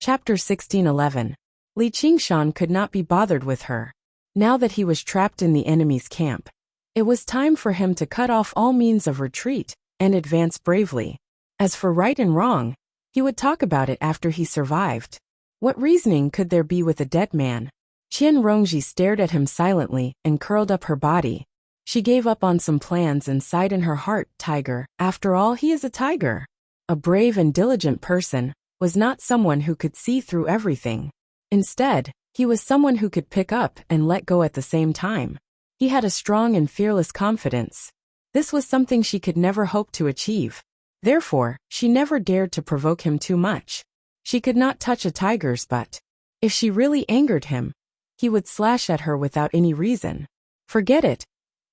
Chapter 1611. Li Qingshan could not be bothered with her. Now that he was trapped in the enemy's camp, it was time for him to cut off all means of retreat and advance bravely. As for right and wrong, he would talk about it after he survived. What reasoning could there be with a dead man? Qian Rongji stared at him silently and curled up her body. She gave up on some plans and sighed in her heart. Tiger, after all, he is a tiger. A brave and diligent person was not someone who could see through everything. Instead, he was someone who could pick up and let go at the same time. He had a strong and fearless confidence. This was something she could never hope to achieve. Therefore, she never dared to provoke him too much. She could not touch a tiger's butt. If she really angered him, he would slash at her without any reason. Forget it.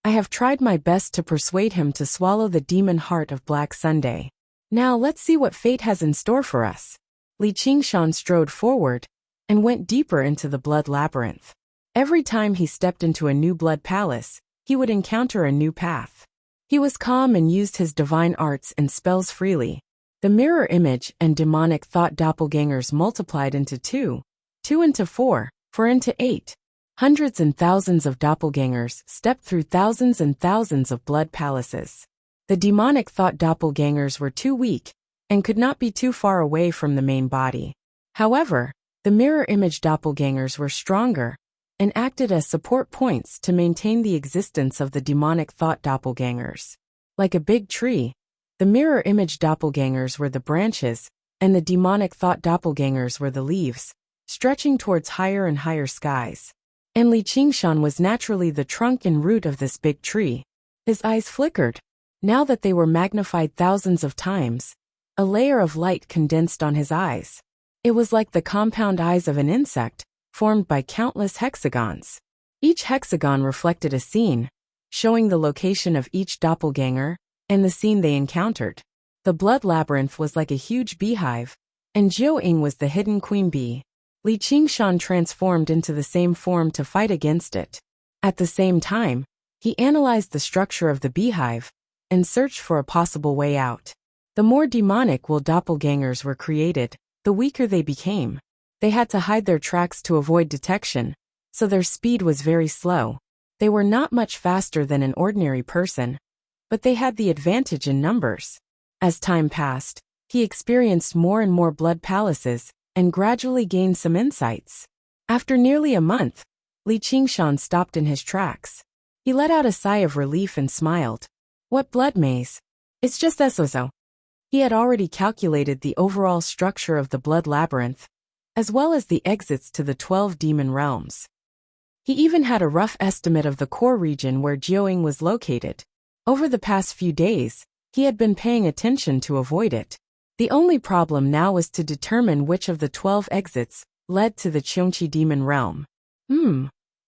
I have tried my best to persuade him to swallow the demon heart of Black Sunday. Now let's see what fate has in store for us. Li Qingshan strode forward and went deeper into the blood labyrinth. Every time he stepped into a new blood palace, he would encounter a new path. He was calm and used his divine arts and spells freely. The mirror image and demonic thought doppelgangers multiplied into 2 into 4 into 8. Hundreds and thousands of doppelgangers stepped through thousands and thousands of blood palaces. The demonic thought doppelgangers were too weak and could not be too far away from the main body. However, the mirror image doppelgangers were stronger and acted as support points to maintain the existence of the demonic thought doppelgangers. Like a big tree, the mirror image doppelgangers were the branches, and the demonic thought doppelgangers were the leaves, stretching towards higher and higher skies. And Li Qingshan was naturally the trunk and root of this big tree. His eyes flickered. Now that they were magnified thousands of times, a layer of light condensed on his eyes. It was like the compound eyes of an insect, formed by countless hexagons. Each hexagon reflected a scene, showing the location of each doppelganger and the scene they encountered. The blood labyrinth was like a huge beehive, and Jiao Ying was the hidden queen bee. Li Qingshan transformed into the same form to fight against it. At the same time, he analyzed the structure of the beehive and searched for a possible way out. The more demonic will doppelgangers were created, the weaker they became. They had to hide their tracks to avoid detection, so their speed was very slow. They were not much faster than an ordinary person, but they had the advantage in numbers. As time passed, he experienced more and more blood palaces and gradually gained some insights. After nearly a month, Li Qingshan stopped in his tracks. He let out a sigh of relief and smiled. What blood maze? It's just so. He had already calculated the overall structure of the blood labyrinth, as well as the exits to the 12 demon realms. He even had a rough estimate of the core region where Jiao Ying was located. Over the past few days, he had been paying attention to avoid it. The only problem now was to determine which of the 12 exits led to the Qiongqi demon realm.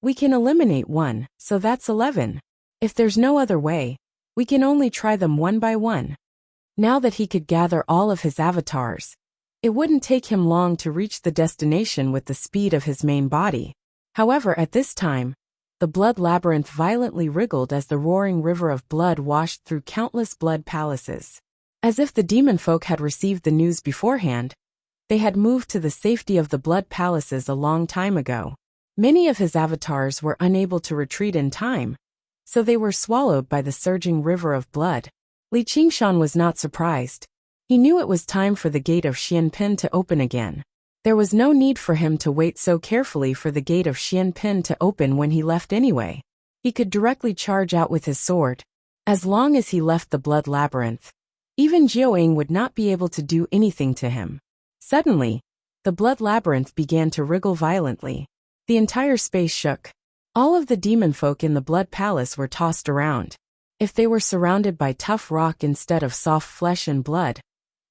We can eliminate one, so that's 11. If there's no other way, we can only try them one by one. Now that he could gather all of his avatars, it wouldn't take him long to reach the destination with the speed of his main body. However, at this time, the blood labyrinth violently wriggled as the roaring river of blood washed through countless blood palaces. As if the demon folk had received the news beforehand, they had moved to the safety of the blood palaces a long time ago. Many of his avatars were unable to retreat in time, so they were swallowed by the surging river of blood. Li Qingshan was not surprised. He knew it was time for the gate of Xianpin to open again. There was no need for him to wait so carefully for the gate of Xianpin to open when he left anyway. He could directly charge out with his sword. As long as he left the blood labyrinth, even Jiao Ying would not be able to do anything to him. Suddenly, the blood labyrinth began to wriggle violently. The entire space shook. All of the demon folk in the blood palace were tossed around. If they were surrounded by tough rock instead of soft flesh and blood,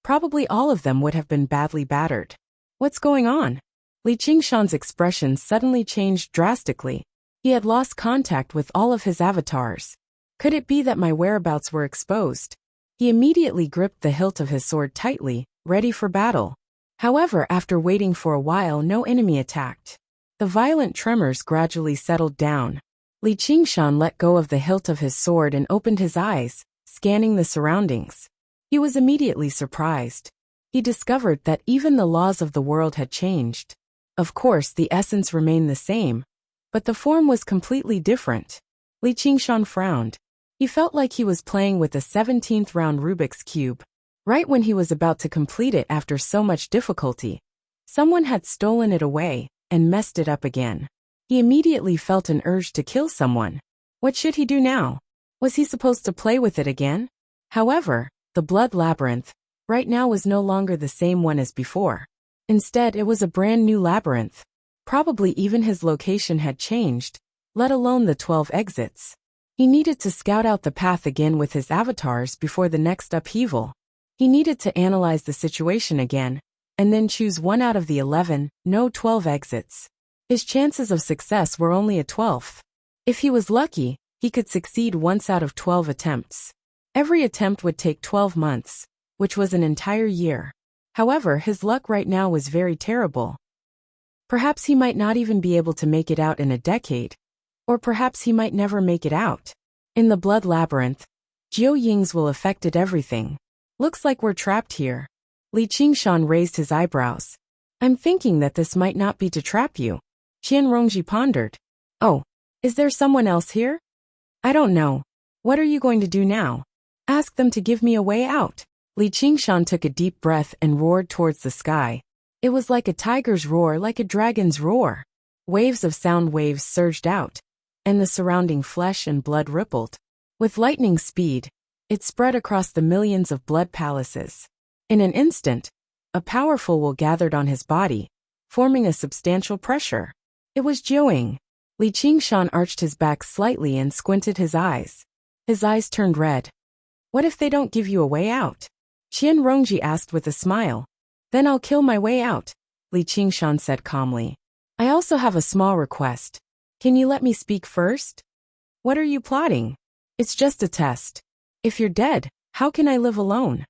probably all of them would have been badly battered. What's going on? Li Qingshan's expression suddenly changed drastically. He had lost contact with all of his avatars. Could it be that my whereabouts were exposed? He immediately gripped the hilt of his sword tightly, ready for battle. However, after waiting for a while, no enemy attacked. The violent tremors gradually settled down. Li Qingshan let go of the hilt of his sword and opened his eyes, scanning the surroundings. He was immediately surprised. he discovered that even the laws of the world had changed. Of course, the essence remained the same, but the form was completely different. Li Qingshan frowned. He felt like he was playing with the 17th round Rubik's Cube. Right when he was about to complete it after so much difficulty, someone had stolen it away and messed it up again. He immediately felt an urge to kill someone. What should he do now? Was he supposed to play with it again? However, the blood labyrinth, right now, was no longer the same one as before. Instead, it was a brand new labyrinth. Probably even his location had changed, let alone the 12 exits. He needed to scout out the path again with his avatars before the next upheaval. He needed to analyze the situation again, and then choose one out of the 11, no 12 exits. His chances of success were only a 12th. If he was lucky, he could succeed once out of 12 attempts. Every attempt would take 12 months, which was an entire year. However, his luck right now was very terrible. Perhaps he might not even be able to make it out in a decade. Or perhaps he might never make it out. In the blood labyrinth, Jiu Ying's will affected everything. Looks like we're trapped here. Li Qingshan raised his eyebrows. I'm thinking that this might not be to trap you. Qian Rongji pondered. Oh, is there someone else here? I don't know. What are you going to do now? Ask them to give me a way out. Li Qingshan took a deep breath and roared towards the sky. It was like a tiger's roar, like a dragon's roar. Waves of sound waves surged out, and the surrounding flesh and blood rippled. With lightning speed, it spread across the millions of blood palaces. In an instant, a powerful will gathered on his body, forming a substantial pressure. It was Jiuing. Li Qingshan arched his back slightly and squinted his eyes. His eyes turned red. What if they don't give you a way out? Qian Rongji asked with a smile. Then I'll kill my way out, Li Qingshan said calmly. I also have a small request. Can you let me speak first? What are you plotting? It's just a test. If you're dead, how can I live alone?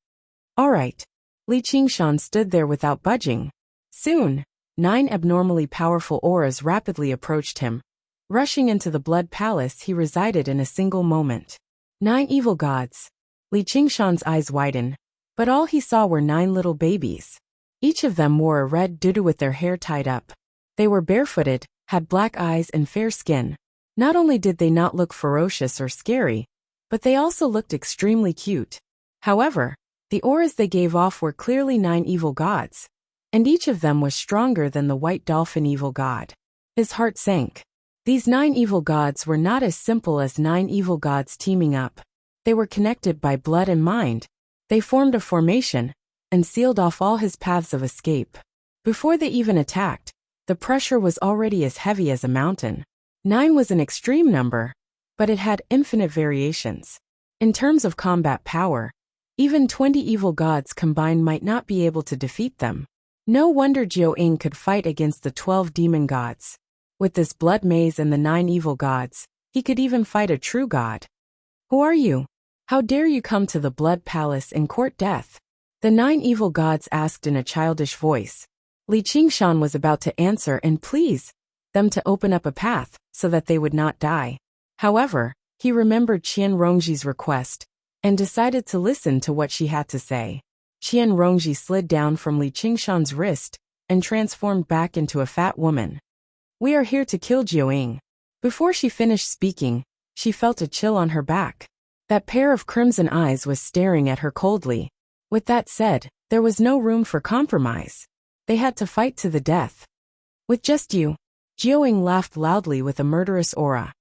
All right. Li Qingshan stood there without budging. Soon, 9 abnormally powerful auras rapidly approached him. Rushing into the blood palace he resided in a single moment. 9 evil gods. Li Qingshan's eyes widened, but all he saw were 9 little babies. Each of them wore a red tutu with their hair tied up. They were barefooted, had black eyes and fair skin. Not only did they not look ferocious or scary, but they also looked extremely cute. However, the auras they gave off were clearly 9 evil gods, and each of them was stronger than the white dolphin evil god. His heart sank. These 9 evil gods were not as simple as 9 evil gods teaming up. They were connected by blood and mind. They formed a formation and sealed off all his paths of escape. Before they even attacked, the pressure was already as heavy as a mountain. 9 was an extreme number, but it had infinite variations. In terms of combat power, even 20 evil gods combined might not be able to defeat them. No wonder Jiu Ying could fight against the 12 demon gods. With this blood maze and the 9 evil gods, he could even fight a true god. Who are you? How dare you come to the blood palace and court death? The 9 evil gods asked in a childish voice. Li Qingshan was about to answer and please them to open up a path so that they would not die. However, he remembered Qian Rongji's request and decided to listen to what she had to say. Qian Rongji slid down from Li Qingshan's wrist and transformed back into a fat woman. We are here to kill Jiu Ying. Before she finished speaking, she felt a chill on her back. That pair of crimson eyes was staring at her coldly. With that said, there was no room for compromise. They had to fight to the death. With just you. Jiu Ying laughed loudly with a murderous aura.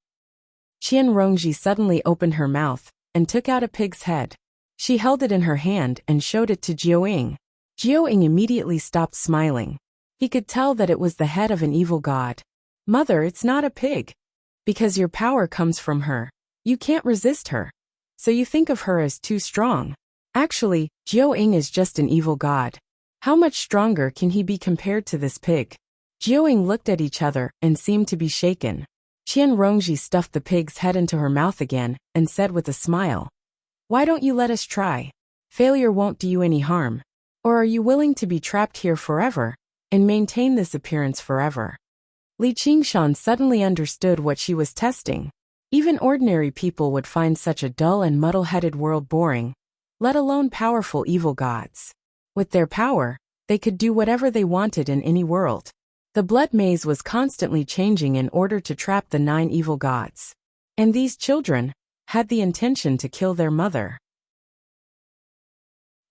Qian Rongji suddenly opened her mouth and took out a pig's head. She held it in her hand and showed it to Jiu Ying. Jiu Ying immediately stopped smiling. He could tell that it was the head of an evil god. Mother, it's not a pig. Because your power comes from her. You can't resist her. So you think of her as too strong. Actually, Jiu Ying is just an evil god. How much stronger can he be compared to this pig? Jiu Ying looked at each other and seemed to be shaken. Qian Rongji stuffed the pig's head into her mouth again and said with a smile. Why don't you let us try? Failure won't do you any harm. Or are you willing to be trapped here forever and maintain this appearance forever? Li Qingshan suddenly understood what she was testing. Even ordinary people would find such a dull and muddle-headed world boring, let alone powerful evil gods. With their power, they could do whatever they wanted in any world. The blood maze was constantly changing in order to trap the 9 evil gods. And these children had the intention to kill their mother.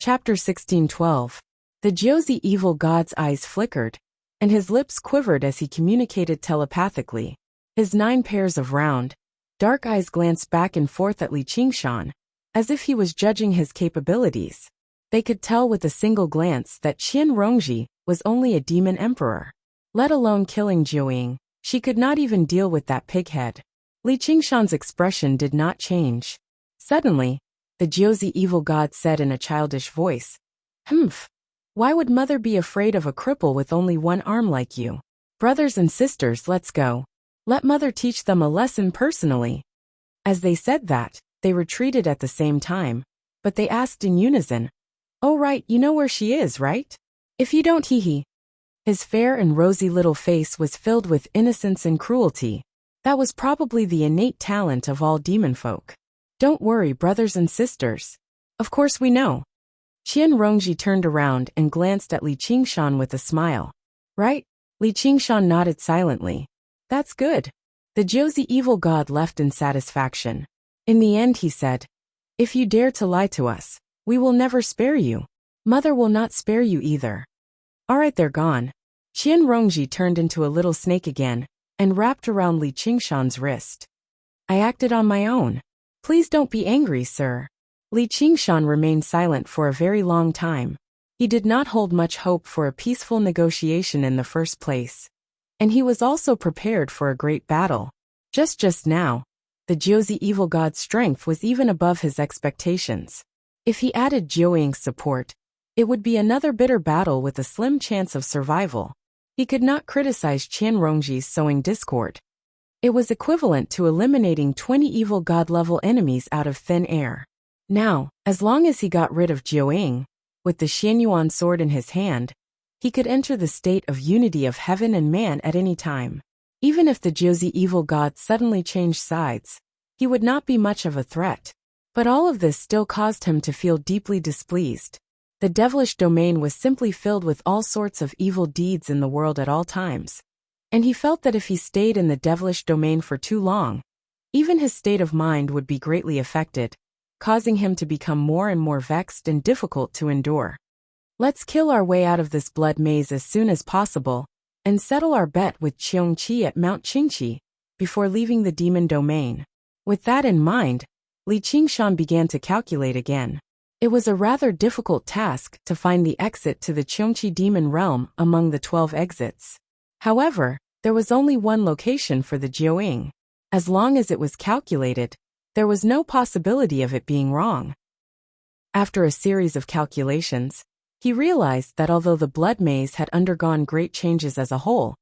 Chapter 16:12. The Jozi evil god's eyes flickered, and his lips quivered as he communicated telepathically. His 9 pairs of round, dark eyes glanced back and forth at Li Qingshan, as if he was judging his capabilities. They could tell with a single glance that Qian Rongji was only a demon emperor. Let alone killing Jiuying, she could not even deal with that pighead. Li Qingshan's expression did not change. Suddenly, the Jozi evil god said in a childish voice, "Humph. Why would mother be afraid of a cripple with only one arm like you? Brothers and sisters, let's go. Let mother teach them a lesson personally." As they said that, they retreated at the same time, but they asked in unison, "Oh right, you know where she is, right? If you don't, hee." His fair and rosy little face was filled with innocence and cruelty. That was probably the innate talent of all demon folk. "Don't worry, brothers and sisters. Of course we know." Qian Rongji turned around and glanced at Li Qingshan with a smile. "Right?" Li Qingshan nodded silently. "That's good." The Jozi evil god left in satisfaction. In the end he said, "If you dare to lie to us, we will never spare you. Mother will not spare you either." Alright, they're gone. Qian Rongji turned into a little snake again and wrapped around Li Qingshan's wrist. "I acted on my own. Please don't be angry, sir." Li Qingshan remained silent for a very long time. He did not hold much hope for a peaceful negotiation in the first place. And he was also prepared for a great battle. Just now, the Jozi evil god's strength was even above his expectations. If he added Jiuying's support, it would be another bitter battle with a slim chance of survival. He could not criticize Qian Rongji's sowing discord. It was equivalent to eliminating 20 evil god-level enemies out of thin air. Now, as long as he got rid of Jiuying, with the Xianyuan sword in his hand, he could enter the state of unity of heaven and man at any time. Even if the Jozi evil god suddenly changed sides, he would not be much of a threat. But all of this still caused him to feel deeply displeased. The devilish domain was simply filled with all sorts of evil deeds in the world at all times. And he felt that if he stayed in the devilish domain for too long, even his state of mind would be greatly affected, causing him to become more and more vexed and difficult to endure. "Let's kill our way out of this blood maze as soon as possible, and settle our bet with Qiongqi at Mount Qingqi, before leaving the demon domain." With that in mind, Li Qingshan began to calculate again. It was a rather difficult task to find the exit to the Qiongqi demon realm among the 12 exits. However, there was only one location for the Jiuying. As long as it was calculated, there was no possibility of it being wrong. After a series of calculations, he realized that although the blood maze had undergone great changes as a whole,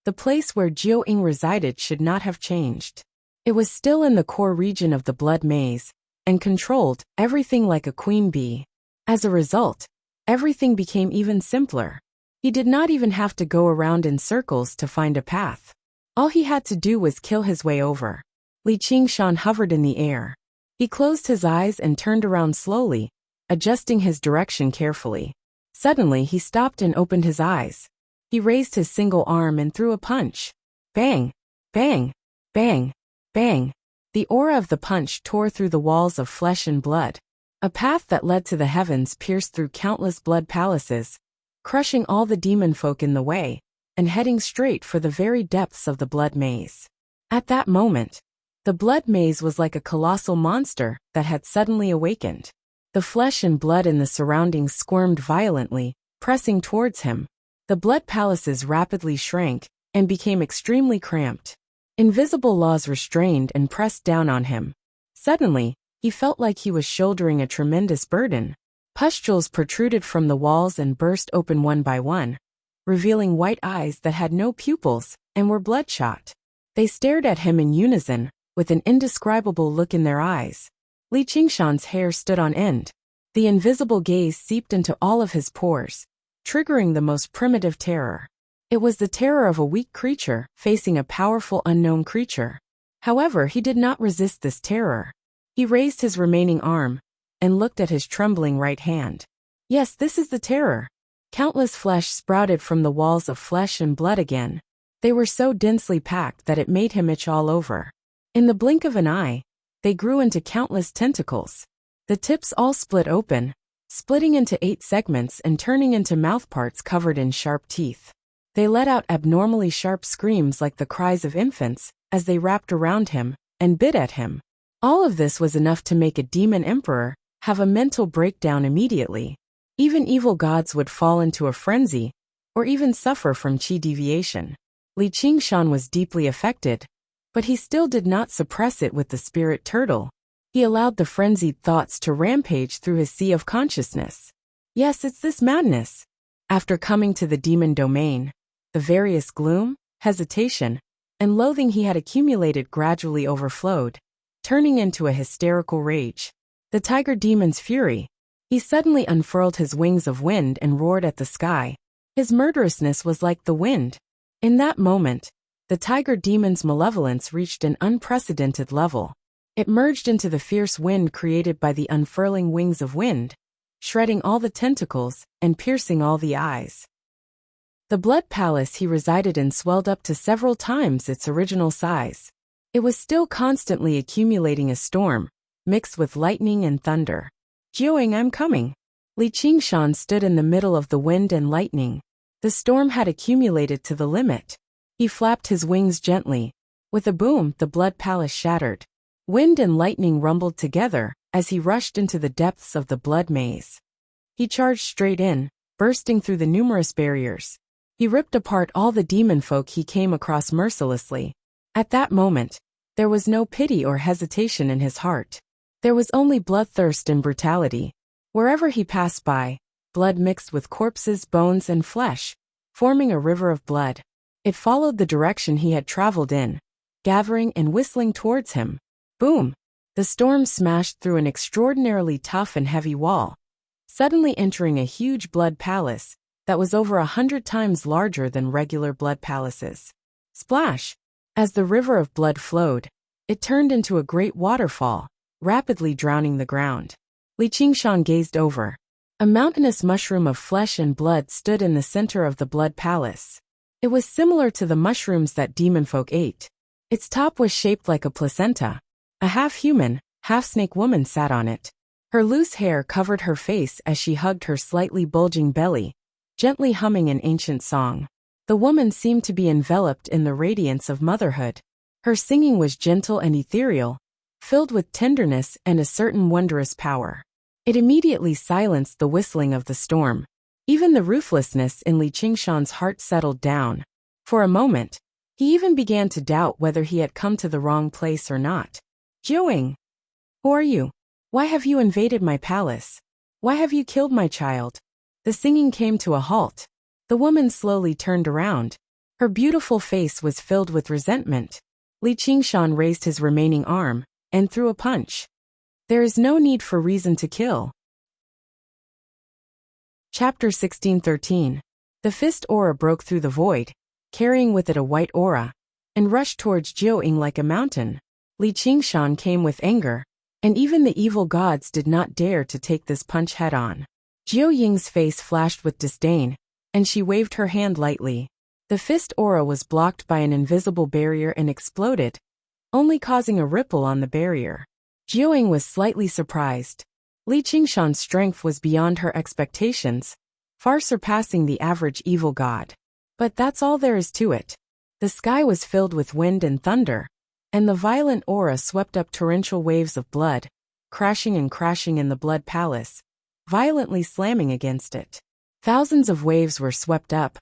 the place where Jiuying resided should not have changed. It was still in the core region of the blood maze, and controlled everything like a queen bee. As a result, everything became even simpler. He did not even have to go around in circles to find a path. All he had to do was kill his way over. Li Qingshan hovered in the air. He closed his eyes and turned around slowly, adjusting his direction carefully. Suddenly he stopped and opened his eyes. He raised his single arm and threw a punch. Bang! Bang! Bang! Bang! The aura of the punch tore through the walls of flesh and blood. A path that led to the heavens pierced through countless blood palaces, crushing all the demon folk in the way, and heading straight for the very depths of the blood maze. At that moment, the blood maze was like a colossal monster that had suddenly awakened. The flesh and blood in the surroundings squirmed violently, pressing towards him. The blood palaces rapidly shrank and became extremely cramped. Invisible laws restrained and pressed down on him. Suddenly, he felt like he was shouldering a tremendous burden. Pustules protruded from the walls and burst open one by one, revealing white eyes that had no pupils and were bloodshot. They stared at him in unison, with an indescribable look in their eyes. Li Qingshan's hair stood on end. The invisible gaze seeped into all of his pores, triggering the most primitive terror. It was the terror of a weak creature facing a powerful unknown creature. However, he did not resist this terror. He raised his remaining arm and looked at his trembling right hand. Yes, this is the terror. Countless flesh sprouted from the walls of flesh and blood again. They were so densely packed that it made him itch all over. In the blink of an eye, they grew into countless tentacles. The tips all split open, splitting into 8 segments and turning into mouthparts covered in sharp teeth. They let out abnormally sharp screams like the cries of infants as they wrapped around him and bit at him. All of this was enough to make a demon emperor have a mental breakdown immediately. Even evil gods would fall into a frenzy or even suffer from chi deviation. Li Qingshan was deeply affected, but he still did not suppress it with the spirit turtle. He allowed the frenzied thoughts to rampage through his sea of consciousness. Yes, it's this madness. After coming to the demon domain, the various gloom, hesitation, and loathing he had accumulated gradually overflowed, turning into a hysterical rage. The tiger demon's fury. He suddenly unfurled his wings of wind and roared at the sky. His murderousness was like the wind. In that moment, the tiger demon's malevolence reached an unprecedented level. It merged into the fierce wind created by the unfurling wings of wind, shredding all the tentacles and piercing all the eyes. The blood palace he resided in swelled up to several times its original size. It was still constantly accumulating a storm, mixed with lightning and thunder. Jiuing, I'm coming. Li Qingshan stood in the middle of the wind and lightning. The storm had accumulated to the limit. He flapped his wings gently. With a boom, the blood palace shattered. Wind and lightning rumbled together as he rushed into the depths of the blood maze. He charged straight in, bursting through the numerous barriers. He ripped apart all the demon folk he came across mercilessly. At that moment, there was no pity or hesitation in his heart. There was only bloodthirst and brutality. Wherever he passed by, blood mixed with corpses, bones, and flesh, forming a river of blood. It followed the direction he had traveled in, gathering and whistling towards him. Boom! The storm smashed through an extraordinarily tough and heavy wall, suddenly entering a huge blood palace that was over 100 times larger than regular blood palaces. Splash! As the river of blood flowed, it turned into a great waterfall, rapidly drowning the ground. Li Qingshan gazed over. A mountainous mushroom of flesh and blood stood in the center of the blood palace. It was similar to the mushrooms that demon folk ate. Its top was shaped like a placenta. A half-human, half-snake woman sat on it. Her loose hair covered her face as she hugged her slightly bulging belly, gently humming an ancient song. The woman seemed to be enveloped in the radiance of motherhood. Her singing was gentle and ethereal, filled with tenderness and a certain wondrous power. It immediately silenced the whistling of the storm. Even the ruthlessness in Li Qingshan's heart settled down. For a moment, he even began to doubt whether he had come to the wrong place or not. Jiuing, who are you? Why have you invaded my palace? Why have you killed my child? The singing came to a halt. The woman slowly turned around. Her beautiful face was filled with resentment. Li Qingshan raised his remaining arm and threw a punch. There is no need for reason to kill. Chapter 16:13. The fist aura broke through the void, carrying with it a white aura, and rushed towards Jiuing like a mountain. Li Qingshan came with anger, and even the evil gods did not dare to take this punch head-on. Jiuying's face flashed with disdain, and she waved her hand lightly. The fist aura was blocked by an invisible barrier and exploded, only causing a ripple on the barrier. Jiuing was slightly surprised. Li Qingshan's strength was beyond her expectations, far surpassing the average evil god. But that's all there is to it. The sky was filled with wind and thunder, and the violent aura swept up torrential waves of blood, crashing and crashing in the blood palace, violently slamming against it. Thousands of waves were swept up,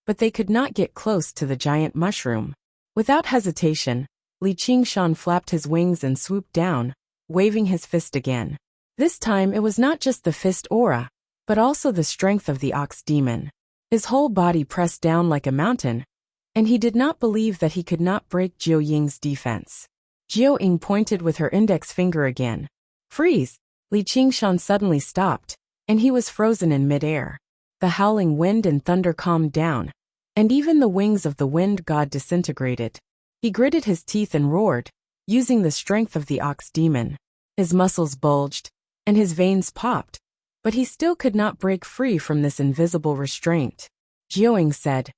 but they could not get close to the giant mushroom. Without hesitation, Li Qingshan flapped his wings and swooped down, waving his fist again. This time it was not just the fist aura, but also the strength of the ox demon. His whole body pressed down like a mountain, and he did not believe that he could not break Jiuying's defense. Jiuying pointed with her index finger again. Freeze! Li Qingshan suddenly stopped, and he was frozen in midair. The howling wind and thunder calmed down, and even the wings of the wind god disintegrated. He gritted his teeth and roared, using the strength of the ox demon. His muscles bulged, and his veins popped, But he still could not break free from this invisible restraint. Jiuying said,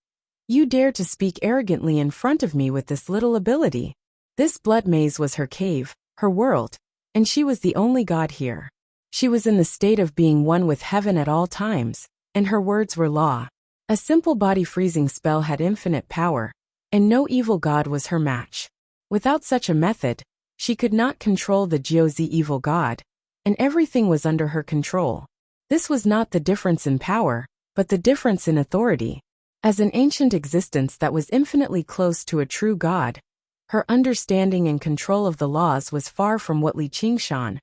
"You dare to speak arrogantly in front of me with this little ability." This blood maze was her cave, her world, and she was the only god here. She was in the state of being one with heaven at all times, and her words were law. A simple body-freezing spell had infinite power, and no evil god was her match. Without such a method, she could not control the Jiuzi evil god, and everything was under her control. This was not the difference in power, but the difference in authority. As an ancient existence that was infinitely close to a true god, her understanding and control of the laws was far from what Li Qingshan,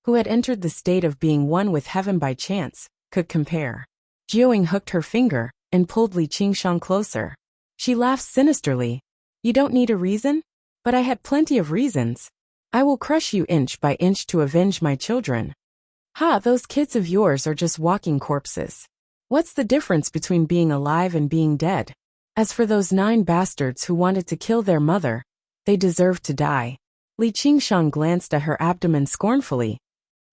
who had entered the state of being one with heaven by chance, could compare. Jiuying hooked her finger and pulled Li Qingshan closer. She laughed sinisterly. "You don't need a reason? But I had plenty of reasons. I will crush you inch by inch to avenge my children." "Ha, those kids of yours are just walking corpses. What's the difference between being alive and being dead? As for those 9 bastards who wanted to kill their mother, they deserve to die." Li Qingshan glanced at her abdomen scornfully.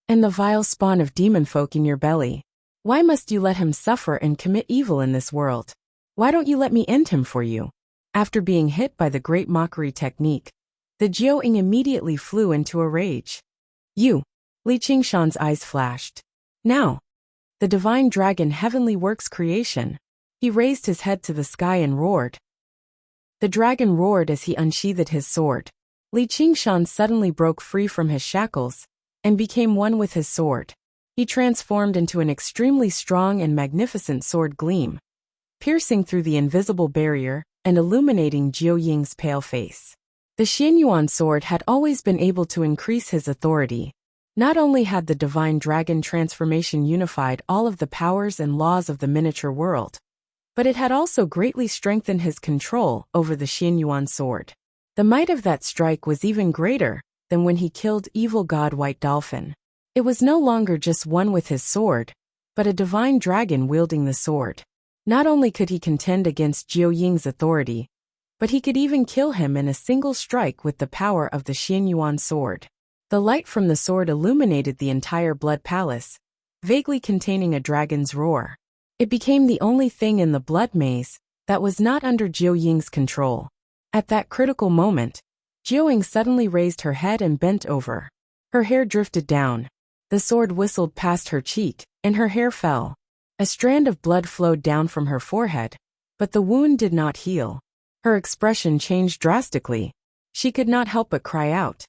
"And the vile spawn of demon folk in your belly. Why must you let him suffer and commit evil in this world? Why don't you let me end him for you?" After being hit by the great mockery technique, the Jiuying immediately flew into a rage. "You!" Li Qingshan's eyes flashed. "Now!" The divine dragon heavenly works creation. He raised his head to the sky and roared. The dragon roared as he unsheathed his sword. Li Qingshan suddenly broke free from his shackles and became one with his sword. He transformed into an extremely strong and magnificent sword gleam, piercing through the invisible barrier and illuminating Jiuying's pale face. The Xianyuan sword had always been able to increase his authority. Not only had the divine dragon transformation unified all of the powers and laws of the miniature world, but it had also greatly strengthened his control over the Xianyuan sword. The might of that strike was even greater than when he killed evil god White Dolphin. It was no longer just one with his sword, but a divine dragon wielding the sword. Not only could he contend against Jiuying's authority, but he could even kill him in a single strike with the power of the Xianyuan sword. The light from the sword illuminated the entire blood palace, vaguely containing a dragon's roar. It became the only thing in the blood maze that was not under Jiuying's control. At that critical moment, Jiuying suddenly raised her head and bent over. Her hair drifted down. The sword whistled past her cheek, and her hair fell. A strand of blood flowed down from her forehead, but the wound did not heal. Her expression changed drastically. She could not help but cry out.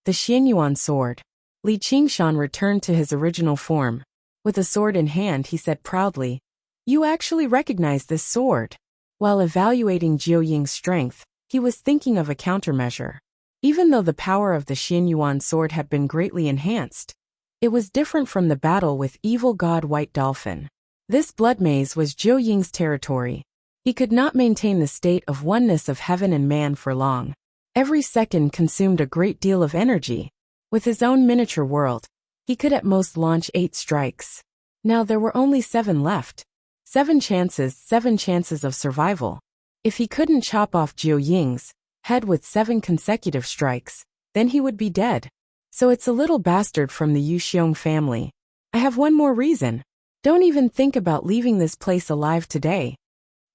The Xianyuan sword. Li Qingshan returned to his original form. With a sword in hand, he said proudly, "You actually recognize this sword." While evaluating Jiuying's strength, he was thinking of a countermeasure. Even though the power of the Xianyuan sword had been greatly enhanced, it was different from the battle with evil god White Dolphin. This blood maze was Jiuying's territory. He could not maintain the state of oneness of heaven and man for long. Every second consumed a great deal of energy. With his own miniature world, he could at most launch 8 strikes. Now there were only 7 left. 7 chances of survival. If he couldn't chop off Jiuying's head with 7 consecutive strikes, then he would be dead. So it's a little bastard from the Yuxiong family. I have one more reason. Don't even think about leaving this place alive today.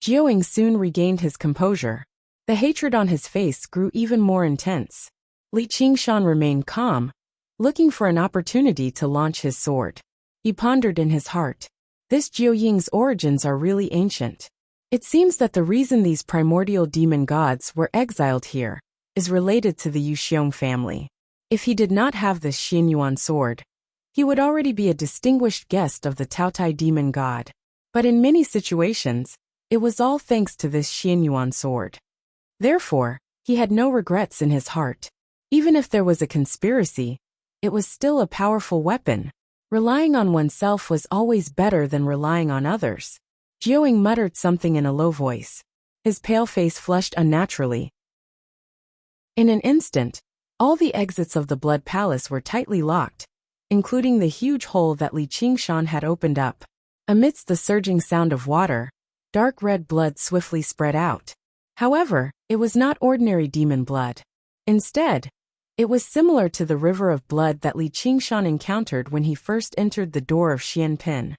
Jiuying soon regained his composure. The hatred on his face grew even more intense. Li Qingshan remained calm, looking for an opportunity to launch his sword. He pondered in his heart. This Jiuying's origins are really ancient. It seems that the reason these primordial demon gods were exiled here is related to the Yuxiong family. If he did not have this Xianyuan sword, he would already be a distinguished guest of the Taotai demon god. But in many situations, it was all thanks to this Xianyuan sword. Therefore, he had no regrets in his heart. Even if there was a conspiracy, it was still a powerful weapon. Relying on oneself was always better than relying on others. Jiuying muttered something in a low voice. His pale face flushed unnaturally. In an instant, all the exits of the blood palace were tightly locked, including the huge hole that Li Qingshan had opened up. Amidst the surging sound of water, dark red blood swiftly spread out. However, it was not ordinary demon blood. Instead, It was similar to the river of blood that Li Qingshan encountered when he first entered the door of Xianpin.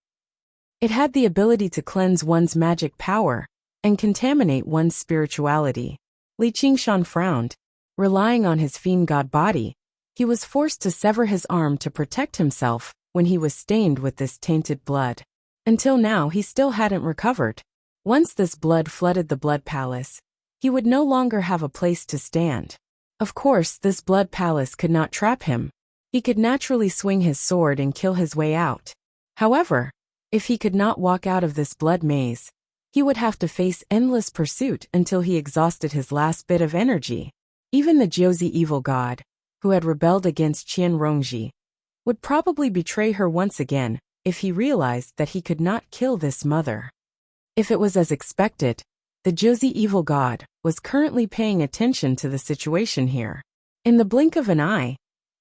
It had the ability to cleanse one's magic power and contaminate one's spirituality. Li Qingshan frowned. Relying on his fiend god body, he was forced to sever his arm to protect himself when he was stained with this tainted blood. Until now, he still hadn't recovered. Once this blood flooded the blood palace, he would no longer have a place to stand. Of course, this blood palace could not trap him. He could naturally swing his sword and kill his way out. However, if he could not walk out of this blood maze, he would have to face endless pursuit until he exhausted his last bit of energy. Even the Jiuzi evil god, who had rebelled against Qian Rongji, would probably betray her once again if he realized that he could not kill this mother. If it was as expected, the Jiuzi evil god was currently paying attention to the situation here. In the blink of an eye,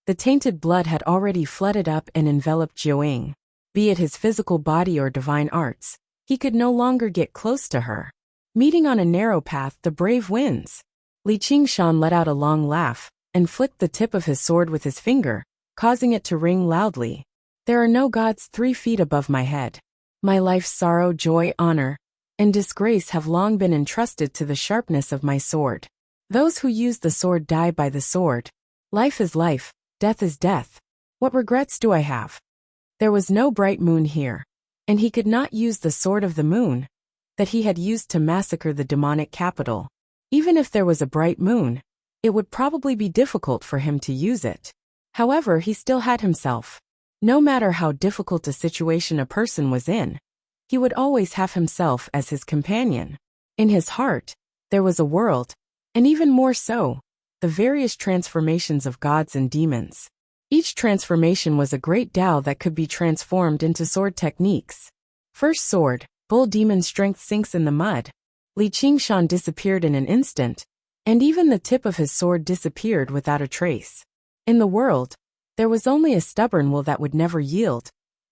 the tainted blood had already flooded up and enveloped Jiuying. Be it his physical body or divine arts, he could no longer get close to her. Meeting on a narrow path, the brave wins. Li Qingshan let out a long laugh and flicked the tip of his sword with his finger, causing it to ring loudly. There are no gods 3 feet above my head. My life's sorrow, joy, honor, and disgrace have long been entrusted to the sharpness of my sword. Those who use the sword die by the sword. Life is life, death is death. What regrets do I have? There was no bright moon here, and he could not use the sword of the moon that he had used to massacre the demonic capital. Even if there was a bright moon, it would probably be difficult for him to use it. However, he still had himself. No matter how difficult a situation a person was in, he would always have himself as his companion. In his heart, there was a world, and even more so, the various transformations of gods and demons. Each transformation was a great Tao that could be transformed into sword techniques. First sword, bull demon strength sinks in the mud. Li Qingshan disappeared in an instant, and even the tip of his sword disappeared without a trace. In the world, there was only a stubborn will that would never yield,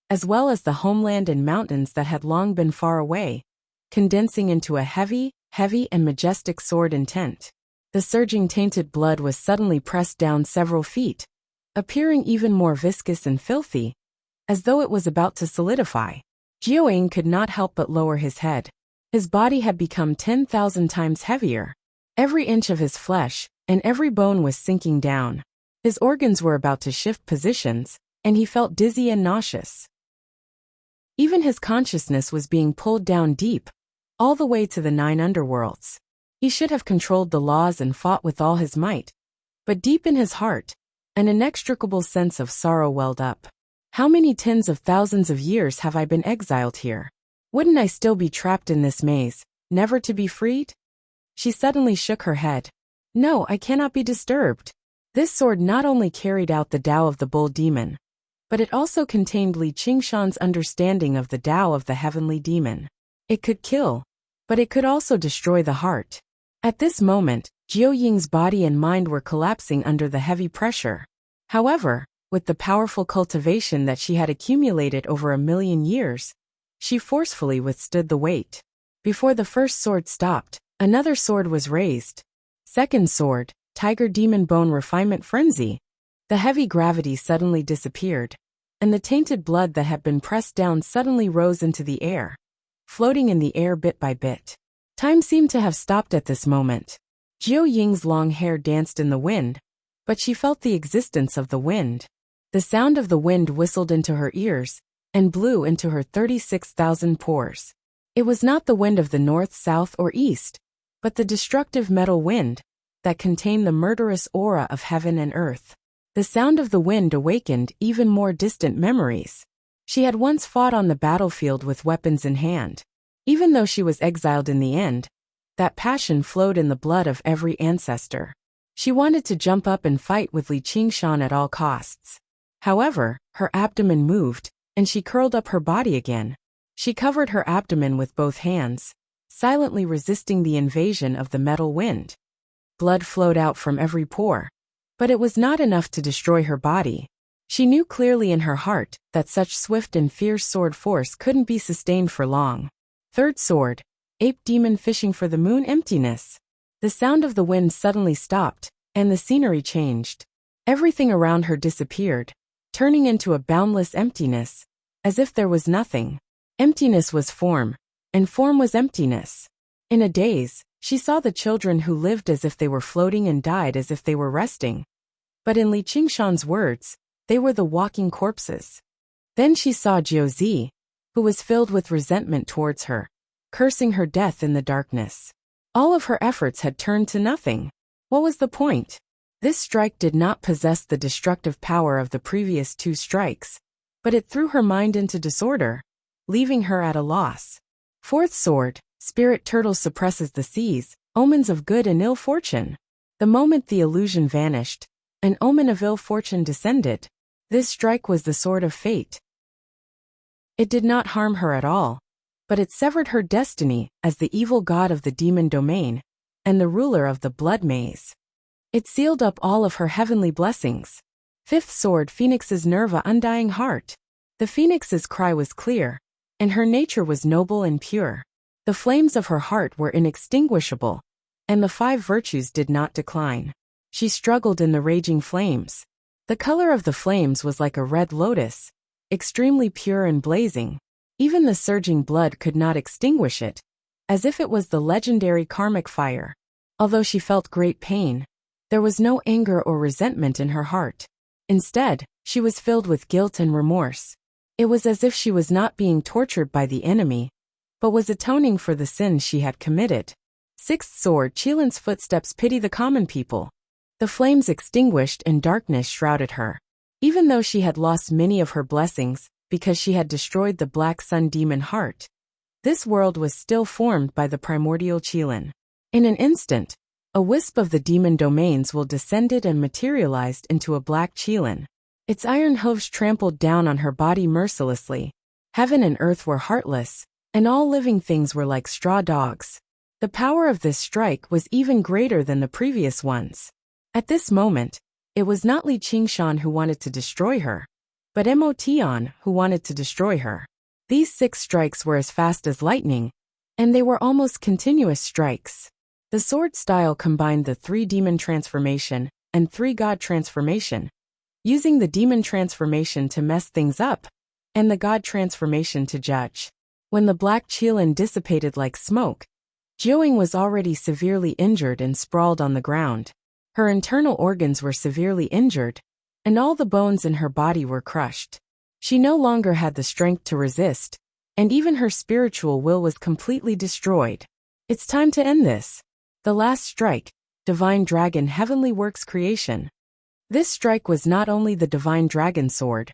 as well as the homeland and mountains that had long been far away, condensing into a heavy and majestic sword intent. The surging tainted blood was suddenly pressed down several feet, appearing even more viscous and filthy, as though it was about to solidify. Jiuying could not help but lower his head. His body had become 10,000 times heavier. Every inch of his flesh and every bone was sinking down. His organs were about to shift positions, and he felt dizzy and nauseous. Even his consciousness was being pulled down deep, all the way to the 9 underworlds. He should have controlled the laws and fought with all his might. But deep in his heart, an inextricable sense of sorrow welled up. How many tens of thousands of years have I been exiled here? Wouldn't I still be trapped in this maze, never to be freed? She suddenly shook her head. No, I cannot be disturbed. This sword not only carried out the Tao of the bull demon, but it also contained Li Qingshan's understanding of the Tao of the heavenly demon. It could kill, but it could also destroy the heart. At this moment, Jiuying's body and mind were collapsing under the heavy pressure. However, with the powerful cultivation that she had accumulated over 1,000,000 years, she forcefully withstood the weight. Before the first sword stopped, another sword was raised. Second sword, Tiger Demon Bone Refinement Frenzy. The heavy gravity suddenly disappeared, and the tainted blood that had been pressed down suddenly rose into the air, floating in the air bit by bit. Time seemed to have stopped at this moment. Jiuying's long hair danced in the wind, but she felt the existence of the wind. The sound of the wind whistled into her ears and blew into her 36,000 pores. It was not the wind of the north, south, or east, but the destructive metal wind that contained the murderous aura of heaven and earth. The sound of the wind awakened even more distant memories. She had once fought on the battlefield with weapons in hand. Even though she was exiled in the end, that passion flowed in the blood of every ancestor. She wanted to jump up and fight with Li Qingshan at all costs. However, her abdomen moved, and she curled up her body again. She covered her abdomen with both hands, silently resisting the invasion of the metal wind. Blood flowed out from every pore, but it was not enough to destroy her body. She knew clearly in her heart that such swift and fierce sword force couldn't be sustained for long. Third sword, Ape Demon Fishing for the Moon Emptiness. The sound of the wind suddenly stopped, and the scenery changed. Everything around her disappeared, turning into a boundless emptiness, as if there was nothing. Emptiness was form, and form was emptiness. In a daze, she saw the children who lived as if they were floating and died as if they were resting. But in Li Qingshan's words, they were the walking corpses. Then she saw Jiuzi, who was filled with resentment towards her, cursing her death in the darkness. All of her efforts had turned to nothing. What was the point? This strike did not possess the destructive power of the previous 2 strikes, but it threw her mind into disorder, leaving her at a loss. 4th sword, Spirit Turtle suppresses the seas, omens of good and ill fortune. The moment the illusion vanished, an omen of ill fortune descended. This strike was the sword of fate. It did not harm her at all, but it severed her destiny as the evil god of the demon domain and the ruler of the blood maze. It sealed up all of her heavenly blessings. 5th sword, Phoenix's Nerva undying heart. The phoenix's cry was clear, and her nature was noble and pure. The flames of her heart were inextinguishable, and the 5 virtues did not decline. She struggled in the raging flames. The color of the flames was like a red lotus, extremely pure and blazing. Even the surging blood could not extinguish it, as if it was the legendary karmic fire. Although she felt great pain, there was no anger or resentment in her heart. Instead, she was filled with guilt and remorse. It was as if she was not being tortured by the enemy, but was atoning for the sins she had committed. 6th sword, Qilin's footsteps pity the common people. The flames extinguished and darkness shrouded her. Even though she had lost many of her blessings because she had destroyed the Black Sun demon heart, this world was still formed by the primordial Qilin. In an instant, a wisp of the demon domains will descended and materialized into a black Qilin. Its iron hooves trampled down on her body mercilessly. Heaven and earth were heartless, and all living things were like straw dogs. The power of this strike was even greater than the previous ones. At this moment, it was not Li Qingshan who wanted to destroy her, but Mo Tian who wanted to destroy her. These 6 strikes were as fast as lightning, and they were almost continuous strikes. The sword style combined the 3 demon transformation and 3 god transformation, using the demon transformation to mess things up, and the god transformation to judge. When the black Qilin dissipated like smoke, Jiuying was already severely injured and sprawled on the ground. Her internal organs were severely injured, and all the bones in her body were crushed. She no longer had the strength to resist, and even her spiritual will was completely destroyed. It's time to end this. The last strike, Divine Dragon Heavenly Works Creation. This strike was not only the Divine Dragon Sword,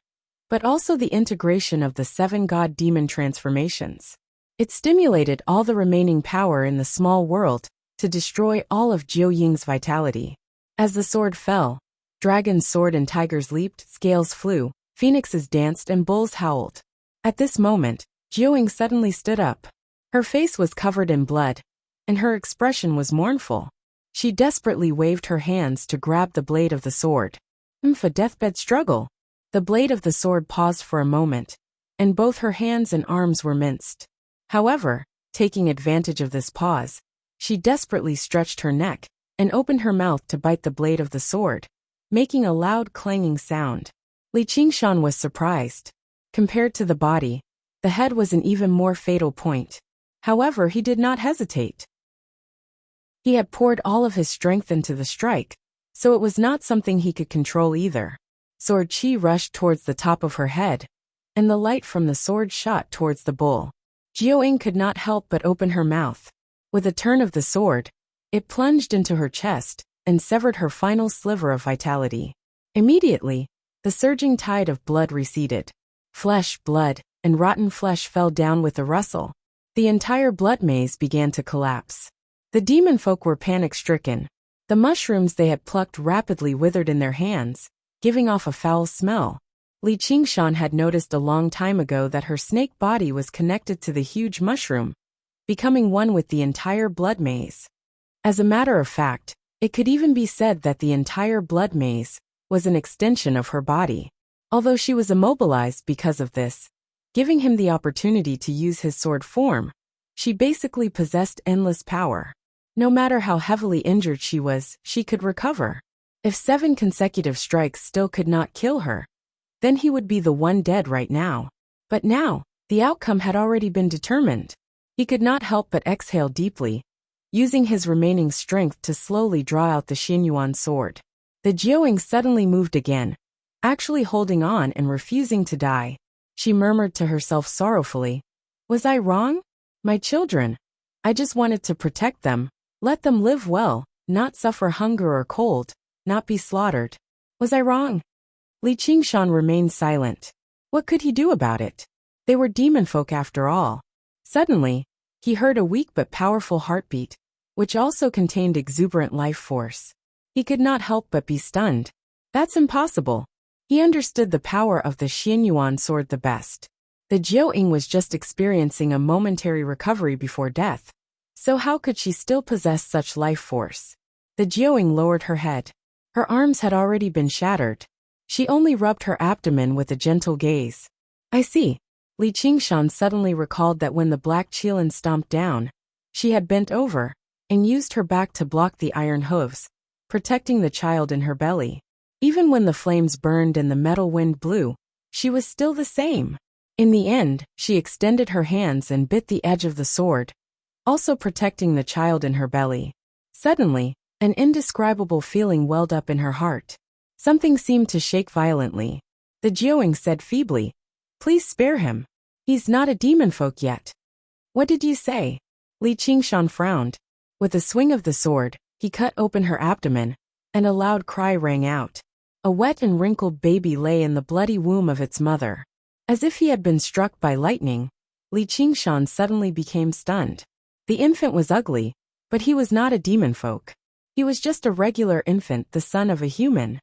but also the integration of the 7 god demon transformations. It stimulated all the remaining power in the small world to destroy all of Jiuying's vitality. As the sword fell, dragon's sword and tigers leaped, scales flew, phoenixes danced and bulls howled. At this moment, Jiuying suddenly stood up. Her face was covered in blood, and her expression was mournful. She desperately waved her hands to grab the blade of the sword. For deathbed struggle. The blade of the sword paused for a moment, and both her hands and arms were minced. However, taking advantage of this pause, she desperately stretched her neck and opened her mouth to bite the blade of the sword, making a loud clanging sound. Li Qingshan was surprised. Compared to the body, the head was an even more fatal point. However, he did not hesitate. He had poured all of his strength into the strike, so it was not something he could control either. Sword chi rushed towards the top of her head, and the light from the sword shot towards the bull. Jiuying could not help but open her mouth. With a turn of the sword, it plunged into her chest and severed her final sliver of vitality. Immediately, the surging tide of blood receded. Flesh, blood, and rotten flesh fell down with a rustle. The entire blood maze began to collapse. The demon folk were panic-stricken. The mushrooms they had plucked rapidly withered in their hands, giving off a foul smell. Li Qingshan had noticed a long time ago that her snake body was connected to the huge mushroom, becoming one with the entire blood maze. As a matter of fact, it could even be said that the entire blood maze was an extension of her body. Although she was immobilized because of this, giving him the opportunity to use his sword form, she basically possessed endless power. No matter how heavily injured she was, she could recover. If 7 consecutive strikes still could not kill her, then he would be the one dead right now. But now, the outcome had already been determined. He could not help but exhale deeply, using his remaining strength to slowly draw out the Xianyuan sword. The Jiuying suddenly moved again, actually holding on and refusing to die. She murmured to herself sorrowfully, "Was I wrong? My children. I just wanted to protect them, let them live well, not suffer hunger or cold, not be slaughtered. Was I wrong?" Li Qingshan remained silent. What could he do about it? They were demon folk after all. Suddenly, he heard a weak but powerful heartbeat, which also contained exuberant life force. He could not help but be stunned. That's impossible. He understood the power of the Xianyuan sword the best. The Jiuying was just experiencing a momentary recovery before death. So how could she still possess such life force? The Jiuying lowered her head. Her arms had already been shattered. She only rubbed her abdomen with a gentle gaze. I see. Li Qingshan suddenly recalled that when the black Qilin stomped down, she had bent over and used her back to block the iron hooves, protecting the child in her belly. Even when the flames burned and the metal wind blew, she was still the same. In the end, she extended her hands and bit the edge of the sword, also protecting the child in her belly. Suddenly, an indescribable feeling welled up in her heart. Something seemed to shake violently. The Jiuying said feebly, "Please spare him. He's not a demon folk yet." "What did you say?" Li Qingshan frowned. With a swing of the sword, he cut open her abdomen, and a loud cry rang out. A wet and wrinkled baby lay in the bloody womb of its mother. As if he had been struck by lightning, Li Qingshan suddenly became stunned. The infant was ugly, but he was not a demon folk. He was just a regular infant, the son of a human.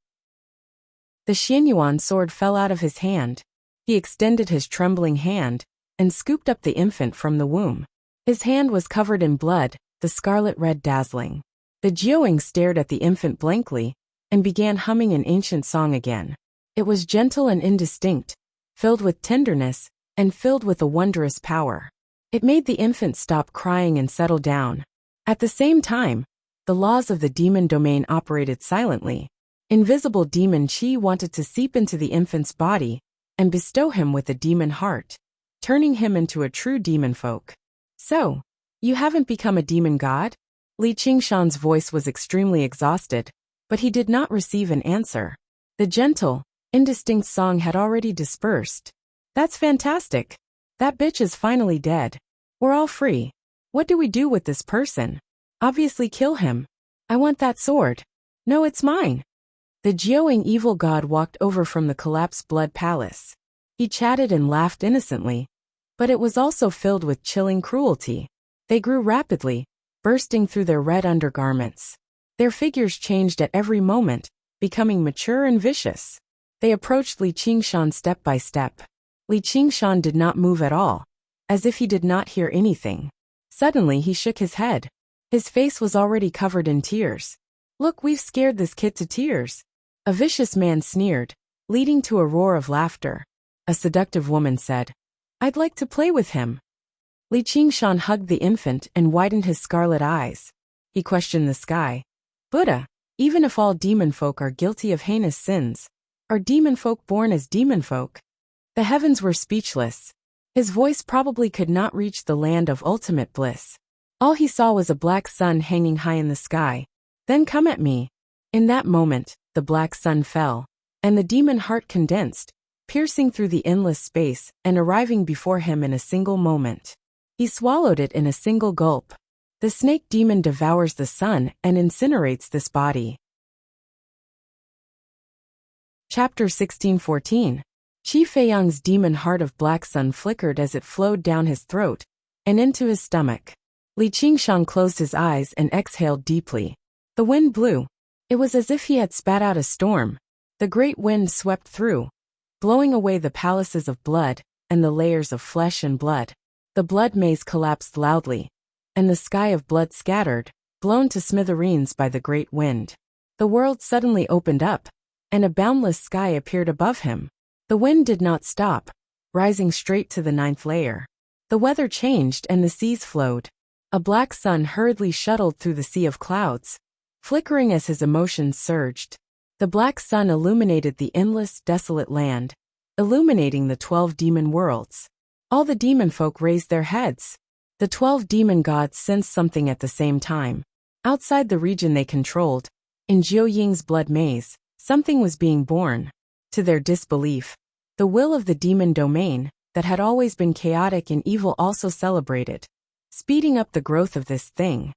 The Xianyuan sword fell out of his hand. He extended his trembling hand and scooped up the infant from the womb. His hand was covered in blood, the scarlet red dazzling. The Jiuying stared at the infant blankly and began humming an ancient song again. It was gentle and indistinct, filled with tenderness, and filled with a wondrous power. It made the infant stop crying and settle down. At the same time, the laws of the demon domain operated silently. Invisible demon Qi wanted to seep into the infant's body and bestow him with a demon heart, turning him into a true demon folk. "So, you haven't become a demon god?" Li Qingshan's voice was extremely exhausted, but he did not receive an answer. The gentle, indistinct song had already dispersed. "That's fantastic. That bitch is finally dead. We're all free. What do we do with this person? Obviously kill him. I want that sword. No, it's mine." The Jiuying evil god walked over from the collapsed blood palace. He chatted and laughed innocently, but it was also filled with chilling cruelty. They grew rapidly, bursting through their red undergarments. Their figures changed at every moment, becoming mature and vicious. They approached Li Qingshan step by step. Li Qingshan did not move at all, as if he did not hear anything. Suddenly he shook his head. His face was already covered in tears. "Look, we've scared this kid to tears." A vicious man sneered, leading to a roar of laughter. A seductive woman said, "I'd like to play with him." Li Qingshan hugged the infant and widened his scarlet eyes. He questioned the sky. "Buddha, even if all demon folk are guilty of heinous sins, are demon folk born as demon folk?" The heavens were speechless. His voice probably could not reach the land of ultimate bliss. All he saw was a black sun hanging high in the sky. "Then come at me." In that moment, the black sun fell, and the demon heart condensed, piercing through the endless space and arriving before him in a single moment. He swallowed it in a single gulp. The snake demon devours the sun and incinerates this body. Chapter 16:14. Qi Feiyang's demon heart of black sun flickered as it flowed down his throat and into his stomach. Li Qingshan closed his eyes and exhaled deeply. The wind blew. It was as if he had spat out a storm. The great wind swept through, blowing away the palaces of blood and the layers of flesh and blood. The blood maze collapsed loudly, and the sky of blood scattered, blown to smithereens by the great wind. The world suddenly opened up, and a boundless sky appeared above him. The wind did not stop, rising straight to the 9th layer. The weather changed and the seas flowed. A black sun hurriedly shuttled through the sea of clouds, flickering as his emotions surged. The black sun illuminated the endless, desolate land, illuminating the 12 demon worlds. All the demon folk raised their heads. The 12 demon gods sensed something at the same time. Outside the region they controlled, in Jiu Ying's blood maze, something was being born. To their disbelief, the will of the demon domain, that had always been chaotic and evil, also celebrated, speeding up the growth of this thing.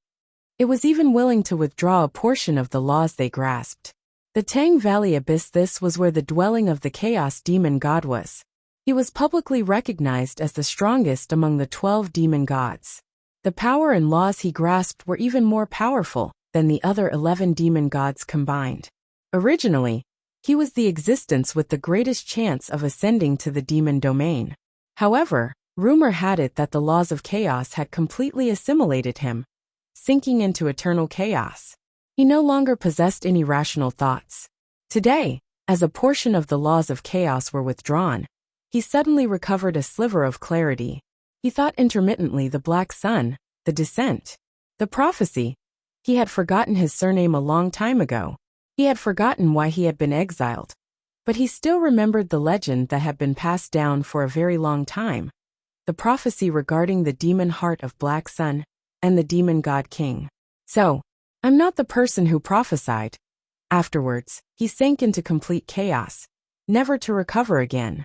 It was even willing to withdraw a portion of the laws they grasped. The Tang Valley Abyss. This was where the dwelling of the Chaos Demon God was. He was publicly recognized as the strongest among the 12 demon gods. The power and laws he grasped were even more powerful than the other 11 demon gods combined. Originally, he was the existence with the greatest chance of ascending to the demon domain. However, rumor had it that the laws of chaos had completely assimilated him, sinking into eternal chaos. He no longer possessed any rational thoughts. Today, as a portion of the laws of chaos were withdrawn, he suddenly recovered a sliver of clarity. He thought intermittently: the black sun, the descent, the prophecy. He had forgotten his surname a long time ago. He had forgotten why he had been exiled. But he still remembered the legend that had been passed down for a very long time. The prophecy regarding the demon heart of Black Sun and the demon god king. So, I'm not the person who prophesied. Afterwards, he sank into complete chaos, never to recover again.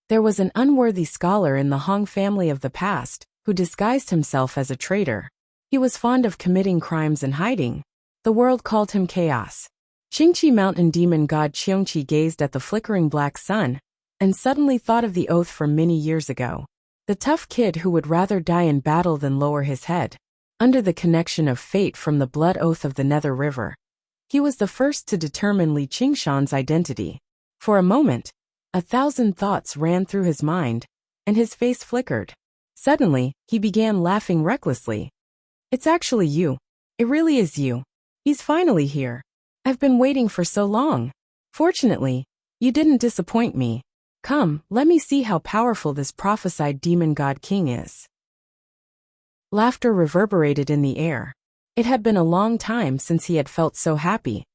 There was an unworthy scholar in the Hong family of the past who disguised himself as a traitor. He was fond of committing crimes and hiding. The world called him Chaos. Qingqi mountain demon god Qiongqi gazed at the flickering black sun and suddenly thought of the oath from many years ago. The tough kid who would rather die in battle than lower his head. Under the connection of fate from the blood oath of the Nether River, he was the first to determine Li Qingshan's identity. For a moment, 1,000 thoughts ran through his mind, and his face flickered. Suddenly, he began laughing recklessly. It's actually you. It really is you. He's finally here. I've been waiting for so long. Fortunately, you didn't disappoint me. Come, let me see how powerful this prophesied demon god king is. Laughter reverberated in the air. It had been a long time since he had felt so happy,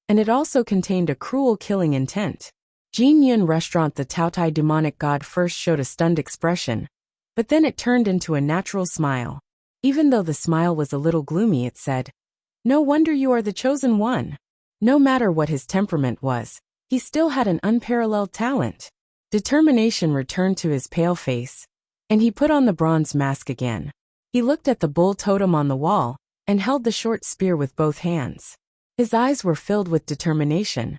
and it also contained a cruel killing intent. Jin Yun restaurant. The Taotai demonic god first showed a stunned expression, but then it turned into a natural smile. Even though the smile was a little gloomy, it said, "No wonder you are the chosen one." No matter what his temperament was, he still had an unparalleled talent. Determination returned to his pale face, and he put on the bronze mask again. He looked at the bull totem on the wall and held the short spear with both hands. His eyes were filled with determination.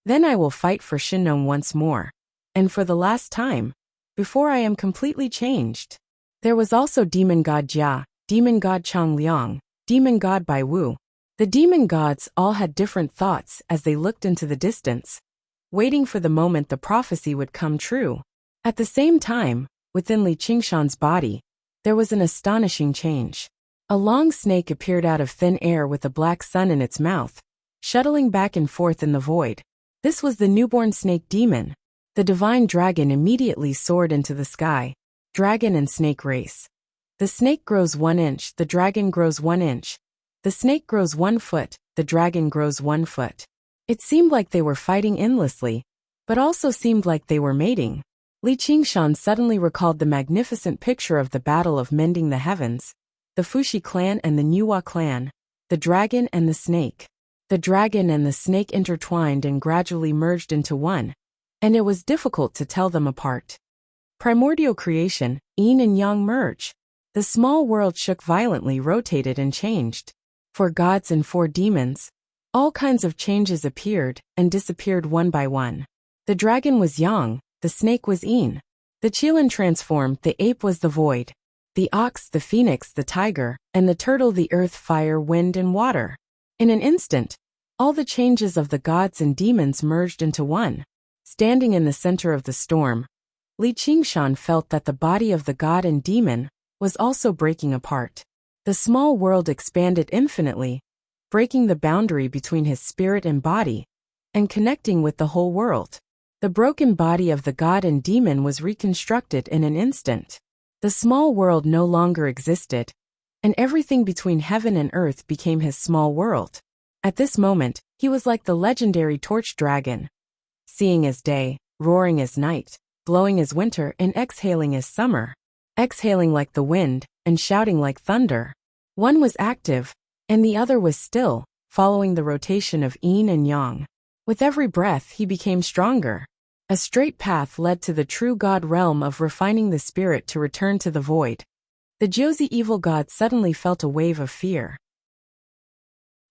Then I will fight for Shinnong once more, and for the last time, before I am completely changed. There was also demon god Jia, demon god Chang Liang, demon god Bai Wu. The demon gods all had different thoughts as they looked into the distance, waiting for the moment the prophecy would come true. At the same time, within Li Qingshan's body, there was an astonishing change. A long snake appeared out of thin air with a black sun in its mouth, shuttling back and forth in the void. This was the newborn snake demon. The divine dragon immediately soared into the sky. Dragon and snake race. The snake grows 1 inch, the dragon grows 1 inch. The snake grows 1 foot, the dragon grows 1 foot. It seemed like they were fighting endlessly, but also seemed like they were mating. Li Qingshan suddenly recalled the magnificent picture of the Battle of Mending the Heavens, the Fuxi clan and the Nuwa clan, the dragon and the snake. The dragon and the snake intertwined and gradually merged into one, and it was difficult to tell them apart. Primordial creation, yin and yang merge. The small world shook violently, rotated and changed. 4 gods and 4 demons. All kinds of changes appeared and disappeared one by one. The dragon was yang, the snake was yin. The qilin transformed, the ape was the void. The ox, the phoenix, the tiger, and the turtle, the earth, fire, wind, and water. In an instant, all the changes of the gods and demons merged into one. Standing in the center of the storm, Li Qingshan felt that the body of the god and demon was also breaking apart. The small world expanded infinitely, breaking the boundary between his spirit and body, and connecting with the whole world. The broken body of the god and demon was reconstructed in an instant. The small world no longer existed, and everything between heaven and earth became his small world. At this moment, He was like the legendary torch dragon, seeing as day, roaring as night, blowing as winter and exhaling as summer, exhaling like the wind and shouting like thunder. One was active, and the other was still, following the rotation of yin and yang. With every breath he became stronger. A straight path led to the true god realm of refining the spirit to return to the void. The Jiuzi evil god suddenly felt a wave of fear.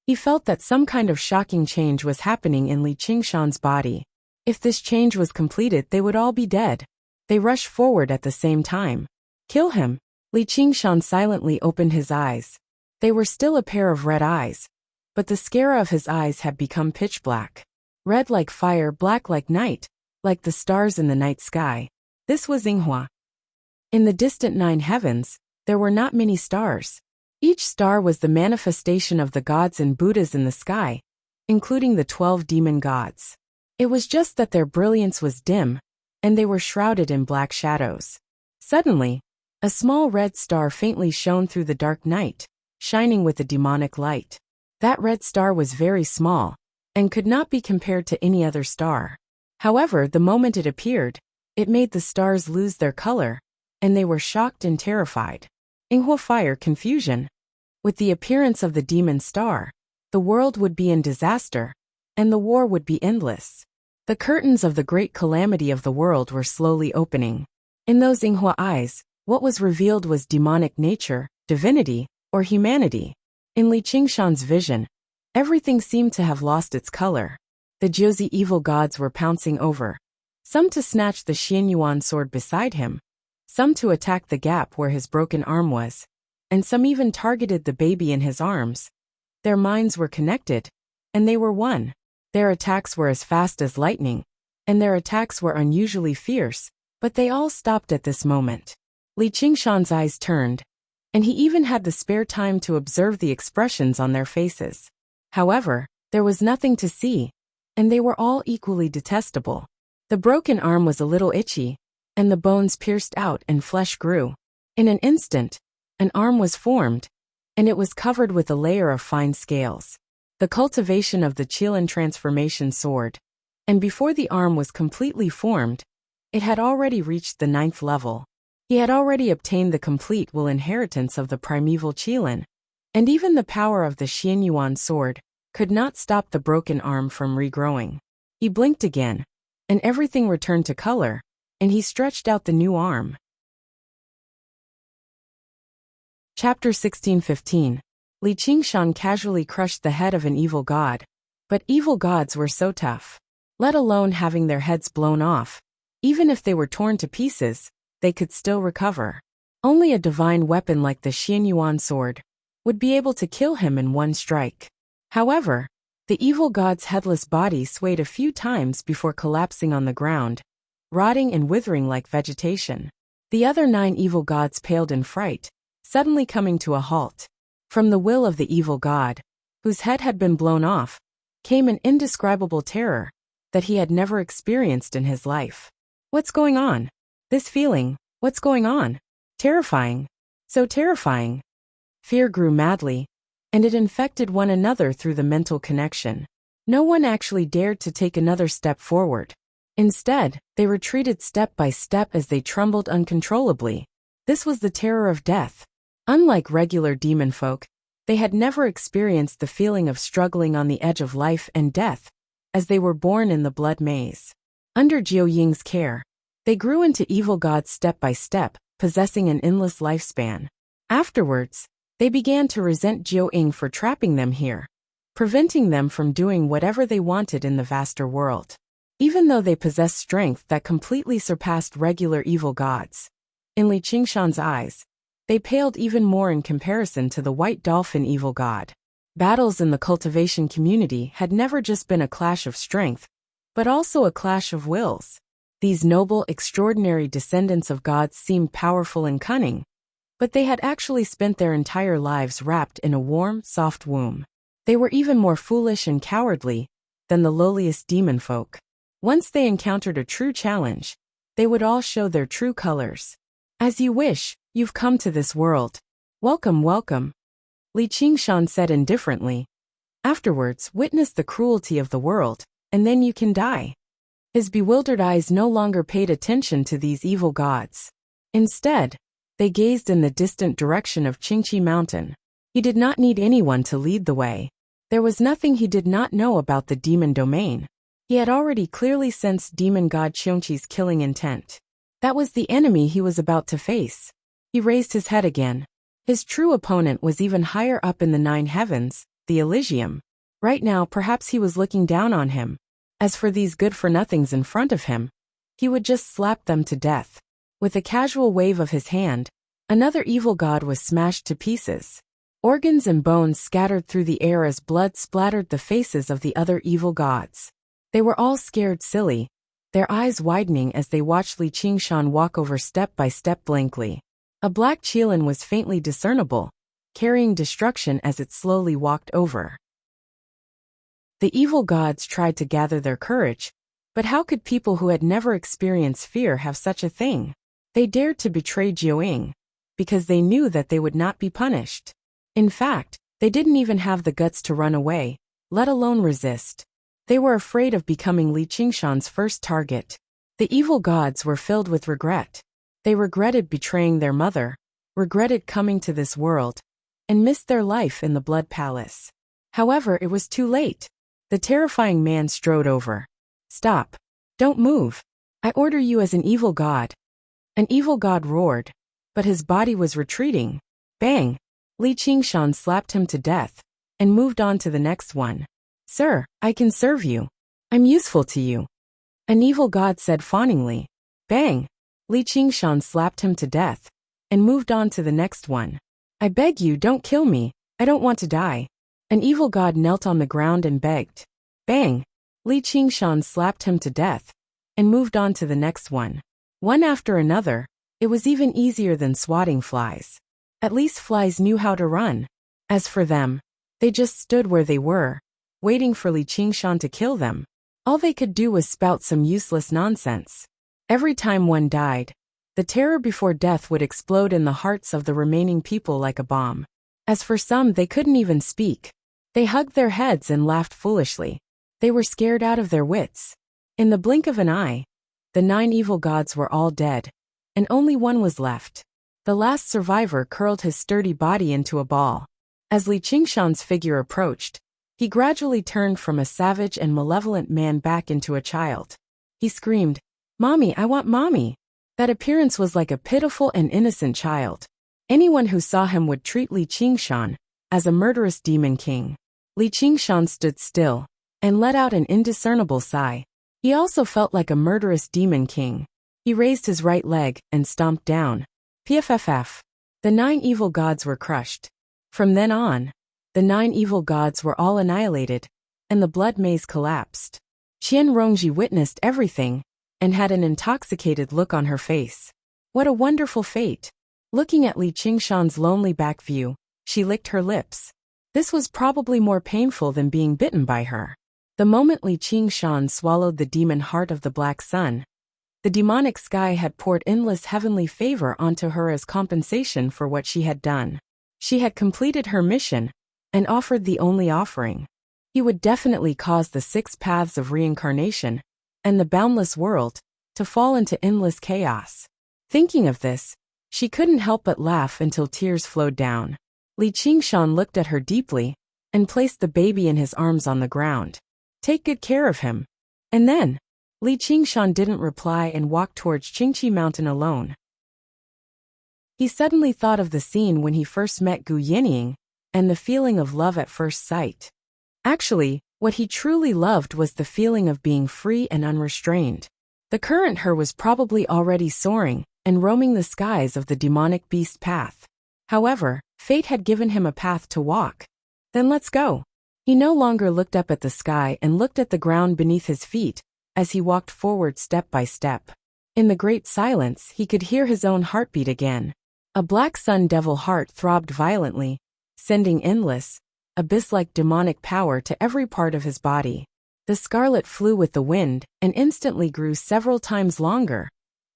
He felt that some kind of shocking change was happening in Li Qingshan's body. If this change was completed, they would all be dead. They rushed forward at the same time. Kill him! Li Qingshan silently opened his eyes. They were still a pair of red eyes, but the scare of his eyes had become pitch black. Red like fire, black like night, like the stars in the night sky. This was Yinghua. In the distant 9 heavens, there were not many stars. Each star was the manifestation of the gods and Buddhas in the sky, including the 12 demon gods. It was just that their brilliance was dim, and they were shrouded in black shadows. Suddenly, a small red star faintly shone through the dark night, shining with a demonic light. That red star was very small, and could not be compared to any other star. However, the moment it appeared, it made the stars lose their color, and they were shocked and terrified. Yinghua fire confusion. With the appearance of the demon star, the world would be in disaster, and the war would be endless. The curtains of the great calamity of the world were slowly opening. In those Yinghua eyes, what was revealed was demonic nature, divinity, or humanity. In Li Qingshan's vision, everything seemed to have lost its color. The Jiuzi evil gods were pouncing over, some to snatch the Xianyuan sword beside him, some to attack the gap where his broken arm was, and some even targeted the baby in his arms. Their minds were connected, and they were one. Their attacks were as fast as lightning, and their attacks were unusually fierce, but they all stopped at this moment. Li Qingshan's eyes turned, and he even had the spare time to observe the expressions on their faces. However, there was nothing to see, and they were all equally detestable. The broken arm was a little itchy, and the bones pierced out and flesh grew. In an instant, an arm was formed, and it was covered with a layer of fine scales. The cultivation of the Qilin transformation sword, and before the arm was completely formed, it had already reached the 9th level. He had already obtained the complete will inheritance of the primeval Qilin, and even the power of the Xianyuan sword could not stop the broken arm from regrowing. He blinked again, and everything returned to color, and he stretched out the new arm. Chapter 16:15. Li Qingshan casually crushed the head of an evil god, but evil gods were so tough. Let alone having their heads blown off, even if they were torn to pieces, they could still recover. Only a divine weapon like the Xianyuan sword would be able to kill him in one strike. However, the evil god's headless body swayed a few times before collapsing on the ground, rotting and withering like vegetation. The other 9 evil gods paled in fright, suddenly coming to a halt. From the will of the evil god, whose head had been blown off, came an indescribable terror that he had never experienced in his life. What's going on? This feeling, what's going on? Terrifying. So terrifying. Fear grew madly, and it infected one another through the mental connection. No one actually dared to take another step forward. Instead, they retreated step by step as they trembled uncontrollably. This was the terror of death. Unlike regular demon folk, they had never experienced the feeling of struggling on the edge of life and death, as they were born in the blood maze. Under Jiu Ying's care, they grew into evil gods step by step, possessing an endless lifespan. Afterwards, they began to resent Jiu Ying for trapping them here, preventing them from doing whatever they wanted in the vaster world. Even though they possessed strength that completely surpassed regular evil gods, in Li Qingshan's eyes, they paled even more in comparison to the white dolphin evil god. Battles in the cultivation community had never just been a clash of strength, but also a clash of wills. These noble, extraordinary descendants of gods seemed powerful and cunning, but they had actually spent their entire lives wrapped in a warm, soft womb. They were even more foolish and cowardly than the lowliest demon folk. Once they encountered a true challenge, they would all show their true colors. As you wish, you've come to this world. Welcome, welcome. Li Qingshan said indifferently. Afterwards, witness the cruelty of the world, and then you can die. His bewildered eyes no longer paid attention to these evil gods. Instead, they gazed in the distant direction of Qingqi Mountain. He did not need anyone to lead the way. There was nothing he did not know about the demon domain. He had already clearly sensed demon god Qiongqi's killing intent. That was the enemy he was about to face. He raised his head again. His true opponent was even higher up in the 9 heavens, the Elysium. Right now, perhaps he was looking down on him. As for these good-for-nothings in front of him, he would just slap them to death. With a casual wave of his hand, another evil god was smashed to pieces. Organs and bones scattered through the air as blood splattered the faces of the other evil gods. They were all scared silly, their eyes widening as they watched Li Qingshan walk over step by step blankly. A black qilin was faintly discernible, carrying destruction as it slowly walked over. The evil gods tried to gather their courage, but how could people who had never experienced fear have such a thing? They dared to betray Jiuying, because they knew that they would not be punished. In fact, they didn't even have the guts to run away, let alone resist. They were afraid of becoming Li Qingshan's first target. The evil gods were filled with regret. They regretted betraying their mother, regretted coming to this world, and missed their life in the Blood Palace. However, it was too late. The terrifying man strode over. "Stop. Don't move. I order you as an evil god." An evil god roared, but his body was retreating. Bang! Li Qingshan slapped him to death, and moved on to the next one. "Sir, I can serve you. I'm useful to you," an evil god said fawningly. Bang! Li Qingshan slapped him to death, and moved on to the next one. "I beg you, don't kill me. I don't want to die." An evil god knelt on the ground and begged. Bang! Li Qingshan slapped him to death, and moved on to the next one. One after another, it was even easier than swatting flies. At least flies knew how to run. As for them, they just stood where they were, waiting for Li Qingshan to kill them. All they could do was spout some useless nonsense. Every time one died, the terror before death would explode in the hearts of the remaining people like a bomb. As for some, they couldn't even speak. They hugged their heads and laughed foolishly. They were scared out of their wits. In the blink of an eye, the 9 evil gods were all dead, and only one was left. The last survivor curled his sturdy body into a ball. As Li Qingshan's figure approached, he gradually turned from a savage and malevolent man back into a child. He screamed, "Mommy, I want mommy." That appearance was like a pitiful and innocent child. Anyone who saw him would treat Li Qingshan as a murderous demon king. Li Qingshan stood still and let out an indiscernible sigh. He also felt like a murderous demon king. He raised his right leg and stomped down. Pff. The 9 evil gods were crushed. From then on, the 9 evil gods were all annihilated, and the blood maze collapsed. Qian Rongji witnessed everything, and had an intoxicated look on her face. What a wonderful fate! Looking at Li Qingshan's lonely back view, she licked her lips. This was probably more painful than being bitten by her. The moment Li Qingshan swallowed the demon heart of the Black Sun, the demonic sky had poured endless heavenly favor onto her as compensation for what she had done. She had completed her mission, and offered the only offering. He would definitely cause the 6 paths of reincarnation, and the boundless world, to fall into endless chaos. Thinking of this, she couldn't help but laugh until tears flowed down. Li Qingshan looked at her deeply, and placed the baby in his arms on the ground. "Take good care of him." And then, Li Qingshan didn't reply and walked towards Qingqi Mountain alone. He suddenly thought of the scene when he first met Gu Yinying, and the feeling of love at first sight. Actually, what he truly loved was the feeling of being free and unrestrained. The current her was probably already soaring and roaming the skies of the demonic beast path. However, fate had given him a path to walk. Then let's go. He no longer looked up at the sky and looked at the ground beneath his feet, as he walked forward step by step. In the great silence, he could hear his own heartbeat again. A black sun devil heart throbbed violently, sending endless, abyss-like demonic power to every part of his body. The scarlet flew with the wind and instantly grew several times longer,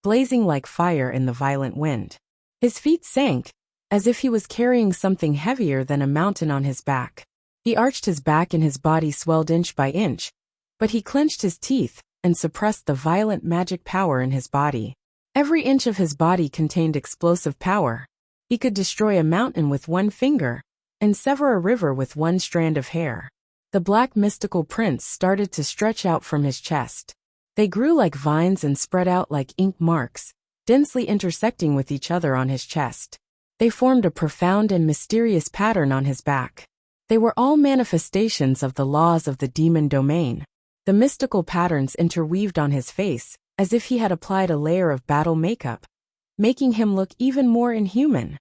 blazing like fire in the violent wind. His feet sank, as if he was carrying something heavier than a mountain on his back. He arched his back and his body swelled inch by inch, but he clenched his teeth and suppressed the violent magic power in his body. Every inch of his body contained explosive power. He could destroy a mountain with one finger and sever a river with one strand of hair. The black mystical prints started to stretch out from his chest. They grew like vines and spread out like ink marks, densely intersecting with each other on his chest. They formed a profound and mysterious pattern on his back. They were all manifestations of the laws of the demon domain. The mystical patterns interweaved on his face, as if he had applied a layer of battle makeup, making him look even more inhuman.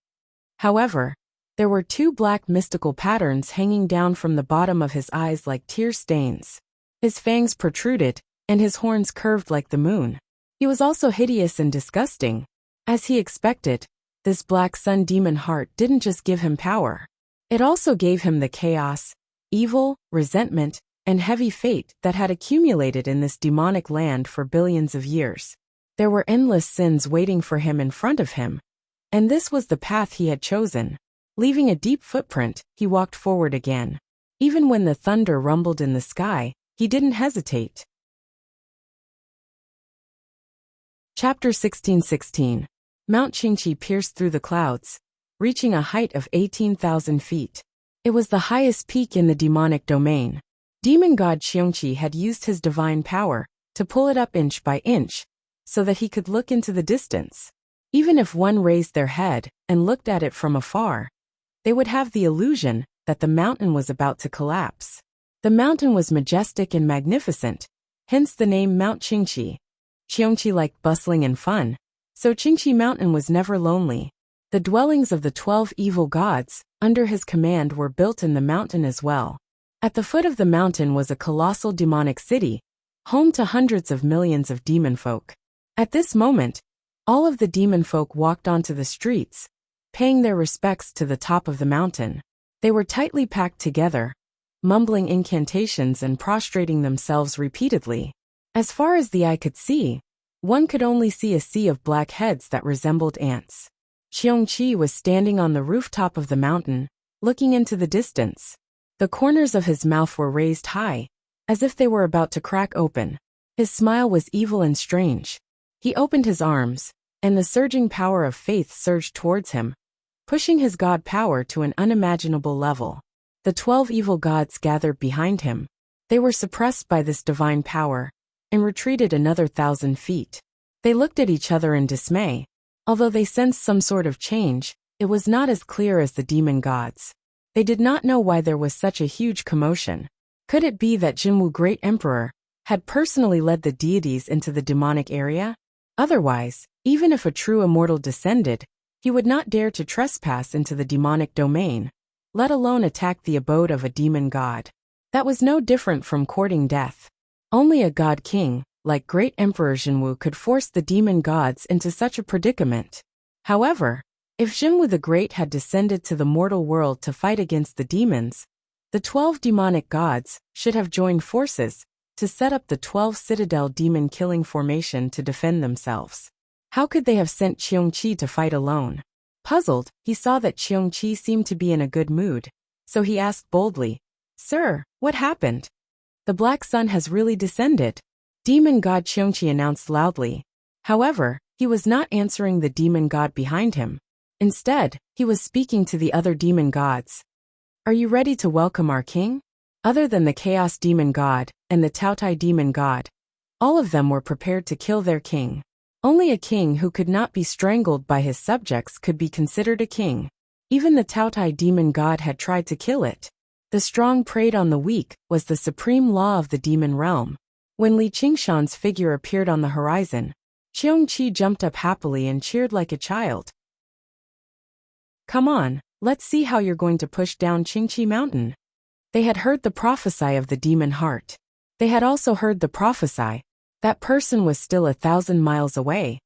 However, there were two black mystical patterns hanging down from the bottom of his eyes like tear stains. His fangs protruded, and his horns curved like the moon. He was also hideous and disgusting. As he expected, this black sun demon heart didn't just give him power. It also gave him the chaos, evil, resentment, and heavy fate that had accumulated in this demonic land for billions of years. There were endless sins waiting for him in front of him, and this was the path he had chosen. Leaving a deep footprint, he walked forward again. Even when the thunder rumbled in the sky, he didn't hesitate. Chapter 16:16. Mount Qingqi pierced through the clouds, reaching a height of 18,000 feet. It was the highest peak in the demonic domain. Demon god Qiongqi had used his divine power to pull it up inch by inch, so that he could look into the distance. Even if one raised their head and looked at it from afar, they would have the illusion that the mountain was about to collapse. The mountain was majestic and magnificent, hence the name Mount Qingqi. Qiongqi liked bustling and fun, so Qingqi Mountain was never lonely. The dwellings of the 12 evil gods under his command were built in the mountain as well. At the foot of the mountain was a colossal demonic city, home to hundreds of millions of demon folk. At this moment, all of the demon folk walked onto the streets, paying their respects to the top of the mountain. They were tightly packed together, mumbling incantations and prostrating themselves repeatedly. As far as the eye could see, one could only see a sea of black heads that resembled ants. Qiongqi was standing on the rooftop of the mountain, looking into the distance. The corners of his mouth were raised high, as if they were about to crack open. His smile was evil and strange. He opened his arms, and the surging power of faith surged towards him, pushing his god power to an unimaginable level. The 12 evil gods gathered behind him. They were suppressed by this divine power, and retreated another 1,000 feet. They looked at each other in dismay. Although they sensed some sort of change, it was not as clear as the demon gods. They did not know why there was such a huge commotion. Could it be that Jinwu Great Emperor had personally led the deities into the demonic area? Otherwise, even if a true immortal descended, he would not dare to trespass into the demonic domain, let alone attack the abode of a demon god. That was no different from courting death. Only a god king, like Great Emperor Jinwu, could force the demon gods into such a predicament. However, if Jinwu the Great had descended to the mortal world to fight against the demons, the 12 demonic gods should have joined forces to set up the 12 citadel demon-killing formation to defend themselves. How could they have sent Qiongqi to fight alone? Puzzled, he saw that Qiongqi seemed to be in a good mood, so he asked boldly, "Sir, what happened?" "The black sun has really descended," demon god Qiongqi announced loudly. However, he was not answering the demon god behind him. Instead, he was speaking to the other demon gods. "Are you ready to welcome our king?" Other than the chaos demon god and the Taotai demon god, all of them were prepared to kill their king. Only a king who could not be strangled by his subjects could be considered a king. Even the Taotai demon god had tried to kill it. The strong preyed on the weak was the supreme law of the demon realm. When Li Qingshan's figure appeared on the horizon, Qiongqi jumped up happily and cheered like a child. "Come on, let's see how you're going to push down Qingqi Mountain." They had heard the prophecy of the demon heart. They had also heard the prophecy. That person was still 1,000 miles away,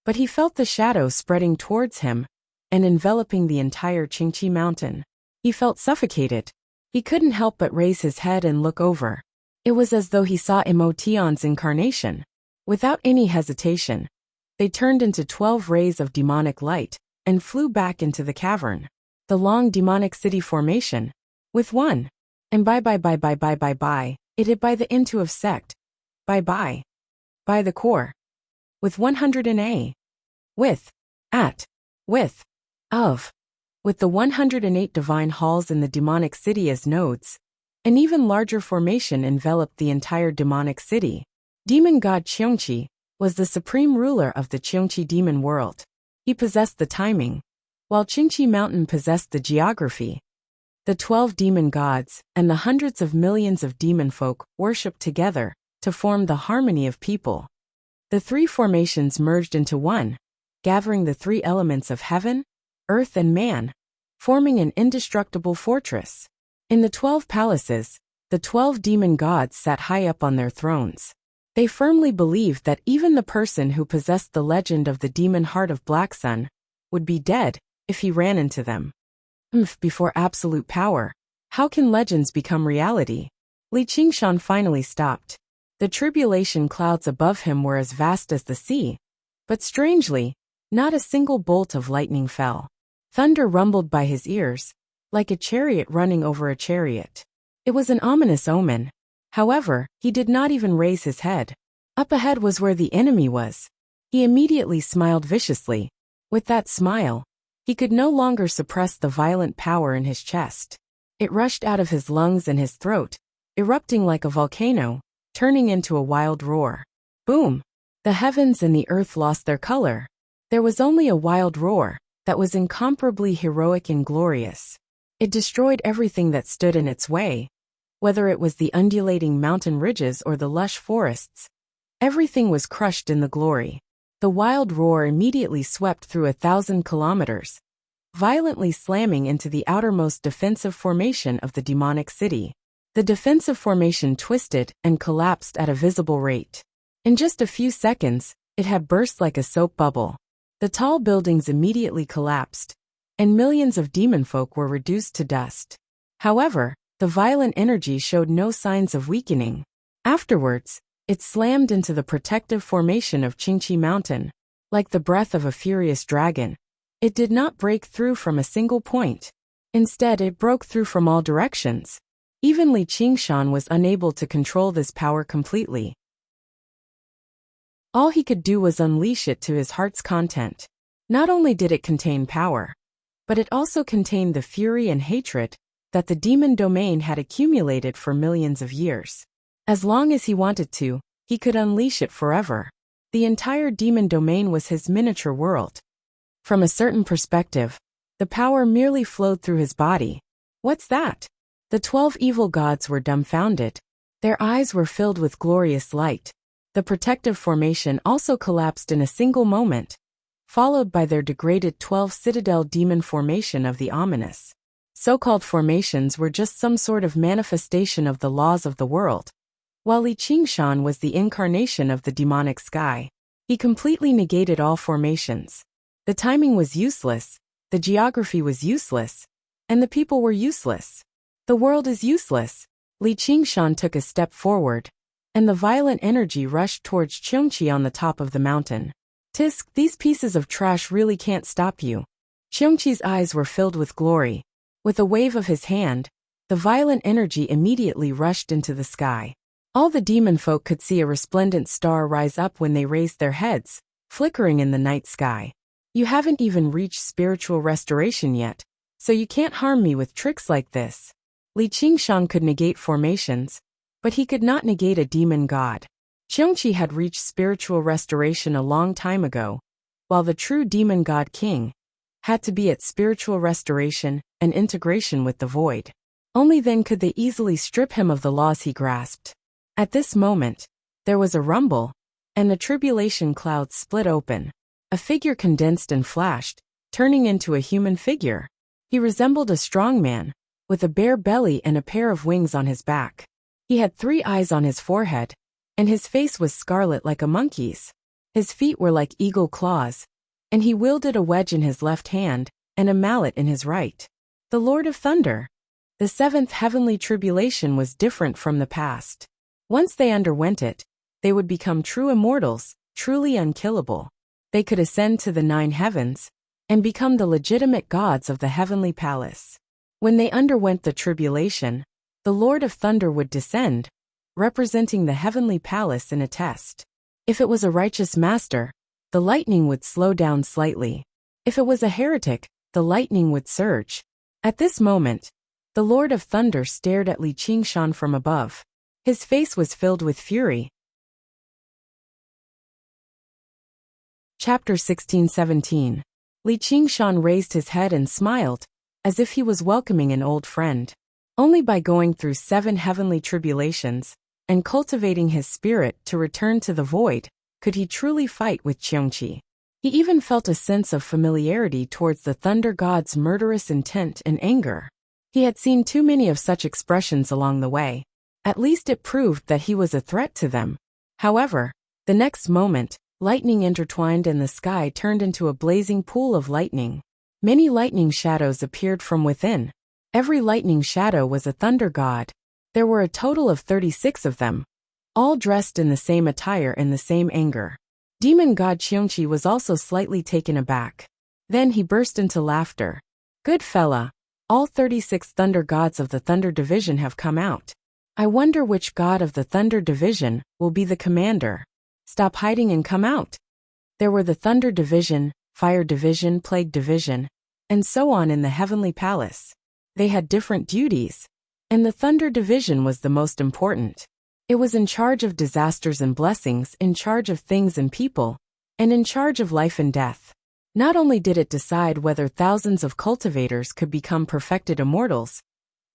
but he felt the shadow spreading towards him and enveloping the entire Qingqi Mountain. He felt suffocated. He couldn't help but raise his head and look over. It was as though he saw Emotion's incarnation. Without any hesitation, they turned into 12 rays of demonic light and flew back into the cavern. The long demonic city formation, with one And by, it hit by the into of sect. By the core. With 100 in a. With. At. With. Of. With the 108 divine halls in the demonic city as nodes. An even larger formation enveloped the entire demonic city. Demon god Qiongqi was the supreme ruler of the Qiongqi demon world. He possessed the timing, while Qingqi Mountain possessed the geography. The 12 demon gods and the hundreds of millions of demon folk worshipped together to form the harmony of people. The three formations merged into one, gathering the three elements of heaven, earth and man, forming an indestructible fortress. In the 12 palaces, the 12 demon gods sat high up on their thrones. They firmly believed that even the person who possessed the legend of the demon heart of Black Sun would be dead if he ran into them. Before absolute power, how can legends become reality? Li Qingshan finally stopped. The tribulation clouds above him were as vast as the sea, but strangely, not a single bolt of lightning fell. Thunder rumbled by his ears, like a chariot running over a chariot. It was an ominous omen. However, he did not even raise his head. Up ahead was where the enemy was. He immediately smiled viciously. With that smile, he could no longer suppress the violent power in his chest. It rushed out of his lungs and his throat, erupting like a volcano, turning into a wild roar. Boom! The heavens and the earth lost their color. There was only a wild roar that was incomparably heroic and glorious. It destroyed everything that stood in its way, whether it was the undulating mountain ridges or the lush forests. Everything was crushed in the glory. The wild roar immediately swept through 1,000 kilometers, violently slamming into the outermost defensive formation of the demonic city. The defensive formation twisted and collapsed at a visible rate. In just a few seconds, it had burst like a soap bubble. The tall buildings immediately collapsed, and millions of demon folk were reduced to dust. However, the violent energy showed no signs of weakening. Afterwards, it slammed into the protective formation of Qingqi Mountain. Like the breath of a furious dragon, it did not break through from a single point. Instead, it broke through from all directions. Even Li Qingshan was unable to control this power completely. All he could do was unleash it to his heart's content. Not only did it contain power, but it also contained the fury and hatred that the demon domain had accumulated for millions of years. As long as he wanted to, he could unleash it forever. The entire demon domain was his miniature world. From a certain perspective, the power merely flowed through his body. What's that? The 12 evil gods were dumbfounded. Their eyes were filled with glorious light. The protective formation also collapsed in a single moment, followed by their degraded 12 citadel demon formation of the ominous. So-called formations were just some sort of manifestation of the laws of the world, while Li Qingshan was the incarnation of the demonic sky. He completely negated all formations. The timing was useless, the geography was useless, and the people were useless. The world is useless. Li Qingshan took a step forward, and the violent energy rushed towards Qiongqi on the top of the mountain. Tisk, these pieces of trash really can't stop you. Qiongqi's eyes were filled with glory. With a wave of his hand, the violent energy immediately rushed into the sky. All the demon folk could see a resplendent star rise up when they raised their heads, flickering in the night sky. You haven't even reached spiritual restoration yet, so you can't harm me with tricks like this. Li Qingshan could negate formations, but he could not negate a demon god. Qiongqi had reached spiritual restoration a long time ago, while the true demon god king had to be at spiritual restoration and integration with the void. Only then could they easily strip him of the laws he grasped. At this moment, there was a rumble, and the tribulation clouds split open. A figure condensed and flashed, turning into a human figure. He resembled a strong man, with a bare belly and a pair of wings on his back. He had 3 eyes on his forehead, and his face was scarlet like a monkey's. His feet were like eagle claws, and he wielded a wedge in his left hand and a mallet in his right. The Lord of Thunder. The 7th heavenly tribulation was different from the past. Once they underwent it, they would become true immortals, truly unkillable. They could ascend to the 9 heavens and become the legitimate gods of the heavenly palace. When they underwent the tribulation, the Lord of Thunder would descend, representing the heavenly palace in a test. If it was a righteous master, the lightning would slow down slightly. If it was a heretic, the lightning would surge. At this moment, the Lord of Thunder stared at Li Qingshan from above. His face was filled with fury. Chapter 16-17. Li Qingshan raised his head and smiled, as if he was welcoming an old friend. Only by going through 7 heavenly tribulations, and cultivating his spirit to return to the void, could he truly fight with Qiongqi. He even felt a sense of familiarity towards the Thunder God's murderous intent and anger. He had seen too many of such expressions along the way. At least it proved that he was a threat to them. However, the next moment, lightning intertwined and the sky turned into a blazing pool of lightning. Many lightning shadows appeared from within. Every lightning shadow was a thunder god. There were a total of 36 of them, all dressed in the same attire and the same anger. Demon god Qiongqi was also slightly taken aback. Then he burst into laughter. Good fella, all 36 thunder gods of the Thunder Division have come out. I wonder which god of the Thunder Division will be the commander. Stop hiding and come out. There were the Thunder Division, Fire Division, Plague Division, and so on in the Heavenly Palace. They had different duties, and the Thunder Division was the most important. It was in charge of disasters and blessings, in charge of things and people, and in charge of life and death. Not only did it decide whether thousands of cultivators could become perfected immortals,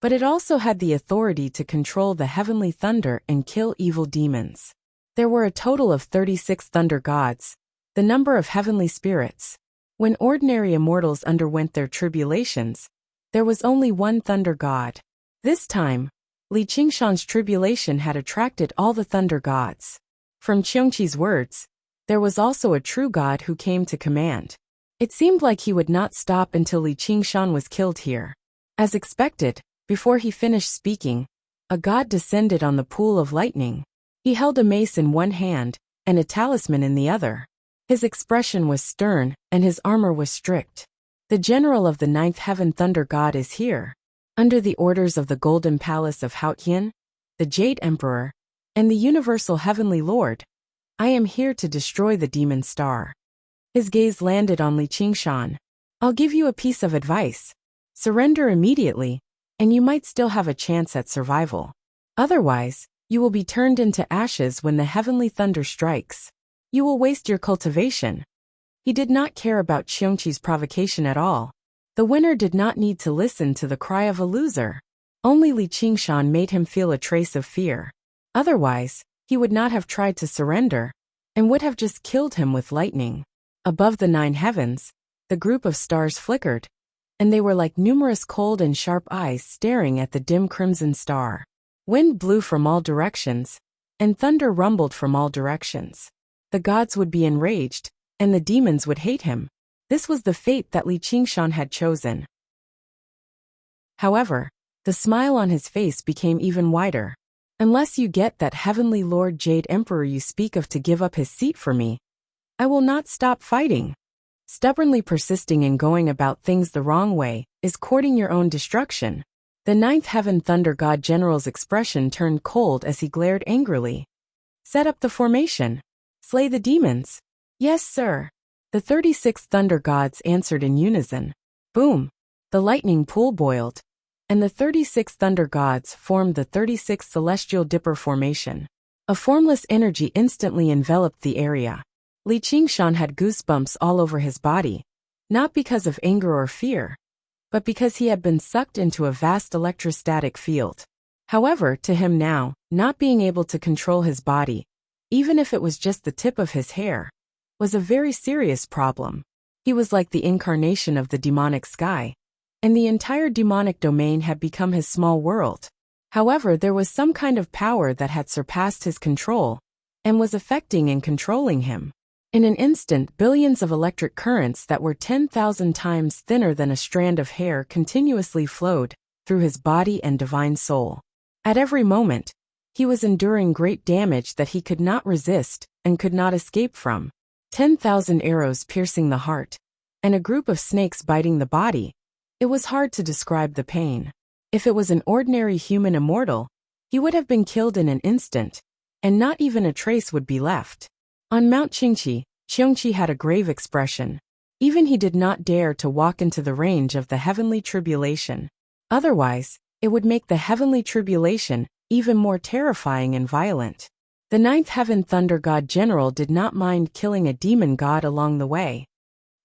but it also had the authority to control the heavenly thunder and kill evil demons. There were a total of 36 thunder gods, the number of heavenly spirits. When ordinary immortals underwent their tribulations, there was only one thunder god. This time, Li Qingshan's tribulation had attracted all the thunder gods. From Qiongqi's words, there was also a true god who came to command. It seemed like he would not stop until Li Qingshan was killed here. As expected, before he finished speaking, a god descended on the pool of lightning. He held a mace in one hand and a talisman in the other. His expression was stern and his armor was strict. The general of the 9th heaven thunder god is here. Under the orders of the Golden Palace of Haotian, the Jade Emperor, and the Universal Heavenly Lord, I am here to destroy the demon star. His gaze landed on Li Qingshan. I'll give you a piece of advice. Surrender immediately, and you might still have a chance at survival. Otherwise, you will be turned into ashes when the heavenly thunder strikes. You will waste your cultivation. He did not care about Qiongqi's provocation at all. The winner did not need to listen to the cry of a loser. Only Li Qingshan made him feel a trace of fear. Otherwise, he would not have tried to surrender, and would have just killed him with lightning. Above the 9 heavens, the group of stars flickered, and they were like numerous cold and sharp eyes staring at the dim crimson star. Wind blew from all directions, and thunder rumbled from all directions. The gods would be enraged, and the demons would hate him. This was the fate that Li Qingshan had chosen. However, the smile on his face became even wider. Unless you get that heavenly Lord Jade Emperor you speak of to give up his seat for me, I will not stop fighting. Stubbornly persisting in going about things the wrong way is courting your own destruction. The 9th heaven thunder god general's expression turned cold as he glared angrily. Set up the formation. Slay the demons. Yes, sir. The 36 thunder gods answered in unison. Boom! The lightning pool boiled, and the 36 thunder gods formed the 36 celestial dipper formation. A formless energy instantly enveloped the area. Li Qingshan had goosebumps all over his body, not because of anger or fear, but because he had been sucked into a vast electrostatic field. However, to him now, not being able to control his body, even if it was just the tip of his hair, was a very serious problem. He was like the incarnation of the demonic sky, and the entire demonic domain had become his small world. However, there was some kind of power that had surpassed his control, and was affecting and controlling him. In an instant, billions of electric currents that were 10,000 times thinner than a strand of hair continuously flowed through his body and divine soul. At every moment, he was enduring great damage that he could not resist and could not escape from. 10,000 arrows piercing the heart, and a group of snakes biting the body. It was hard to describe the pain. If it was an ordinary human immortal, he would have been killed in an instant, and not even a trace would be left. On Mount Qingqi, Qiongqi had a grave expression. Even he did not dare to walk into the range of the heavenly tribulation. Otherwise, it would make the heavenly tribulation even more terrifying and violent. The ninth heaven thunder god general did not mind killing a demon god along the way.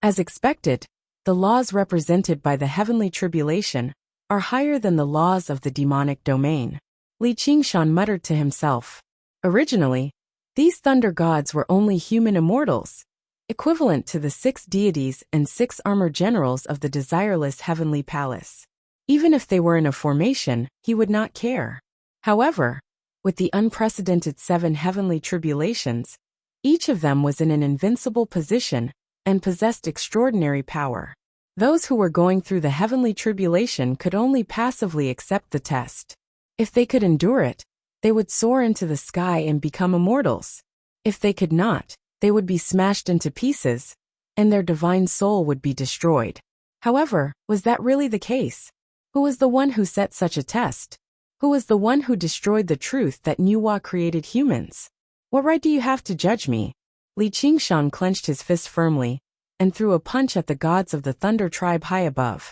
As expected, the laws represented by the heavenly tribulation are higher than the laws of the demonic domain. Li Qingshan muttered to himself. Originally, these thunder gods were only human immortals, equivalent to the 6 deities and 6 armored generals of the desireless heavenly palace. Even if they were in a formation, he would not care. However, with the unprecedented 7 heavenly tribulations, each of them was in an invincible position and possessed extraordinary power. Those who were going through the heavenly tribulation could only passively accept the test. If they could endure it, they would soar into the sky and become immortals. If they could not, they would be smashed into pieces, and their divine soul would be destroyed. However, was that really the case? Who was the one who set such a test? Who was the one who destroyed the truth that Nuwa created humans? What right do you have to judge me? Li Qingshan clenched his fist firmly and threw a punch at the gods of the thunder tribe high above.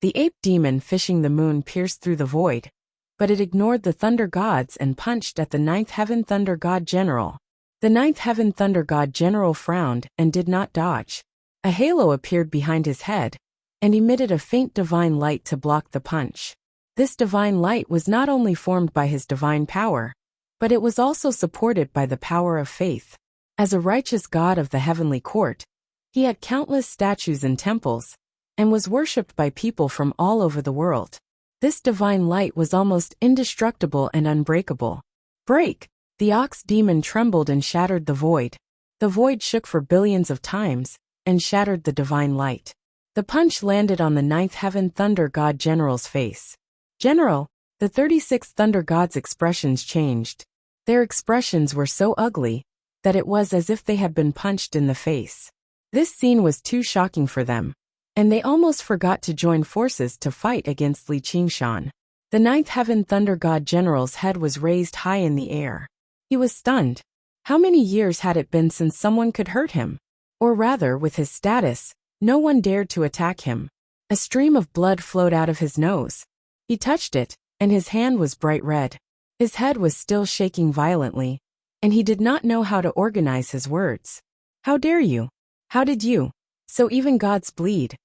The ape demon fishing the moon pierced through the void, but it ignored the thunder gods and punched at the ninth heaven thunder god general. The ninth heaven thunder god general frowned and did not dodge. A halo appeared behind his head and emitted a faint divine light to block the punch. This divine light was not only formed by his divine power, but it was also supported by the power of faith. As a righteous god of the heavenly court, he had countless statues and temples, and was worshipped by people from all over the world. This divine light was almost indestructible and unbreakable. Break! The ox demon trembled and shattered the void. The void shook for billions of times, and shattered the divine light. The punch landed on the ninth heaven thunder god general's face. General, the 36 thunder gods' expressions changed. Their expressions were so ugly that it was as if they had been punched in the face. This scene was too shocking for them, and they almost forgot to join forces to fight against Li Qingshan. The ninth heaven thunder god general's head was raised high in the air. He was stunned. How many years had it been since someone could hurt him? Or rather, with his status, no one dared to attack him. A stream of blood flowed out of his nose. He touched it, and his hand was bright red. His head was still shaking violently, and he did not know how to organize his words. How dare you? How did you? So even gods bleed.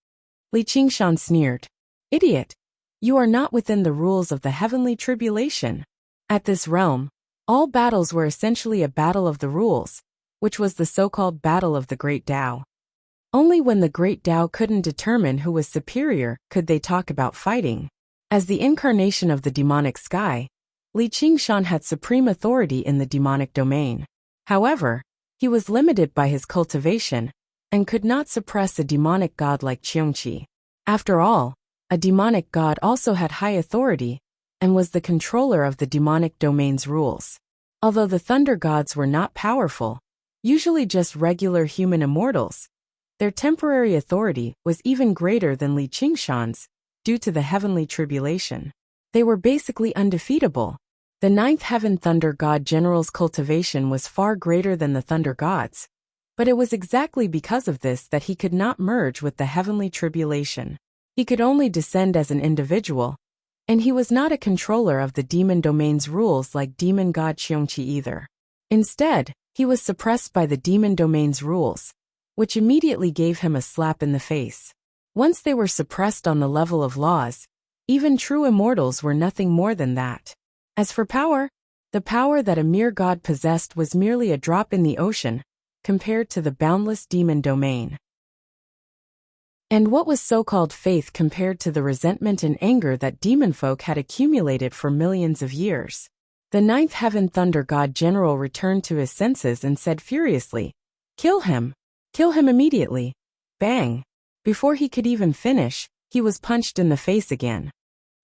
Li Qingshan sneered. Idiot! You are not within the rules of the heavenly tribulation. At this realm, all battles were essentially a battle of the rules, which was the so-called battle of the Great Tao. Only when the Great Tao couldn't determine who was superior could they talk about fighting. As the incarnation of the demonic sky, Li Qingshan had supreme authority in the demonic domain. However, he was limited by his cultivation and could not suppress a demonic god like Qiongqi. After all, a demonic god also had high authority and was the controller of the demonic domain's rules. Although the thunder gods were not powerful, usually just regular human immortals, their temporary authority was even greater than Li Qingshan's due to the heavenly tribulation. They were basically undefeatable. The ninth heaven thunder god general's cultivation was far greater than the thunder gods, but it was exactly because of this that he could not merge with the heavenly tribulation. He could only descend as an individual, and he was not a controller of the demon domain's rules like demon god Qiongqi either. Instead, he was suppressed by the demon domain's rules, which immediately gave him a slap in the face. Once they were suppressed on the level of laws, even true immortals were nothing more than that. As for power, the power that a mere god possessed was merely a drop in the ocean compared to the boundless demon domain. And what was so-called faith compared to the resentment and anger that demon folk had accumulated for millions of years? The ninth heaven thunder god general returned to his senses and said furiously, "Kill him! Kill him immediately!" Bang! Before he could even finish, he was punched in the face again.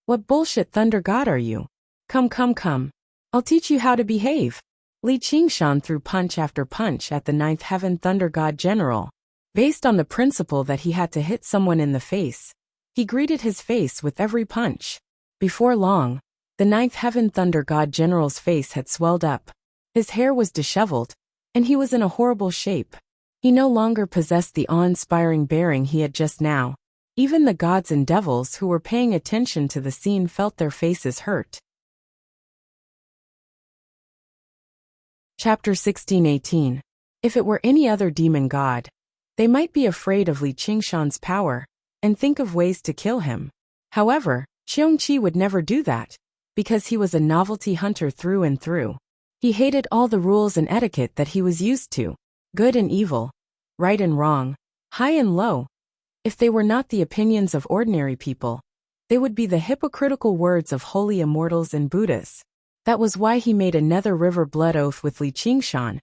What bullshit thunder god are you? Come. I'll teach you how to behave. Li Qingshan threw punch after punch at the ninth heaven thunder god general. Based on the principle that he had to hit someone in the face, He greeted his face with every punch. Before long, the ninth heaven thunder god general's face had swelled up. His hair was disheveled, and he was in a horrible shape. He no longer possessed the awe-inspiring bearing he had just now. Even the gods and devils who were paying attention to the scene felt their faces hurt. Chapter 16:18. If it were any other demon god, they might be afraid of Li Qingshan's power and think of ways to kill him. However, Xiongqi would never do that, because he was a novelty hunter through and through. He hated all the rules and etiquette that he was used to, good and evil, right and wrong, high and low. If they were not the opinions of ordinary people, they would be the hypocritical words of holy immortals and Buddhas. That was why he made a Nether River blood oath with Li Qingshan,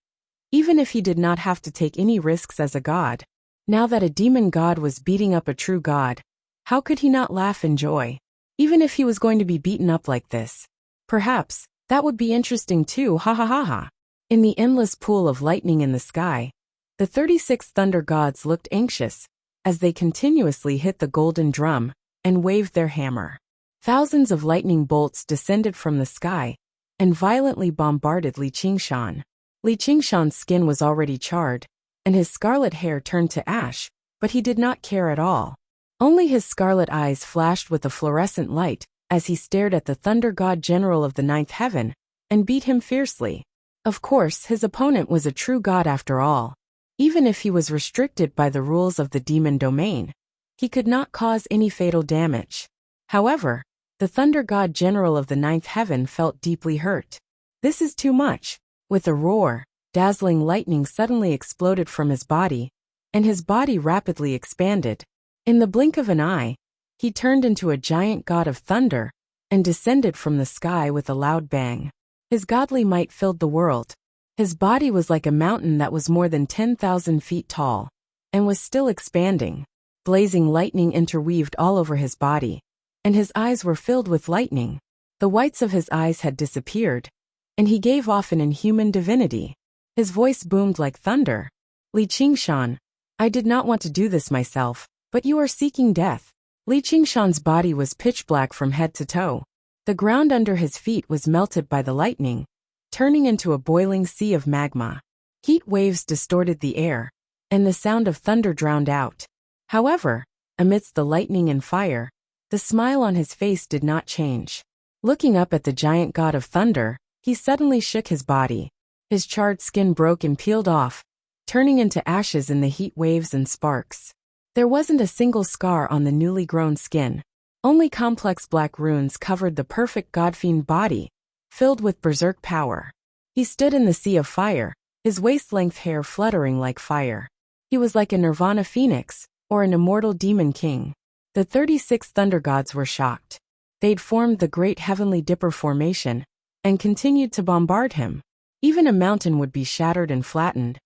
even if he did not have to take any risks as a god. Now that a demon god was beating up a true god, how could he not laugh in joy? Even if he was going to be beaten up like this. Perhaps, that would be interesting too, ha ha ha ha. In the endless pool of lightning in the sky, the 36 thunder gods looked anxious, as they continuously hit the golden drum and waved their hammer. Thousands of lightning bolts descended from the sky and violently bombarded Li Qingshan. Li Qingshan's skin was already charred, and his scarlet hair turned to ash, but he did not care at all. Only his scarlet eyes flashed with a fluorescent light as he stared at the thunder god general of the ninth heaven and beat him fiercely. Of course, his opponent was a true god after all. Even if he was restricted by the rules of the demon domain, he could not cause any fatal damage. However, the thunder god general of the ninth heaven felt deeply hurt. This is too much. With a roar, dazzling lightning suddenly exploded from his body, and his body rapidly expanded. In the blink of an eye, he turned into a giant god of thunder and descended from the sky with a loud bang. His godly might filled the world. His body was like a mountain that was more than 10,000 feet tall and was still expanding. Blazing lightning interweaved all over his body, and his eyes were filled with lightning. The whites of his eyes had disappeared, and he gave off an inhuman divinity. His voice boomed like thunder. Li Qingshan, I did not want to do this myself, but you are seeking death. Li Qingshan's body was pitch black from head to toe. The ground under his feet was melted by the lightning, turning into a boiling sea of magma. Heat waves distorted the air, and the sound of thunder drowned out. However, amidst the lightning and fire, the smile on his face did not change. Looking up at the giant god of thunder, he suddenly shook his body. His charred skin broke and peeled off, turning into ashes in the heat waves and sparks. There wasn't a single scar on the newly grown skin. Only complex black runes covered the perfect godfiend body, filled with berserk power. He stood in the sea of fire, his waist-length hair fluttering like fire. He was like a nirvana phoenix, or an immortal demon king. The 36 thunder gods were shocked. They'd formed the great heavenly dipper formation, and continued to bombard him. Even a mountain would be shattered and flattened,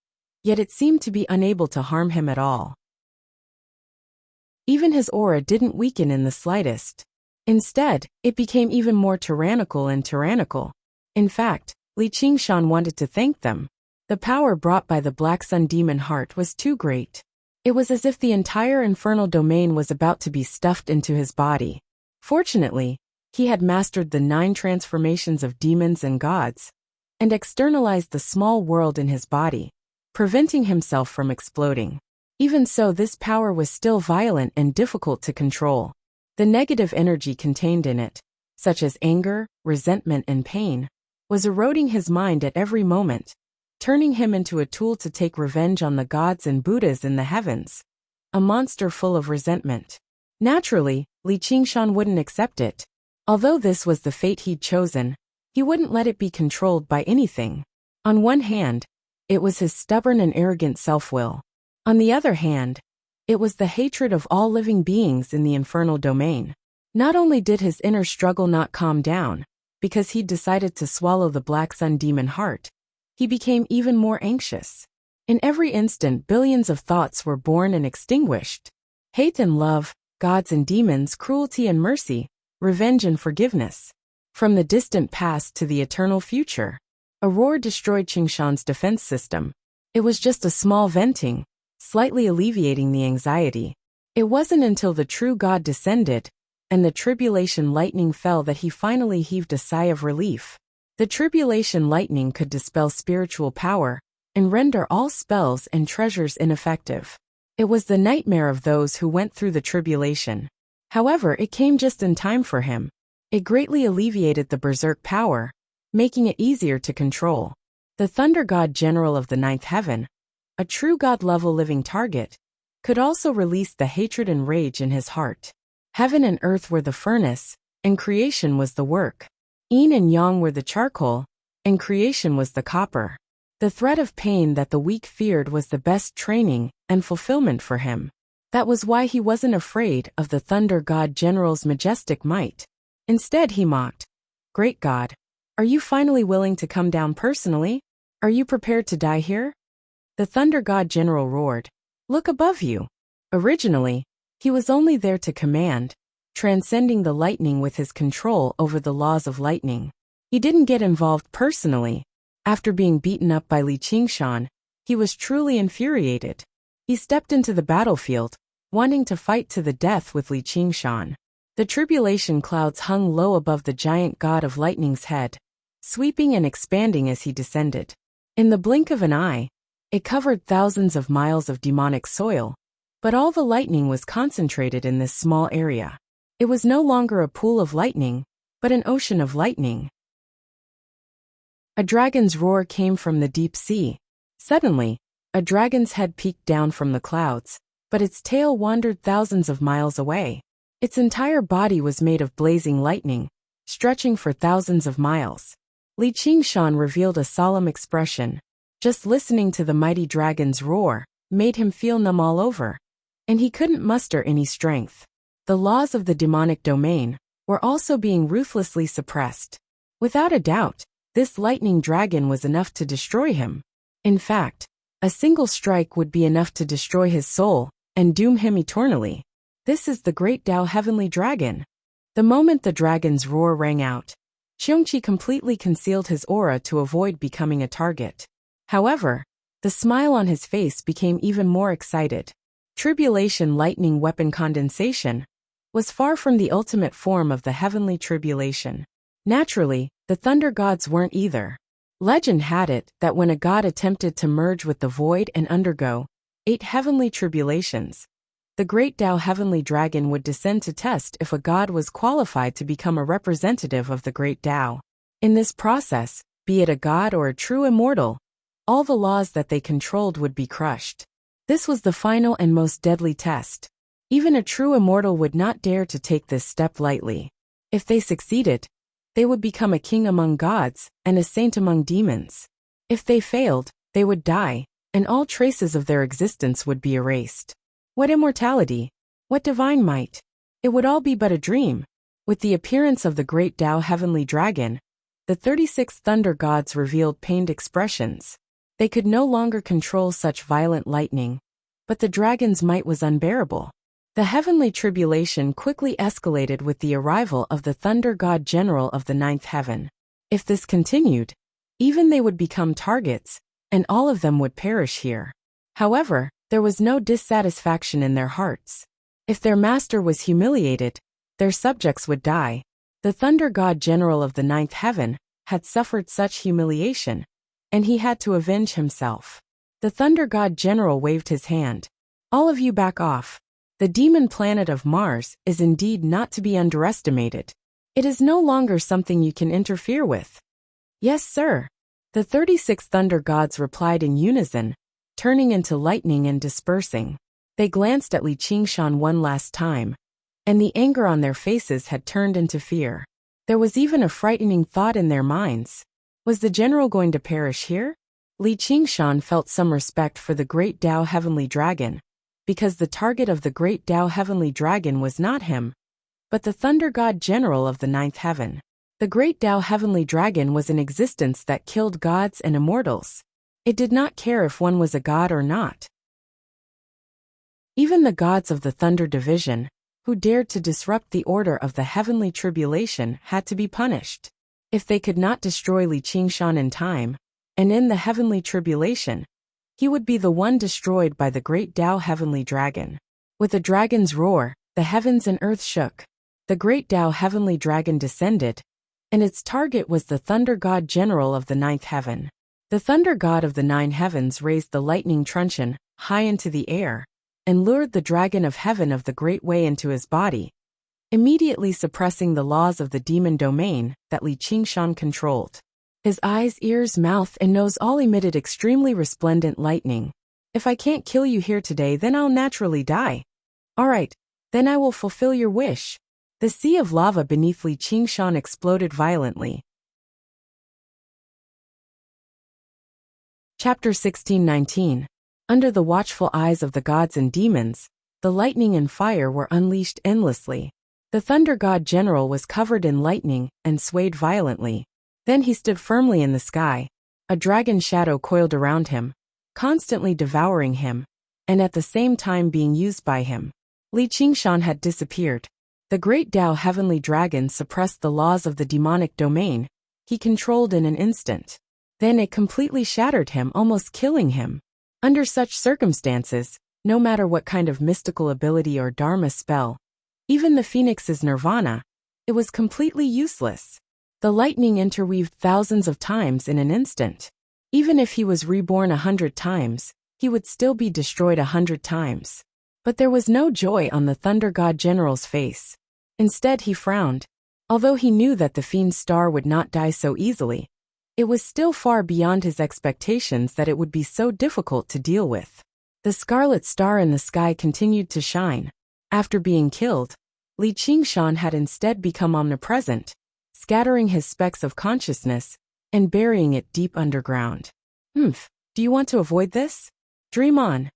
yet it seemed to be unable to harm him at all. Even his aura didn't weaken in the slightest. Instead, it became even more tyrannical and tyrannical. In fact, Li Qingshan wanted to thank them. The power brought by the Black Sun demon heart was too great. It was as if the entire infernal domain was about to be stuffed into his body. Fortunately, he had mastered the 9 transformations of demons and gods, and externalized the small world in his body, preventing himself from exploding. Even so, this power was still violent and difficult to control. The negative energy contained in it, such as anger, resentment, and pain, was eroding his mind at every moment, turning him into a tool to take revenge on the gods and Buddhas in the heavens. A monster full of resentment. Naturally, Li Qingshan wouldn't accept it. Although this was the fate he'd chosen, he wouldn't let it be controlled by anything. On one hand, it was his stubborn and arrogant self-will. On the other hand, it was the hatred of all living beings in the infernal domain. Not only did his inner struggle not calm down, because he'd decided to swallow the Black Sun demon heart, he became even more anxious. In every instant, billions of thoughts were born and extinguished. Hate and love, gods and demons, cruelty and mercy, revenge and forgiveness. From the distant past to the eternal future. A roar destroyed Qingshan's defense system. It was just a small venting, slightly alleviating the anxiety. It wasn't until the true God descended, and the tribulation lightning fell that he finally heaved a sigh of relief. The tribulation lightning could dispel spiritual power, and render all spells and treasures ineffective. It was the nightmare of those who went through the tribulation. However, it came just in time for him. It greatly alleviated the berserk power, making it easier to control. The thunder god general of the ninth heaven, a true god-level living target, could also release the hatred and rage in his heart. Heaven and earth were the furnace, and creation was the work. Yin and yang were the charcoal, and creation was the copper. The threat of pain that the weak feared was the best training and fulfillment for him. That was why he wasn't afraid of the thunder god general's majestic might. Instead he mocked, "Great God, are you finally willing to come down personally? Are you prepared to die here?" The thunder god general roared, "Look above you." Originally, he was only there to command, transcending the lightning with his control over the laws of lightning. He didn't get involved personally. After being beaten up by Li Qingshan, he was truly infuriated. He stepped into the battlefield, wanting to fight to the death with Li Qingshan. The tribulation clouds hung low above the giant god of lightning's head, sweeping and expanding as he descended. In the blink of an eye, it covered thousands of miles of demonic soil, but all the lightning was concentrated in this small area. It was no longer a pool of lightning, but an ocean of lightning. A dragon's roar came from the deep sea. Suddenly, a dragon's head peeked down from the clouds, but its tail wandered thousands of miles away. Its entire body was made of blazing lightning, stretching for thousands of miles. Li Qingshan revealed a solemn expression. Just listening to the mighty dragon's roar made him feel numb all over, and he couldn't muster any strength. The laws of the demonic domain were also being ruthlessly suppressed. Without a doubt, this lightning dragon was enough to destroy him. In fact, a single strike would be enough to destroy his soul and doom him eternally. This is the great Tao heavenly dragon. The moment the dragon's roar rang out, Xiongqi completely concealed his aura to avoid becoming a target. However, the smile on his face became even more excited. Tribulation lightning weapon condensation was far from the ultimate form of the heavenly tribulation. Naturally, the thunder gods weren't either. Legend had it that when a god attempted to merge with the void and undergo 8 heavenly tribulations, the great Tao heavenly dragon would descend to test if a god was qualified to become a representative of the great Tao. In this process, be it a god or a true immortal, all the laws that they controlled would be crushed. This was the final and most deadly test. Even a true immortal would not dare to take this step lightly. If they succeeded, they would become a king among gods and a saint among demons. If they failed, they would die, and all traces of their existence would be erased. What immortality! What divine might! It would all be but a dream. With the appearance of the great Tao heavenly dragon, the 36 thunder gods revealed pained expressions. They could no longer control such violent lightning, but the dragon's might was unbearable. The heavenly tribulation quickly escalated with the arrival of the thunder god general of the ninth heaven. If this continued, even they would become targets, and all of them would perish here. However, there was no dissatisfaction in their hearts. If their master was humiliated, their subjects would die. The thunder god general of the ninth heaven had suffered such humiliation, and he had to avenge himself. The thunder god general waved his hand. "All of you back off. The demon planet of Mars is indeed not to be underestimated. It is no longer something you can interfere with." "Yes, sir." The 36 thunder gods replied in unison, turning into lightning and dispersing. They glanced at Li Qingshan one last time, and the anger on their faces had turned into fear. There was even a frightening thought in their minds. Was the general going to perish here? Li Qingshan felt some respect for the great Tao heavenly dragon, because the target of the great Tao heavenly dragon was not him, but the thunder god general of the ninth heaven. The great Tao heavenly dragon was an existence that killed gods and immortals. It did not care if one was a god or not. Even the gods of the thunder division, who dared to disrupt the order of the heavenly tribulation, had to be punished. If they could not destroy Li Qingshan in time, and in the heavenly tribulation, he would be the one destroyed by the great Tao heavenly dragon. With a dragon's roar, the heavens and earth shook. The great Tao heavenly dragon descended, and its target was the thunder god general of the ninth heaven. The thunder god of the nine heavens raised the lightning truncheon high into the air, and lured the dragon of heaven of the great way into his body, immediately suppressing the laws of the demon domain that Li Qingshan controlled. His eyes, ears, mouth, and nose all emitted extremely resplendent lightning. If I can't kill you here today, then I'll naturally die. Alright, then I will fulfill your wish. The sea of lava beneath Li Qingshan exploded violently. Chapter 16:19. Under the watchful eyes of the gods and demons, the lightning and fire were unleashed endlessly. The thunder god general was covered in lightning and swayed violently. Then he stood firmly in the sky. A dragon shadow coiled around him, constantly devouring him, and at the same time being used by him. Li Qingshan had disappeared. The great Tao heavenly dragon suppressed the laws of the demonic domain he controlled in an instant. Then it completely shattered him, almost killing him. Under such circumstances, no matter what kind of mystical ability or dharma spell, even the phoenix's nirvana, it was completely useless. The lightning interweaved thousands of times in an instant. Even if he was reborn 100 times, he would still be destroyed 100 times. But there was no joy on the thunder god general's face. Instead he frowned. Although he knew that the fiend's star would not die so easily, it was still far beyond his expectations that it would be so difficult to deal with. The scarlet star in the sky continued to shine. After being killed, Li Qingshan had instead become omnipresent, scattering his specks of consciousness and burying it deep underground. Do you want to avoid this? Dream on.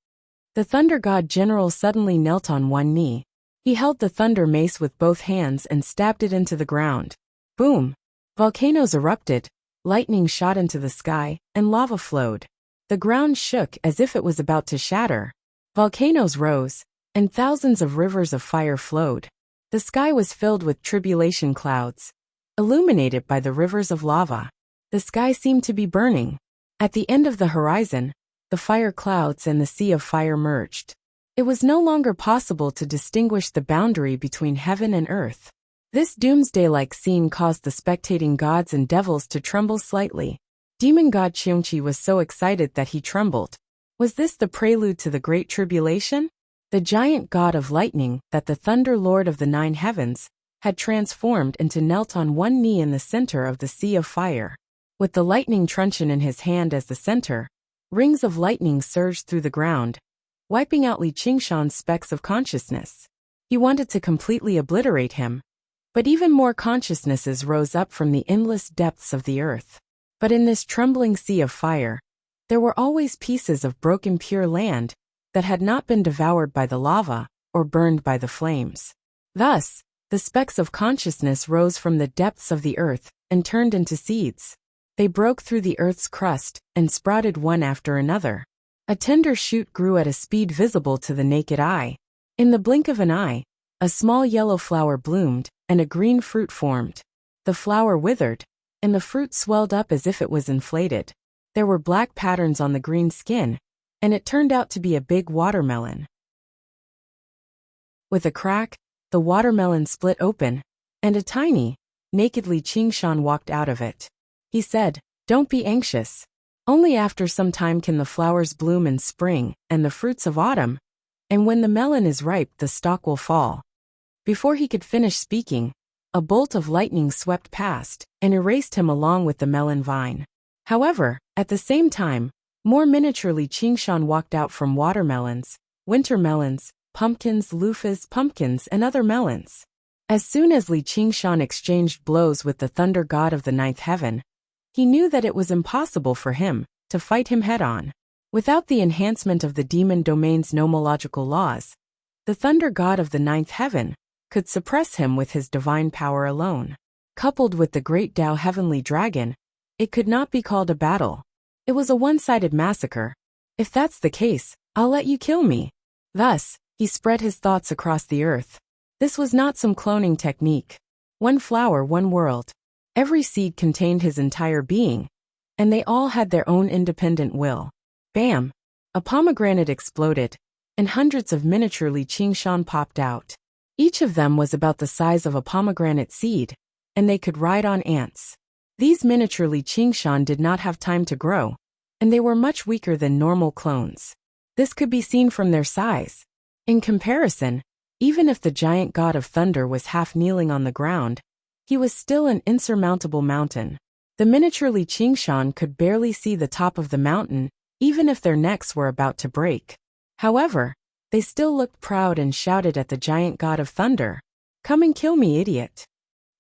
The thunder god general suddenly knelt on one knee. He held the thunder mace with both hands and stabbed it into the ground. Boom! Volcanoes erupted, lightning shot into the sky, and lava flowed. The ground shook as if it was about to shatter. Volcanoes rose, and thousands of rivers of fire flowed. The sky was filled with tribulation clouds, illuminated by the rivers of lava. The sky seemed to be burning. At the end of the horizon, the fire clouds and the sea of fire merged. It was no longer possible to distinguish the boundary between heaven and earth. This doomsday-like scene caused the spectating gods and devils to tremble slightly. Demon god Qiongqi was so excited that he trembled. Was this the prelude to the Great Tribulation? The giant god of lightning that the thunder lord of the nine heavens had transformed into knelt on one knee in the center of the sea of fire. With the lightning truncheon in his hand as the center, rings of lightning surged through the ground, wiping out Li Qingshan's specks of consciousness. He wanted to completely obliterate him, but even more consciousnesses rose up from the endless depths of the earth. But in this trembling sea of fire, there were always pieces of broken pure land that had not been devoured by the lava or burned by the flames. Thus, the specks of consciousness rose from the depths of the earth and turned into seeds. They broke through the earth's crust and sprouted one after another. A tender shoot grew at a speed visible to the naked eye. In the blink of an eye, a small yellow flower bloomed, and a green fruit formed. The flower withered, and the fruit swelled up as if it was inflated. There were black patterns on the green skin, and it turned out to be a big watermelon. With a crack, the watermelon split open, and a tiny, naked Li Qingshan walked out of it. He said, "Don't be anxious. Only after some time can the flowers bloom in spring and the fruits of autumn, and when the melon is ripe the stalk will fall." Before he could finish speaking, a bolt of lightning swept past and erased him along with the melon vine. However, at the same time, more miniature Li Qingshan walked out from watermelons, winter melons, pumpkins, loofahs, pumpkins, and other melons. As soon as Li Qingshan exchanged blows with the thunder god of the ninth heaven, he knew that it was impossible for him to fight him head-on. Without the enhancement of the demon domain's nomological laws, the thunder god of the ninth heaven could suppress him with his divine power alone. Coupled with the great Tao heavenly dragon, it could not be called a battle. It was a one-sided massacre. If that's the case, I'll let you kill me. Thus, he spread his thoughts across the earth. This was not some cloning technique. One flower, one world. Every seed contained his entire being, and they all had their own independent will. Bam! A pomegranate exploded, and hundreds of miniature Li Qingshan popped out. Each of them was about the size of a pomegranate seed, and they could ride on ants. These miniature Li Qingshan did not have time to grow, and they were much weaker than normal clones. This could be seen from their size. In comparison, even if the giant god of thunder was half kneeling on the ground, he was still an insurmountable mountain. The miniature Li Qingshan could barely see the top of the mountain, even if their necks were about to break. However, they still looked proud and shouted at the giant god of thunder, "Come and kill me, idiot!"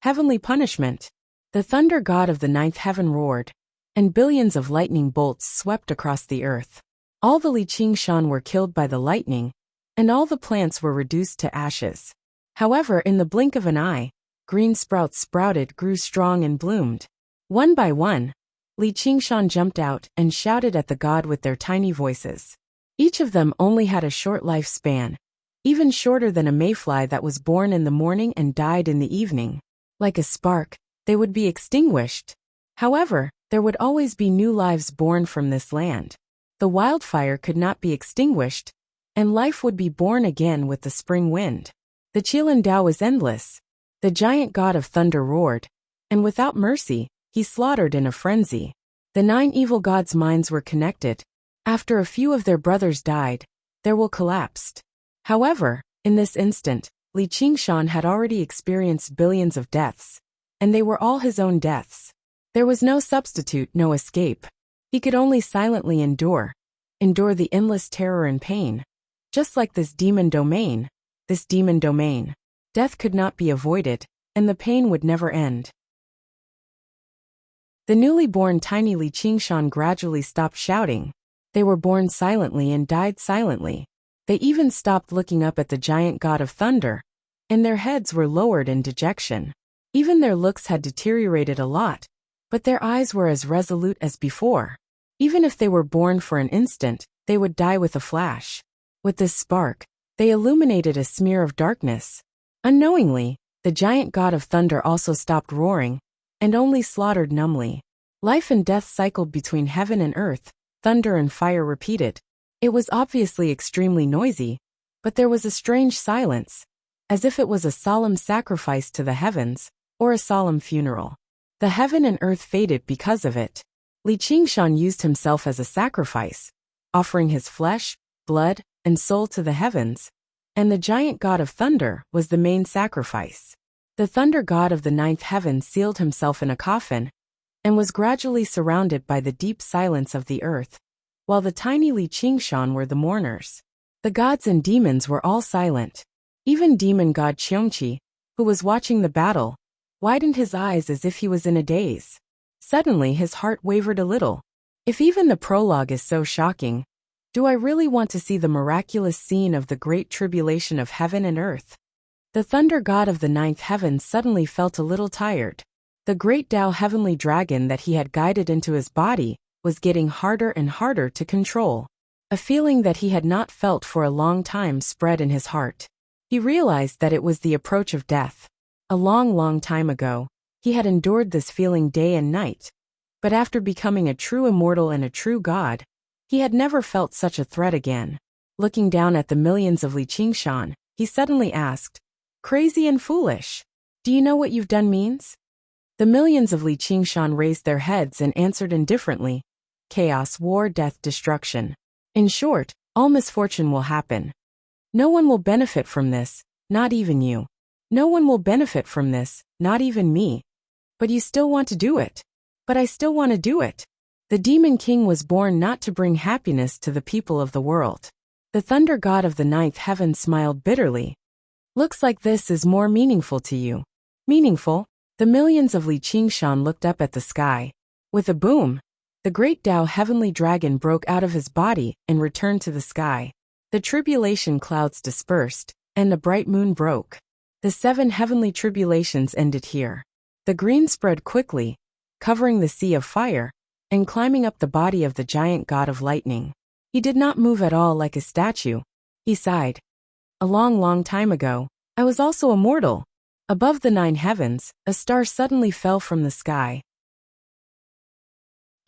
Heavenly punishment. The thunder god of the ninth heaven roared, and billions of lightning bolts swept across the earth. All the Li Qingshan were killed by the lightning, and all the plants were reduced to ashes. However, in the blink of an eye, green sprouts sprouted, grew strong and bloomed. One by one, Li Qingshan jumped out and shouted at the god with their tiny voices. Each of them only had a short lifespan, even shorter than a mayfly that was born in the morning and died in the evening. Like a spark, they would be extinguished. However, there would always be new lives born from this land. The wildfire could not be extinguished, and life would be born again with the spring wind. The Qilin was endless. The giant god of thunder roared, and without mercy, he slaughtered in a frenzy. The 9 evil gods' minds were connected. After a few of their brothers died, their will collapsed. However, in this instant, Li Qingshan had already experienced billions of deaths, and they were all his own deaths. There was no substitute, no escape. He could only silently endure the endless terror and pain. Just like this demon domain. Death could not be avoided, and the pain would never end. The newly born tiny Li Qingshan gradually stopped shouting. They were born silently and died silently. They even stopped looking up at the giant god of thunder, and their heads were lowered in dejection. Even their looks had deteriorated a lot, but their eyes were as resolute as before. Even if they were born for an instant, they would die with a flash. With this spark, they illuminated a smear of darkness. Unknowingly, the giant god of thunder also stopped roaring, and only slaughtered numbly. Life and death cycled between heaven and earth, thunder and fire repeated. It was obviously extremely noisy, but there was a strange silence, as if it was a solemn sacrifice to the heavens, or a solemn funeral. The heaven and earth faded because of it. Li Qingshan used himself as a sacrifice, offering his flesh, blood, and soul to the heavens, and the giant god of thunder was the main sacrifice. The thunder god of the ninth heaven sealed himself in a coffin, and was gradually surrounded by the deep silence of the earth, while the tiny Li Qingshan were the mourners. The gods and demons were all silent. Even demon god Qiongqi, who was watching the battle, widened his eyes as if he was in a daze. Suddenly his heart wavered a little. If even the prologue is so shocking, do I really want to see the miraculous scene of the great tribulation of heaven and earth? The thunder god of the ninth heaven suddenly felt a little tired. The great Tao heavenly dragon that he had guided into his body was getting harder and harder to control. A feeling that he had not felt for a long time spread in his heart. He realized that it was the approach of death. A long time ago, he had endured this feeling day and night, but after becoming a true immortal and a true god, he had never felt such a threat again. Looking down at the millions of Li Qingshan, he suddenly asked, "Crazy and foolish, do you know what you've done means?" The millions of Li Qingshan raised their heads and answered indifferently, "Chaos, war, death, destruction. In short, all misfortune will happen. No one will benefit from this, not even you. No one will benefit from this, not even me. But you still want to do it. But I still want to do it." The demon king was born not to bring happiness to the people of the world. The thunder god of the ninth heaven smiled bitterly. "Looks like this is more meaningful to you." Meaningful? The millions of Li Qingshan looked up at the sky. With a boom, the great Tao heavenly dragon broke out of his body and returned to the sky. The tribulation clouds dispersed, and the bright moon broke. The 7 heavenly tribulations ended here. The green spread quickly, covering the sea of fire, and climbing up the body of the giant god of lightning. He did not move at all like a statue. He sighed. "A long time ago, I was also a mortal." Above the 9 heavens, a star suddenly fell from the sky.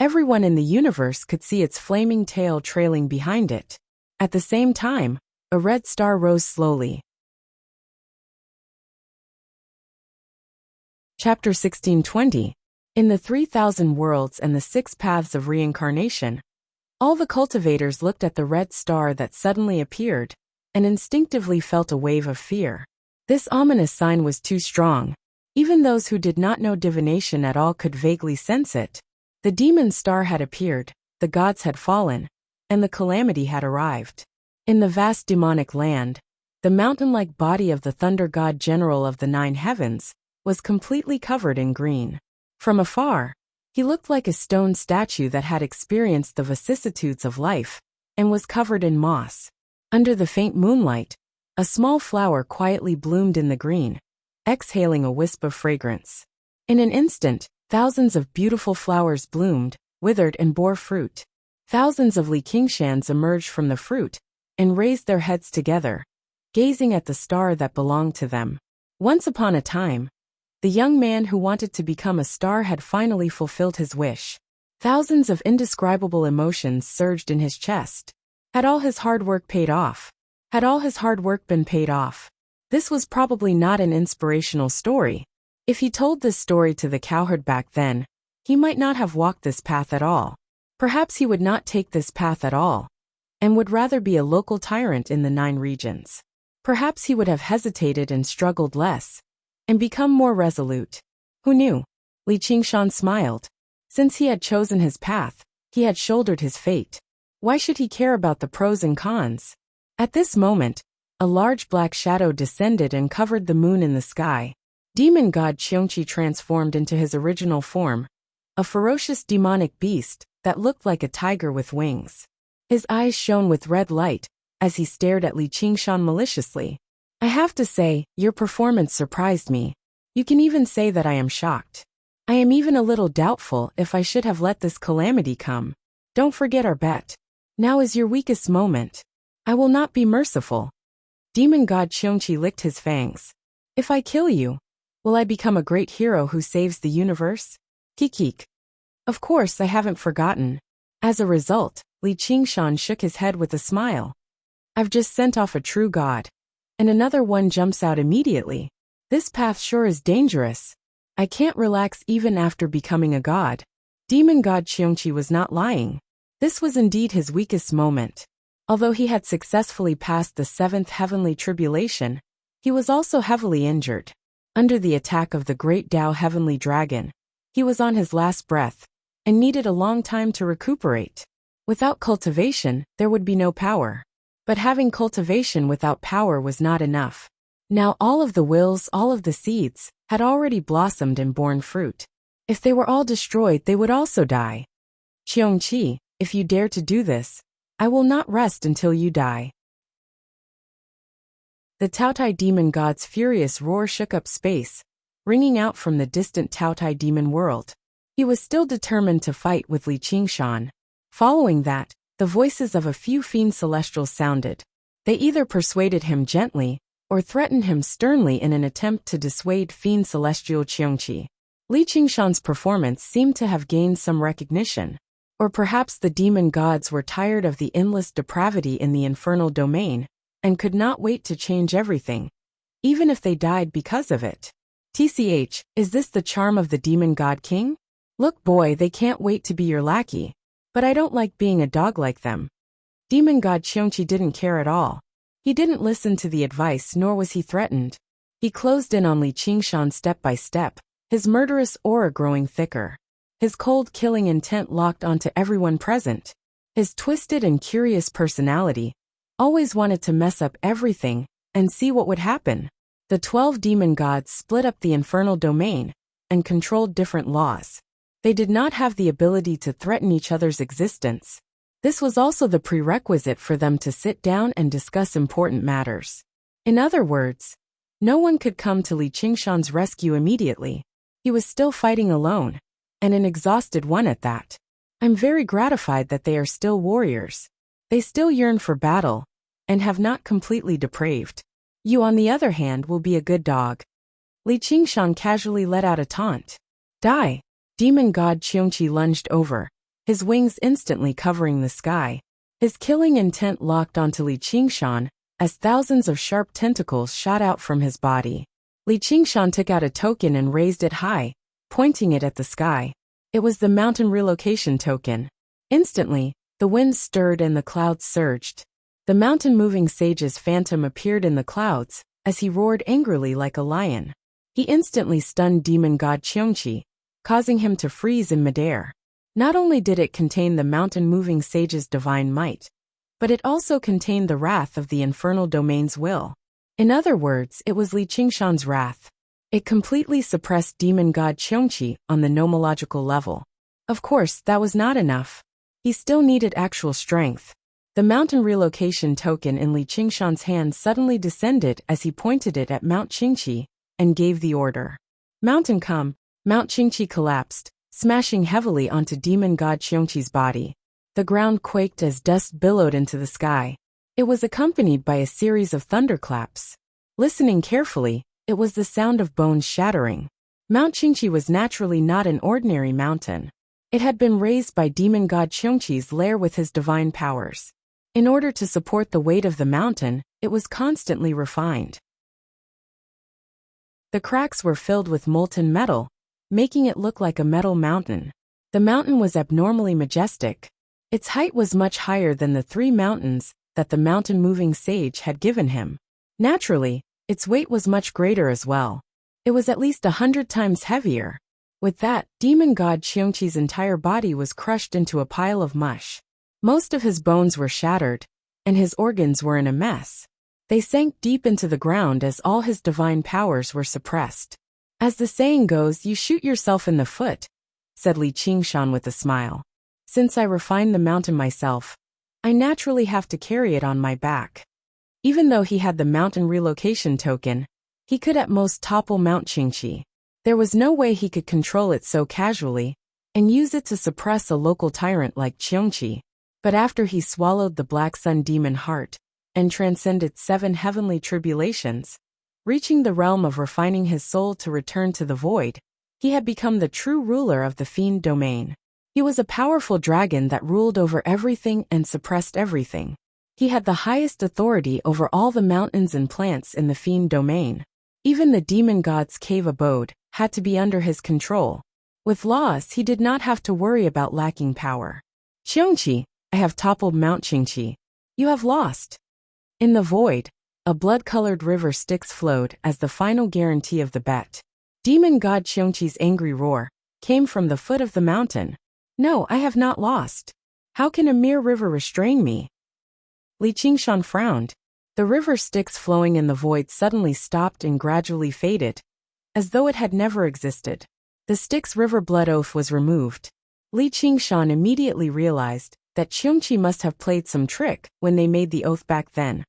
Everyone in the universe could see its flaming tail trailing behind it. At the same time, A red star rose slowly. Chapter 1620. In the 3,000 worlds and the 6 paths of reincarnation, all the cultivators looked at the red star that suddenly appeared, and instinctively felt a wave of fear. This ominous sign was too strong. Even those who did not know divination at all could vaguely sense it. The demon star had appeared, the gods had fallen, and the calamity had arrived. In the vast demonic land, the mountain-like body of the thunder god general of the 9 heavens was completely covered in green. From afar, he looked like a stone statue that had experienced the vicissitudes of life and was covered in moss. Under the faint moonlight, a small flower quietly bloomed in the green, exhaling a wisp of fragrance. In an instant, thousands of beautiful flowers bloomed, withered and bore fruit. Thousands of Li Qingshans emerged from the fruit and raised their heads together, gazing at the star that belonged to them. Once upon a time, the young man who wanted to become a star had finally fulfilled his wish. Thousands of indescribable emotions surged in his chest. Had all his hard work paid off? Had all his hard work been paid off? This was probably not an inspirational story. If he told this story to the cowherd back then, he might not have walked this path at all. Perhaps he would not take this path at all, and would rather be a local tyrant in the 9 regions. Perhaps he would have hesitated and struggled less, and become more resolute. Who knew? Li Qingshan smiled. Since he had chosen his path, he had shouldered his fate. Why should he care about the pros and cons? At this moment, a large black shadow descended and covered the moon in the sky. Demon god Qiongqi transformed into his original form, a ferocious demonic beast that looked like a tiger with wings. His eyes shone with red light as he stared at Li Qingshan maliciously. I have to say, your performance surprised me. You can even say that I am shocked. I am even a little doubtful if I should have let this calamity come. Don't forget our bet. Now is your weakest moment. I will not be merciful. Demon god Qiongqi licked his fangs. If I kill you, will I become a great hero who saves the universe? Kikik. Of course I haven't forgotten. As a result, Li Qingshan shook his head with a smile. I've just sent off a true god. And another one jumps out immediately. This path sure is dangerous. I can't relax even after becoming a god. Demon god Qiongqi was not lying. This was indeed his weakest moment. Although he had successfully passed the 7th heavenly tribulation, he was also heavily injured. Under the attack of the great Tao heavenly dragon, he was on his last breath, and needed a long time to recuperate. Without cultivation, there would be no power. But having cultivation without power was not enough. Now all of the wills, all of the seeds, had already blossomed and borne fruit. If they were all destroyed, they would also die. Qiongqi, if you dare to do this, I will not rest until you die. The Taotai demon god's furious roar shook up space, ringing out from the distant Taotai demon world. He was still determined to fight with Li Qingshan. Following that, the voices of a few fiend celestials sounded. They either persuaded him gently, or threatened him sternly in an attempt to dissuade fiend celestial Qiongqi. Li Qingshan's performance seemed to have gained some recognition. Or perhaps the demon gods were tired of the endless depravity in the infernal domain, and could not wait to change everything, even if they died because of it. TCH, is this the charm of the demon god king? Look boy, they can't wait to be your lackey. But I don't like being a dog like them. Demon god Qiongqi didn't care at all. He didn't listen to the advice nor was he threatened. He closed in on Li Qingshan step by step, his murderous aura growing thicker. His cold killing intent locked onto everyone present. His twisted and curious personality always wanted to mess up everything and see what would happen. The 12 demon gods split up the infernal domain and controlled different laws. They did not have the ability to threaten each other's existence. This was also the prerequisite for them to sit down and discuss important matters. In other words, no one could come to Li Qingshan's rescue immediately. He was still fighting alone, and an exhausted one at that. I'm very gratified that they are still warriors. They still yearn for battle, and have not completely depraved. You on the other hand will be a good dog. Li Qingshan casually let out a taunt. Die! Demon god Qiongqi lunged over, his wings instantly covering the sky. His killing intent locked onto Li Qingshan, as thousands of sharp tentacles shot out from his body. Li Qingshan took out a token and raised it high, pointing it at the sky. It was the mountain relocation token. Instantly, the winds stirred and the clouds surged. The mountain-moving sage's phantom appeared in the clouds, as he roared angrily like a lion. He instantly stunned demon god Qiongqi, causing him to freeze in midair. Not only did it contain the mountain-moving sage's divine might, but it also contained the wrath of the infernal domain's will. In other words, it was Li Qingshan's wrath. It completely suppressed demon god Qiongqi on the nomological level. Of course, that was not enough. He still needed actual strength. The mountain relocation token in Li Qingshan's hand suddenly descended as he pointed it at Mount Qingqi and gave the order. Mountain come. Mount Qingqi collapsed, smashing heavily onto demon god Qiongqi's body. The ground quaked as dust billowed into the sky. It was accompanied by a series of thunderclaps. Listening carefully, it was the sound of bones shattering. Mount Qingqi was naturally not an ordinary mountain. It had been raised by demon god Qiongqi's lair with his divine powers. In order to support the weight of the mountain, it was constantly refined. The cracks were filled with molten metal, making it look like a metal mountain. The mountain was abnormally majestic. Its height was much higher than the 3 mountains that the mountain-moving sage had given him. Naturally, its weight was much greater as well. It was at least 100 times heavier. With that, demon god Qiongqi's entire body was crushed into a pile of mush. Most of his bones were shattered, and his organs were in a mess. They sank deep into the ground as all his divine powers were suppressed. As the saying goes, you shoot yourself in the foot, said Li Qingshan with a smile. Since I refined the mountain myself, I naturally have to carry it on my back. Even though he had the mountain relocation token, he could at most topple Mount Qingqi. There was no way he could control it so casually and use it to suppress a local tyrant like Qiongqi. But after he swallowed the Black Sun demon heart and transcended 7 heavenly tribulations, reaching the realm of refining his soul to return to the void, he had become the true ruler of the fiend domain. He was a powerful dragon that ruled over everything and suppressed everything. He had the highest authority over all the mountains and plants in the fiend domain. Even the demon god's cave abode had to be under his control. With laws, he did not have to worry about lacking power. Qiongqi, I have toppled Mount Qingqi. You have lost. In the void, a blood-colored river Styx flowed as the final guarantee of the bet. Demon god Qiongqi's angry roar came from the foot of the mountain. No, I have not lost. How can a mere river restrain me? Li Qingshan frowned. The river Styx flowing in the void suddenly stopped and gradually faded, as though it had never existed. The Styx River blood oath was removed. Li Qingshan immediately realized that Qiongqi must have played some trick when they made the oath back then,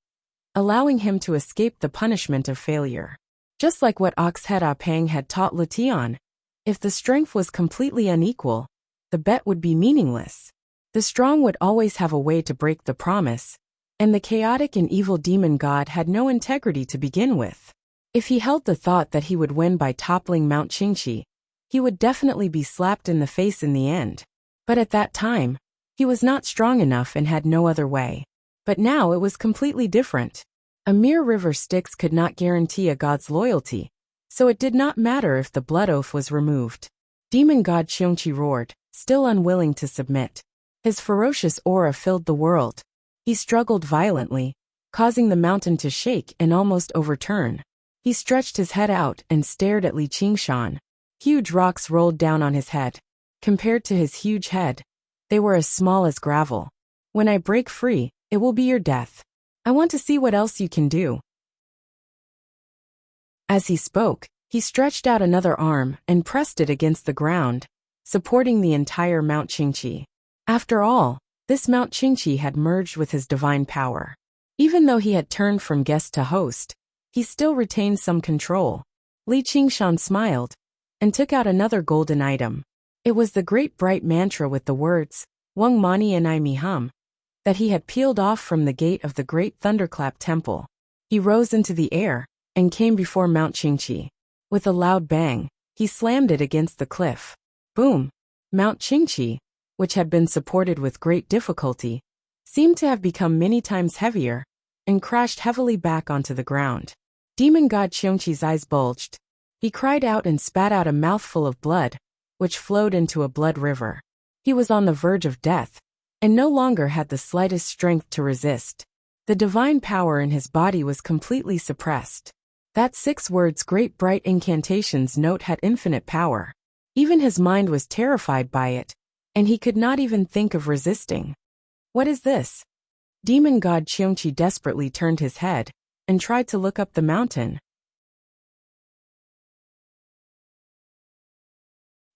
allowing him to escape the punishment of failure. Just like what Oxhead Apang had taught Letian, if the strength was completely unequal, the bet would be meaningless. The strong would always have a way to break the promise, and the chaotic and evil demon god had no integrity to begin with. If he held the thought that he would win by toppling Mount Qingqi, he would definitely be slapped in the face in the end. But at that time, he was not strong enough and had no other way. But now it was completely different. A mere river Styx could not guarantee a god's loyalty, so it did not matter if the blood oath was removed. Demon god Qiongqi roared, still unwilling to submit. His ferocious aura filled the world. He struggled violently, causing the mountain to shake and almost overturn. He stretched his head out and stared at Li Qingshan. Huge rocks rolled down on his head. Compared to his huge head, they were as small as gravel. When I break free, it will be your death. I want to see what else you can do. As he spoke, he stretched out another arm and pressed it against the ground, supporting the entire Mount Qingqi. After all, this Mount Qingqi had merged with his divine power. Even though he had turned from guest to host, he still retained some control. Li Qingshan smiled and took out another golden item. It was the great bright mantra with the words, Weng Mani and I Mi Hum, that he had peeled off from the gate of the great thunderclap temple. He rose into the air and came before Mount Qingqi. With a loud bang, he slammed it against the cliff. Boom! Mount Qingqi, which had been supported with great difficulty, seemed to have become many times heavier. and crashed heavily back onto the ground. Demon god Qiongqi's eyes bulged. He cried out and spat out a mouthful of blood, which flowed into a blood river. He was on the verge of death, and no longer had the slightest strength to resist. The divine power in his body was completely suppressed. That 6 words great bright incantations note had infinite power. Even his mind was terrified by it, and he could not even think of resisting. What is this? Demon god Qiongqi desperately turned his head and tried to look up the mountain.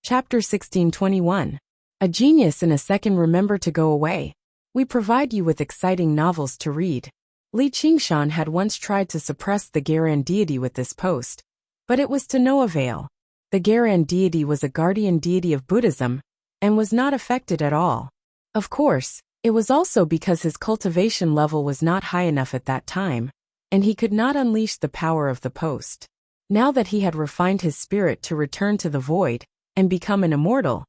Chapter 1621. A genius in a second. Remember to go away. We provide you with exciting novels to read. Li Qingshan had once tried to suppress the Garan deity with this post, but it was to no avail. The Garan deity was a guardian deity of Buddhism, and was not affected at all. Of course, it was also because his cultivation level was not high enough at that time, and he could not unleash the power of the post. Now that he had refined his spirit to return to the void, and become an immortal,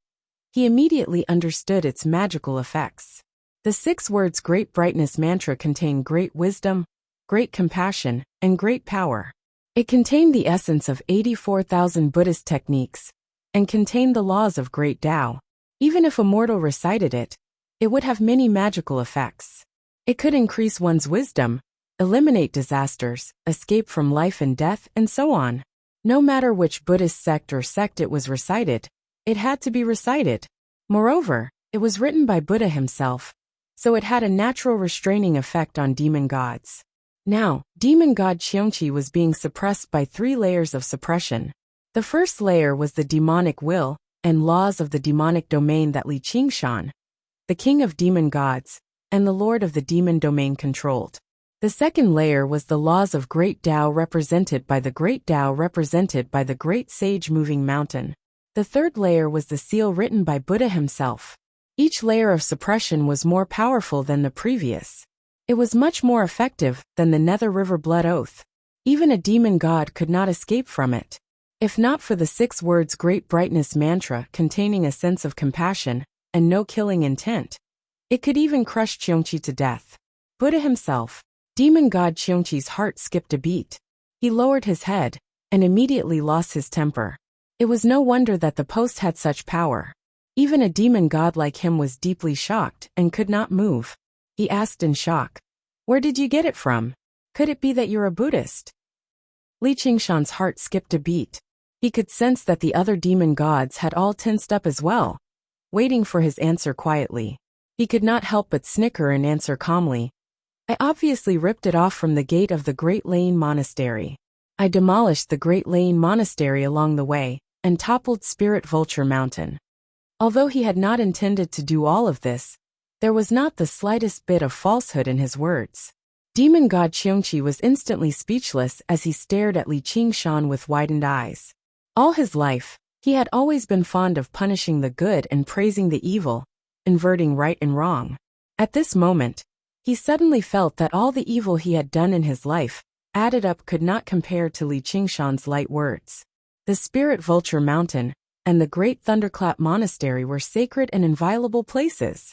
he immediately understood its magical effects. The 6 words Great Brightness mantra contain great wisdom, great compassion, and great power. It contained the essence of 84,000 Buddhist techniques, and contained the laws of great Tao. Even if a mortal recited it, it would have many magical effects. It could increase one's wisdom, eliminate disasters, escape from life and death, and so on. No matter which Buddhist sect or sect it was recited, it had to be recited. Moreover, it was written by Buddha himself, so it had a natural restraining effect on demon gods. Now, demon god Qiongqi was being suppressed by 3 layers of suppression. The first layer was the demonic will and laws of the demonic domain that Li Qingshan, the king of demon gods, and the lord of the demon domain controlled. The second layer was the laws of great Tao represented by the great Tao represented by the great sage moving mountain. The third layer was the seal written by Buddha himself. Each layer of suppression was more powerful than the previous. It was much more effective than the Nether River Blood Oath. Even a demon god could not escape from it. If not for the 6 words Great Brightness mantra containing a sense of compassion and no killing intent, it could even crush Qiongqi to death. Buddha himself. Demon god Qiongqi's heart skipped a beat. He lowered his head and immediately lost his temper. It was no wonder that the post had such power. Even a demon god like him was deeply shocked and could not move. He asked in shock, "Where did you get it from? Could it be that you're a Buddhist?" Li Qingshan's heart skipped a beat. He could sense that the other demon gods had all tensed up as well, waiting for his answer quietly. He could not help but snicker and answer calmly, "I obviously ripped it off from the gate of the Great Lane Monastery. I demolished the Great Lane Monastery along the way, and toppled Spirit Vulture Mountain." Although he had not intended to do all of this, there was not the slightest bit of falsehood in his words. Demon god Qiongqi was instantly speechless as he stared at Li Qingshan with widened eyes. All his life, he had always been fond of punishing the good and praising the evil, inverting right and wrong. At this moment, he suddenly felt that all the evil he had done in his life, added up, could not compare to Li Qingshan's light words. The Spirit Vulture Mountain and the Great Thunderclap Monastery were sacred and inviolable places.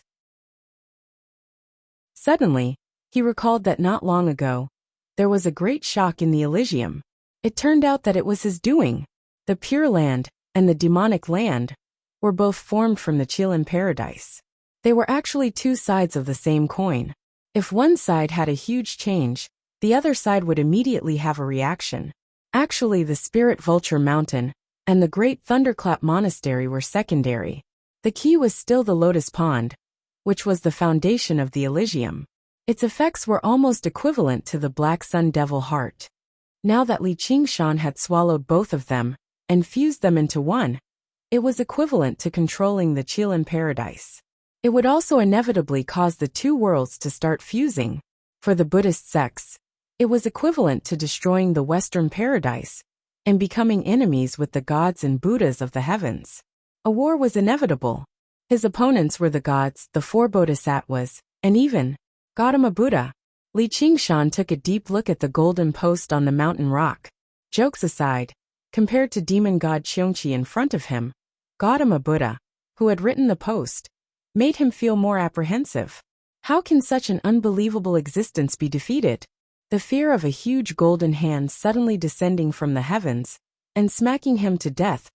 Suddenly, he recalled that not long ago, there was a great shock in the Elysium. It turned out that it was his doing. The Pure Land and the Demonic Land were both formed from the Qilin Paradise. They were actually 2 sides of the same coin. If one side had a huge change, the other side would immediately have a reaction. Actually, the Spirit Vulture Mountain and the Great Thunderclap Monastery were secondary. The key was still the Lotus Pond, which was the foundation of the Elysium. Its effects were almost equivalent to the Black Sun Devil Heart. Now that Li Qingshan had swallowed both of them and fused them into one, it was equivalent to controlling the Qilin Paradise. It would also inevitably cause the 2 worlds to start fusing. For the Buddhist sects, it was equivalent to destroying the Western Paradise and becoming enemies with the gods and Buddhas of the heavens. A war was inevitable. His opponents were the gods, the 4 bodhisattvas, and even Gautama Buddha. Li Qingshan took a deep look at the golden post on the mountain rock. Jokes aside, compared to demon god Qiongqi in front of him, Gautama Buddha, who had written the post, made him feel more apprehensive. How can such an unbelievable existence be defeated? The fear of a huge golden hand suddenly descending from the heavens and smacking him to death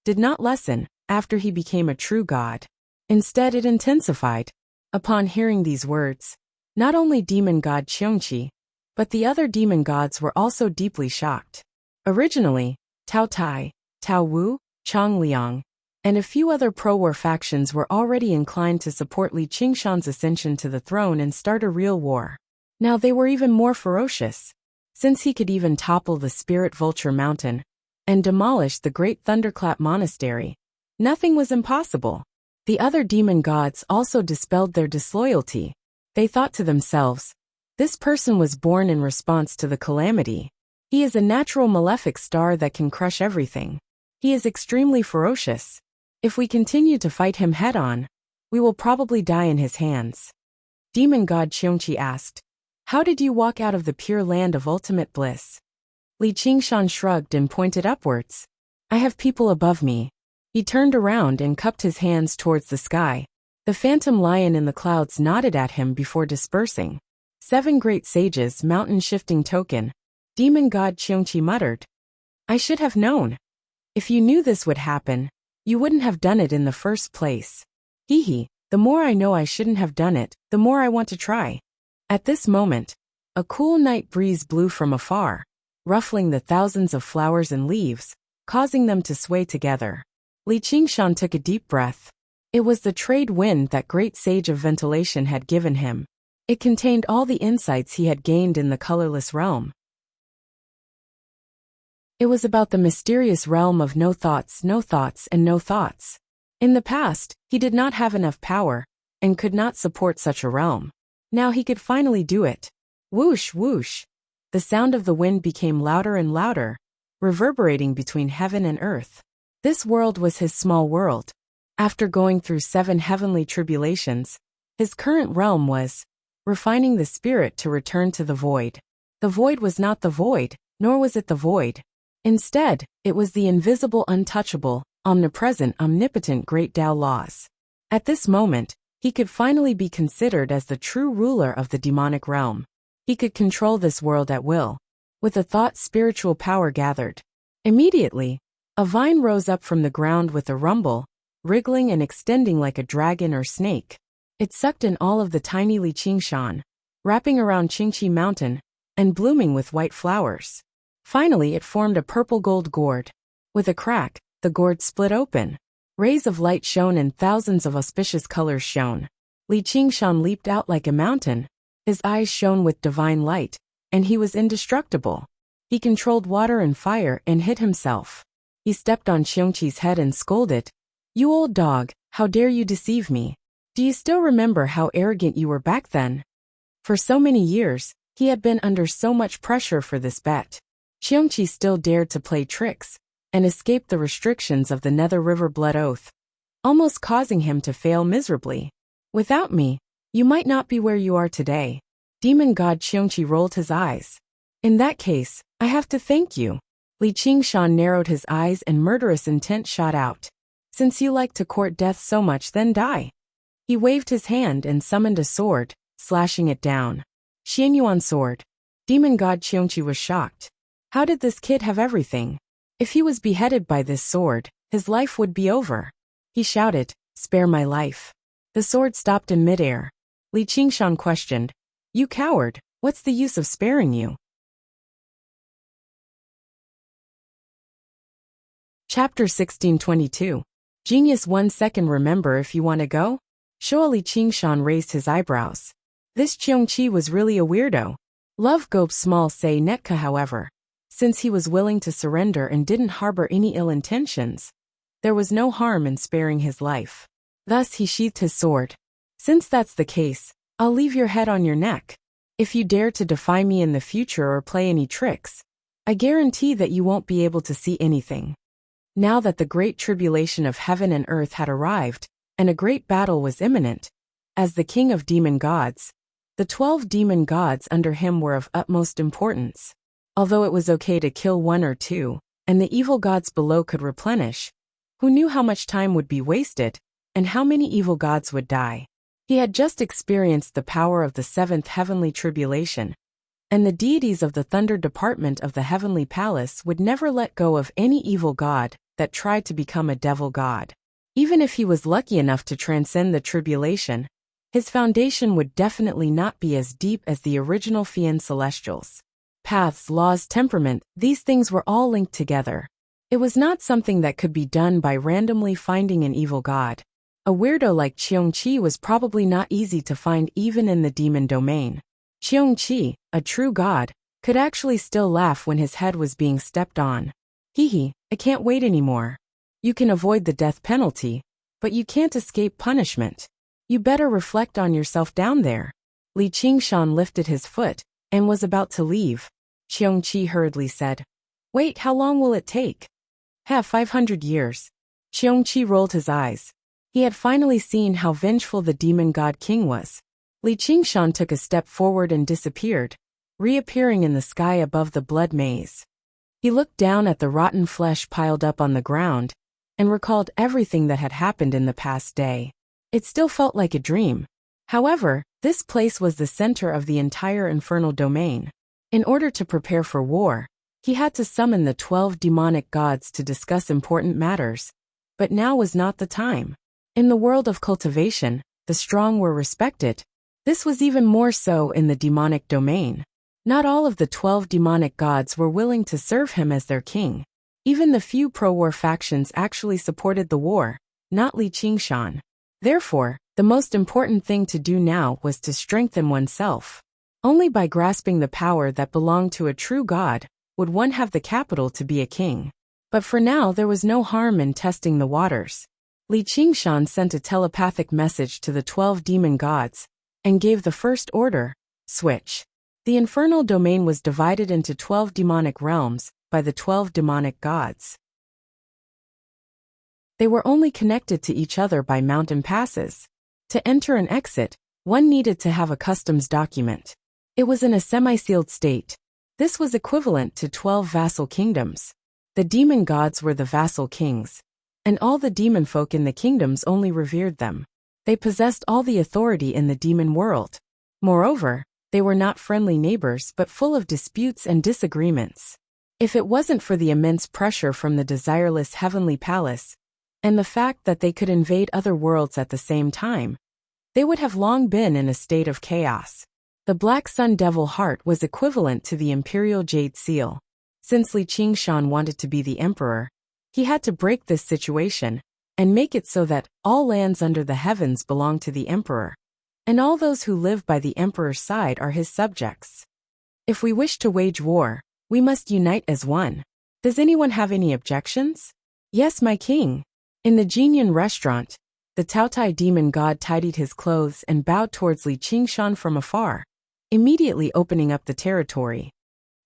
did not lessen after he became a true god. Instead, it intensified. Upon hearing these words, not only demon god Qiongqi, but the other demon gods were also deeply shocked. Originally, Tao Tai, Tao Wu, Chang Liang, and a few other pro-war factions were already inclined to support Li Qingshan's ascension to the throne and start a real war. Now they were even more ferocious, since he could even topple the Spirit Vulture Mountain and demolish the Great Thunderclap Monastery. Nothing was impossible. The other demon gods also dispelled their disloyalty. They thought to themselves, this person was born in response to the calamity. He is a natural malefic star that can crush everything. He is extremely ferocious. If we continue to fight him head-on, we will probably die in his hands. Demon god Qiongqi asked, how did you walk out of the pure land of ultimate bliss? Li Qingshan shrugged and pointed upwards. I have people above me. He turned around and cupped his hands towards the sky. The phantom lion in the clouds nodded at him before dispersing. 7 great sages, mountain shifting token. Demon god Qiongqi muttered. I should have known. If you knew this would happen, you wouldn't have done it in the first place. Hee hee, the more I know I shouldn't have done it, the more I want to try. At this moment, a cool night breeze blew from afar, ruffling the thousands of flowers and leaves, causing them to sway together. Li Qingshan took a deep breath. It was the trade wind that great sage of ventilation had given him. It contained all the insights he had gained in the colorless realm. It was about the mysterious realm of no thoughts, and no thoughts. In the past, he did not have enough power, and could not support such a realm. Now he could finally do it. Whoosh, whoosh. The sound of the wind became louder and louder, reverberating between heaven and earth. This world was his small world. After going through 7 heavenly tribulations, his current realm was refining the spirit to return to the void. The void was not the void, nor was it the void. Instead, it was the invisible, untouchable, omnipresent, omnipotent great Tao laws. At this moment, he could finally be considered as the true ruler of the demonic realm. He could control this world at will. With a thought, spiritual power gathered. Immediately, a vine rose up from the ground with a rumble, wriggling and extending like a dragon or snake. It sucked in all of the tiny Li Qingshan, wrapping around Qingqi Mountain, and blooming with white flowers. Finally, it formed a purple-gold gourd. With a crack, the gourd split open. Rays of light shone and thousands of auspicious colors shone. Li Qingshan leaped out like a mountain. His eyes shone with divine light, and he was indestructible. He controlled water and fire and hid himself. He stepped on Qiongqi's head and scolded, "You old dog, how dare you deceive me? Do you still remember how arrogant you were back then?" For so many years, he had been under so much pressure for this bet. Qiongqi still dared to play tricks and escape the restrictions of the Nether River Blood Oath, almost causing him to fail miserably. "Without me, you might not be where you are today." Demon god Qiongqi rolled his eyes. "In that case, I have to thank you." Li Qingshan narrowed his eyes and murderous intent shot out. "Since you like to court death so much, then die." He waved his hand and summoned a sword, slashing it down. Xianyuan sword. Demon god Qiongqi was shocked. How did this kid have everything? If he was beheaded by this sword, his life would be over. He shouted, "Spare my life." The sword stopped in midair. Li Qingshan questioned, "You coward, what's the use of sparing you?" Chapter 1622. Genius 1 second. Remember if you want to go? Shoa. Li Qingshan raised his eyebrows. This Qiongqi was really a weirdo. Love Gope Small say Netka, however. Since he was willing to surrender and didn't harbor any ill intentions, there was no harm in sparing his life. Thus he sheathed his sword. "Since that's the case, I'll leave your head on your neck. If you dare to defy me in the future or play any tricks, I guarantee that you won't be able to see anything." Now that the great tribulation of heaven and earth had arrived, and a great battle was imminent, as the king of demon gods, the 12 demon gods under him were of utmost importance. Although it was okay to kill 1 or 2, and the evil gods below could replenish, who knew how much time would be wasted, and how many evil gods would die? He had just experienced the power of the 7th heavenly tribulation, and the deities of the Thunder Department of the Heavenly Palace would never let go of any evil god that tried to become a devil god. Even if he was lucky enough to transcend the tribulation, his foundation would definitely not be as deep as the original Fian Celestials. Paths, laws, temperament, these things were all linked together. It was not something that could be done by randomly finding an evil god. A weirdo like Qiongqi was probably not easy to find even in the demon domain. Qiongqi, a true god, could actually still laugh when his head was being stepped on. Hee, I can't wait anymore. You can avoid the death penalty, but you can't escape punishment. You better reflect on yourself down there. Li Qingshan lifted his foot and was about to leave. Qiongqi hurriedly said, Wait, how long will it take? 500 years. Qiongqi rolled his eyes. He had finally seen how vengeful the demon god king was. Li Qingshan took a step forward and disappeared, reappearing in the sky above the blood maze. He looked down at the rotten flesh piled up on the ground and recalled everything that had happened in the past day. It still felt like a dream. However, this place was the center of the entire infernal domain. In order to prepare for war, he had to summon the 12 demonic gods to discuss important matters. But now was not the time. In the world of cultivation, the strong were respected. This was even more so in the demonic domain. Not all of the 12 demonic gods were willing to serve him as their king. Even the few pro-war factions actually supported the war, not Li Qingshan. Therefore, the most important thing to do now was to strengthen oneself. Only by grasping the power that belonged to a true god would one have the capital to be a king. But for now there was no harm in testing the waters. Li Qingshan sent a telepathic message to the 12 demon gods and gave the first order, switch. The infernal domain was divided into 12 demonic realms by the 12 demonic gods. They were only connected to each other by mountain passes. To enter and exit, one needed to have a customs document. It was in a semi-sealed state. This was equivalent to 12 vassal kingdoms. The demon gods were the vassal kings, and all the demon folk in the kingdoms only revered them. They possessed all the authority in the demon world. Moreover, they were not friendly neighbors but full of disputes and disagreements. If it wasn't for the immense pressure from the desireless heavenly palace, and the fact that they could invade other worlds at the same time, they would have long been in a state of chaos. The Black Sun Devil Heart was equivalent to the Imperial Jade Seal. Since Li Qingshan wanted to be the emperor, he had to break this situation and make it so that all lands under the heavens belong to the emperor, and all those who live by the emperor's side are his subjects. If we wish to wage war, we must unite as one. Does anyone have any objections? Yes, my king. In the Jinyan restaurant, the Taotai demon god tidied his clothes and bowed towards Li Qingshan from afar, immediately opening up the territory.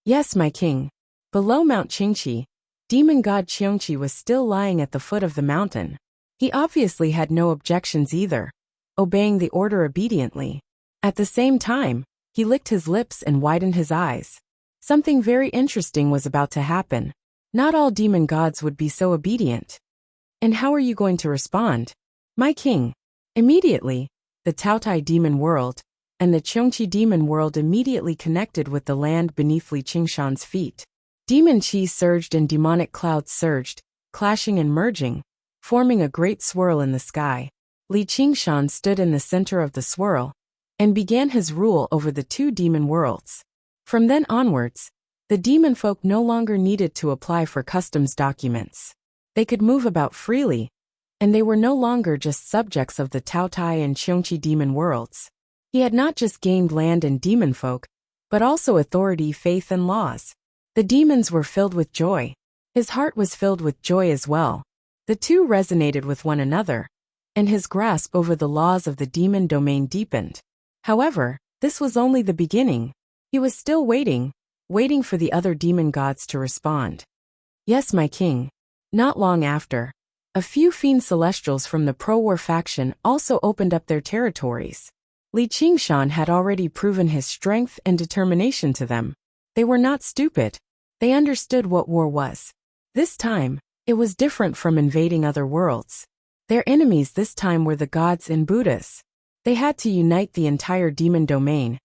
Yes, my king. Below Mount Qingqi, demon god Qiongqi was still lying at the foot of the mountain. He obviously had no objections either, obeying the order obediently. At the same time, he licked his lips and widened his eyes. Something very interesting was about to happen. Not all demon gods would be so obedient. And how are you going to respond? My king. Immediately, the Taotai demon world and the Qiongqi demon world immediately connected with the land beneath Li Qingshan's feet. Demon chi surged and demonic clouds surged, clashing and merging, forming a great swirl in the sky. Li Qingshan stood in the center of the swirl and began his rule over the two demon worlds. From then onwards, the demon folk no longer needed to apply for customs documents. They could move about freely, and they were no longer just subjects of the Taotai and Qiongqi demon worlds. He had not just gained land and demon folk, but also authority, faith, and laws. The demons were filled with joy. His heart was filled with joy as well. The two resonated with one another, and his grasp over the laws of the demon domain deepened. However, this was only the beginning. He was still waiting for the other demon gods to respond. Yes, my king. Not long after, a few fiend celestials from the pro-war faction also opened up their territories. Li Qingshan had already proven his strength and determination to them. They were not stupid. They understood what war was. This time, it was different from invading other worlds. Their enemies this time were the gods and Buddhas. They had to unite the entire demon domain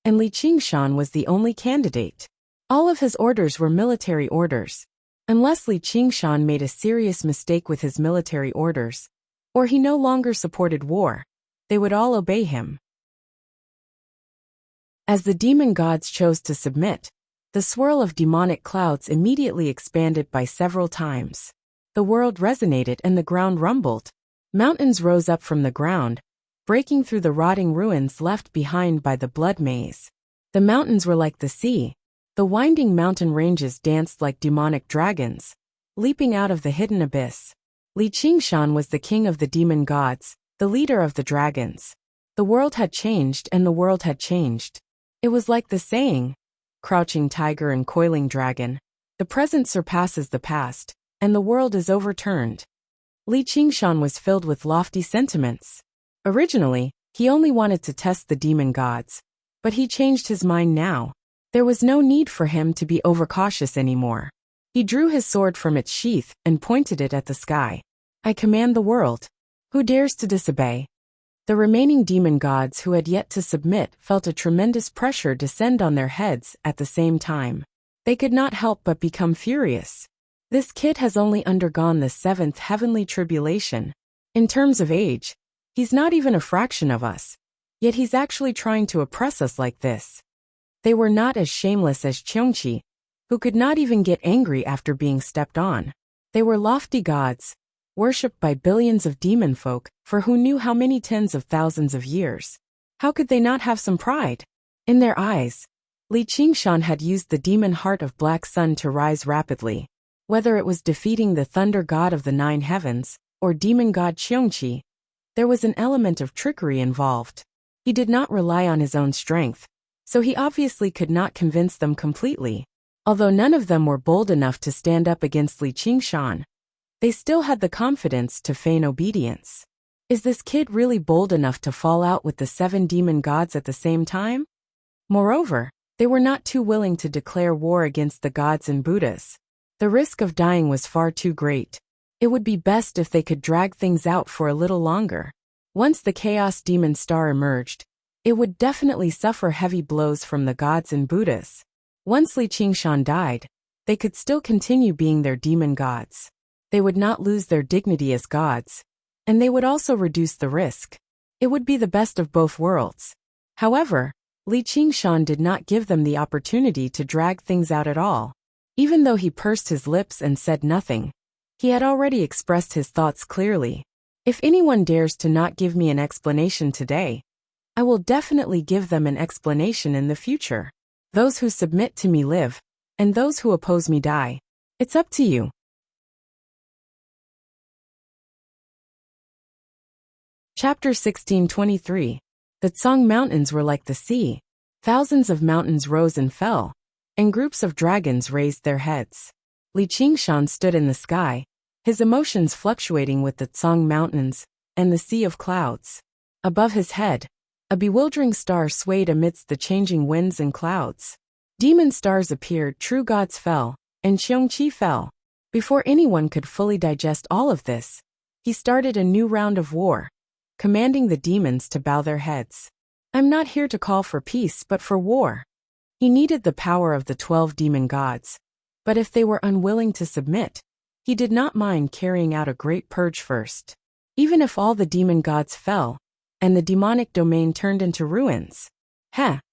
and Li Qingshan was the only candidate. All of his orders were military orders. Unless Li Qingshan made a serious mistake with his military orders, or he no longer supported war, they would all obey him. As the demon gods chose to submit, the swirl of demonic clouds immediately expanded by several times. The world resonated and the ground rumbled. Mountains rose up from the ground, breaking through the rotting ruins left behind by the blood maze. The mountains were like the sea. The winding mountain ranges danced like demonic dragons, leaping out of the hidden abyss. Li Qingshan was the king of the demon gods, the leader of the dragons. The world had changed and the world had changed. It was like the saying, crouching tiger and coiling dragon, the present surpasses the past, and the world is overturned. Li Qingshan was filled with lofty sentiments. Originally, he only wanted to test the demon gods, but he changed his mind now. There was no need for him to be overcautious anymore. He drew his sword from its sheath and pointed it at the sky. I command the world. Who dares to disobey? The remaining demon gods who had yet to submit felt a tremendous pressure descend on their heads at the same time. They could not help but become furious. This kid has only undergone the 7th heavenly tribulation. In terms of age, he's not even a fraction of us. Yet he's actually trying to oppress us like this. They were not as shameless as Cheongqi, who could not even get angry after being stepped on. They were lofty gods, worshipped by billions of demon folk, for who knew how many tens of thousands of years. How could they not have some pride? In their eyes, Li Qingshan had used the demon heart of Black Sun to rise rapidly. Whether it was defeating the thunder god of the 9 heavens, or demon god Cheongqi, there was an element of trickery involved. He did not rely on his own strength, so he obviously could not convince them completely. Although none of them were bold enough to stand up against Li Qingshan, they still had the confidence to feign obedience. Is this kid really bold enough to fall out with the 7 demon gods at the same time? Moreover, they were not too willing to declare war against the gods and Buddhas. The risk of dying was far too great. It would be best if they could drag things out for a little longer. Once the Chaos Demon Star emerged, it would definitely suffer heavy blows from the gods and Buddhas. Once Li Qingshan died, they could still continue being their demon gods. They would not lose their dignity as gods, and they would also reduce the risk. It would be the best of both worlds. However, Li Qingshan did not give them the opportunity to drag things out at all. Even though he pursed his lips and said nothing, he had already expressed his thoughts clearly. If anyone dares to not give me an explanation today, I will definitely give them an explanation in the future. Those who submit to me live, and those who oppose me die. It's up to you. Chapter 1623. The Tsang Mountains were like the sea. Thousands of mountains rose and fell, and groups of dragons raised their heads. Li Qingshan stood in the sky, his emotions fluctuating with the Tsang Mountains and the sea of clouds. Above his head, a bewildering star swayed amidst the changing winds and clouds. Demon stars appeared, true gods fell, and Cheongqi fell. Before anyone could fully digest all of this, he started a new round of war, commanding the demons to bow their heads. I'm not here to call for peace but for war. He needed the power of the 12 demon gods, but if they were unwilling to submit, he did not mind carrying out a great purge first. Even if all the demon gods fell, and the demonic domain turned into ruins,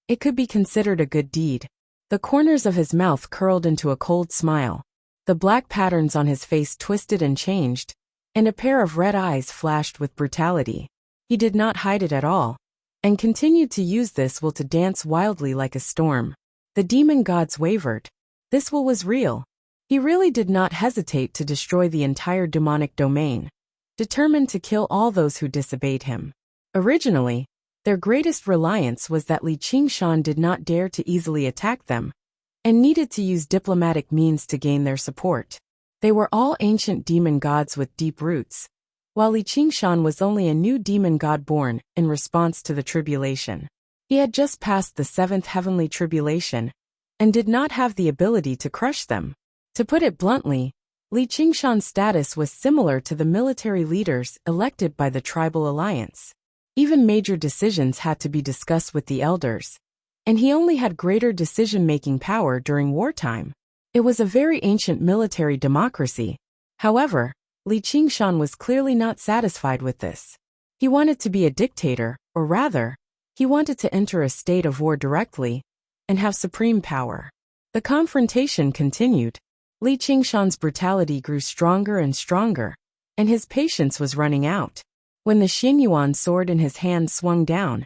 it could be considered a good deed. The corners of his mouth curled into a cold smile. The black patterns on his face twisted and changed, and a pair of red eyes flashed with brutality. He did not hide it at all, and continued to use this will to dance wildly like a storm. The demon gods wavered. This will was real. He really did not hesitate to destroy the entire demonic domain, determined to kill all those who disobeyed him. Originally, their greatest reliance was that Li Qingshan did not dare to easily attack them, and needed to use diplomatic means to gain their support. They were all ancient demon gods with deep roots, while Li Qingshan was only a new demon god born in response to the tribulation. He had just passed the 7th heavenly tribulation, and did not have the ability to crush them. To put it bluntly, Li Qingshan's status was similar to the military leaders elected by the tribal alliance. Even major decisions had to be discussed with the elders, and he only had greater decision-making power during wartime. It was a very ancient military democracy. However, Li Qingshan was clearly not satisfied with this. He wanted to be a dictator, or rather, he wanted to enter a state of war directly and have supreme power. The confrontation continued. Li Qingshan's brutality grew stronger and stronger, and his patience was running out. When the Xinyuan sword in his hand swung down,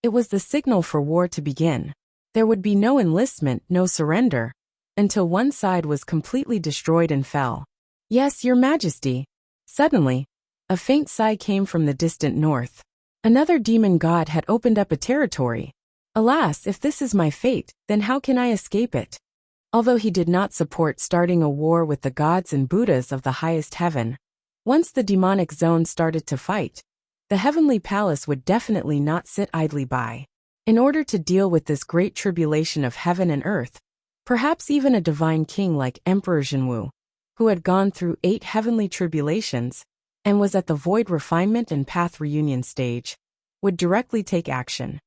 it was the signal for war to begin. There would be no enlistment, no surrender, until one side was completely destroyed and fell. Yes, Your Majesty. Suddenly, a faint sigh came from the distant north. Another demon god had opened up a territory. Alas, if this is my fate, then how can I escape it? Although he did not support starting a war with the gods and Buddhas of the highest heaven, once the demonic zone started to fight, the heavenly palace would definitely not sit idly by. In order to deal with this great tribulation of heaven and earth, perhaps even a divine king like Emperor Zhenwu, who had gone through 8 heavenly tribulations and was at the void refinement and path reunion stage, would directly take action.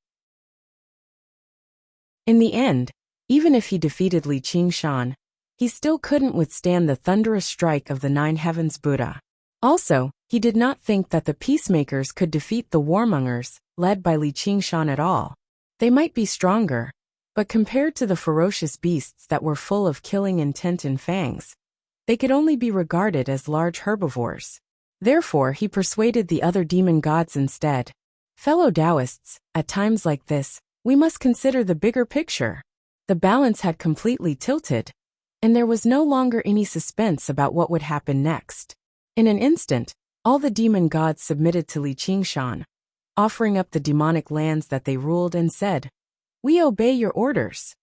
In the end, even if he defeated Li Qingshan, he still couldn't withstand the thunderous strike of the 9 heavens Buddha. Also, he did not think that the peacemakers could defeat the warmongers, led by Li Qingshan at all. They might be stronger, but compared to the ferocious beasts that were full of killing intent and fangs, they could only be regarded as large herbivores. Therefore, he persuaded the other demon gods instead. Fellow Taoists, at times like this, we must consider the bigger picture. The balance had completely tilted, and there was no longer any suspense about what would happen next. In an instant, all the demon gods submitted to Li Qingshan, offering up the demonic lands that they ruled and said, "We obey your orders."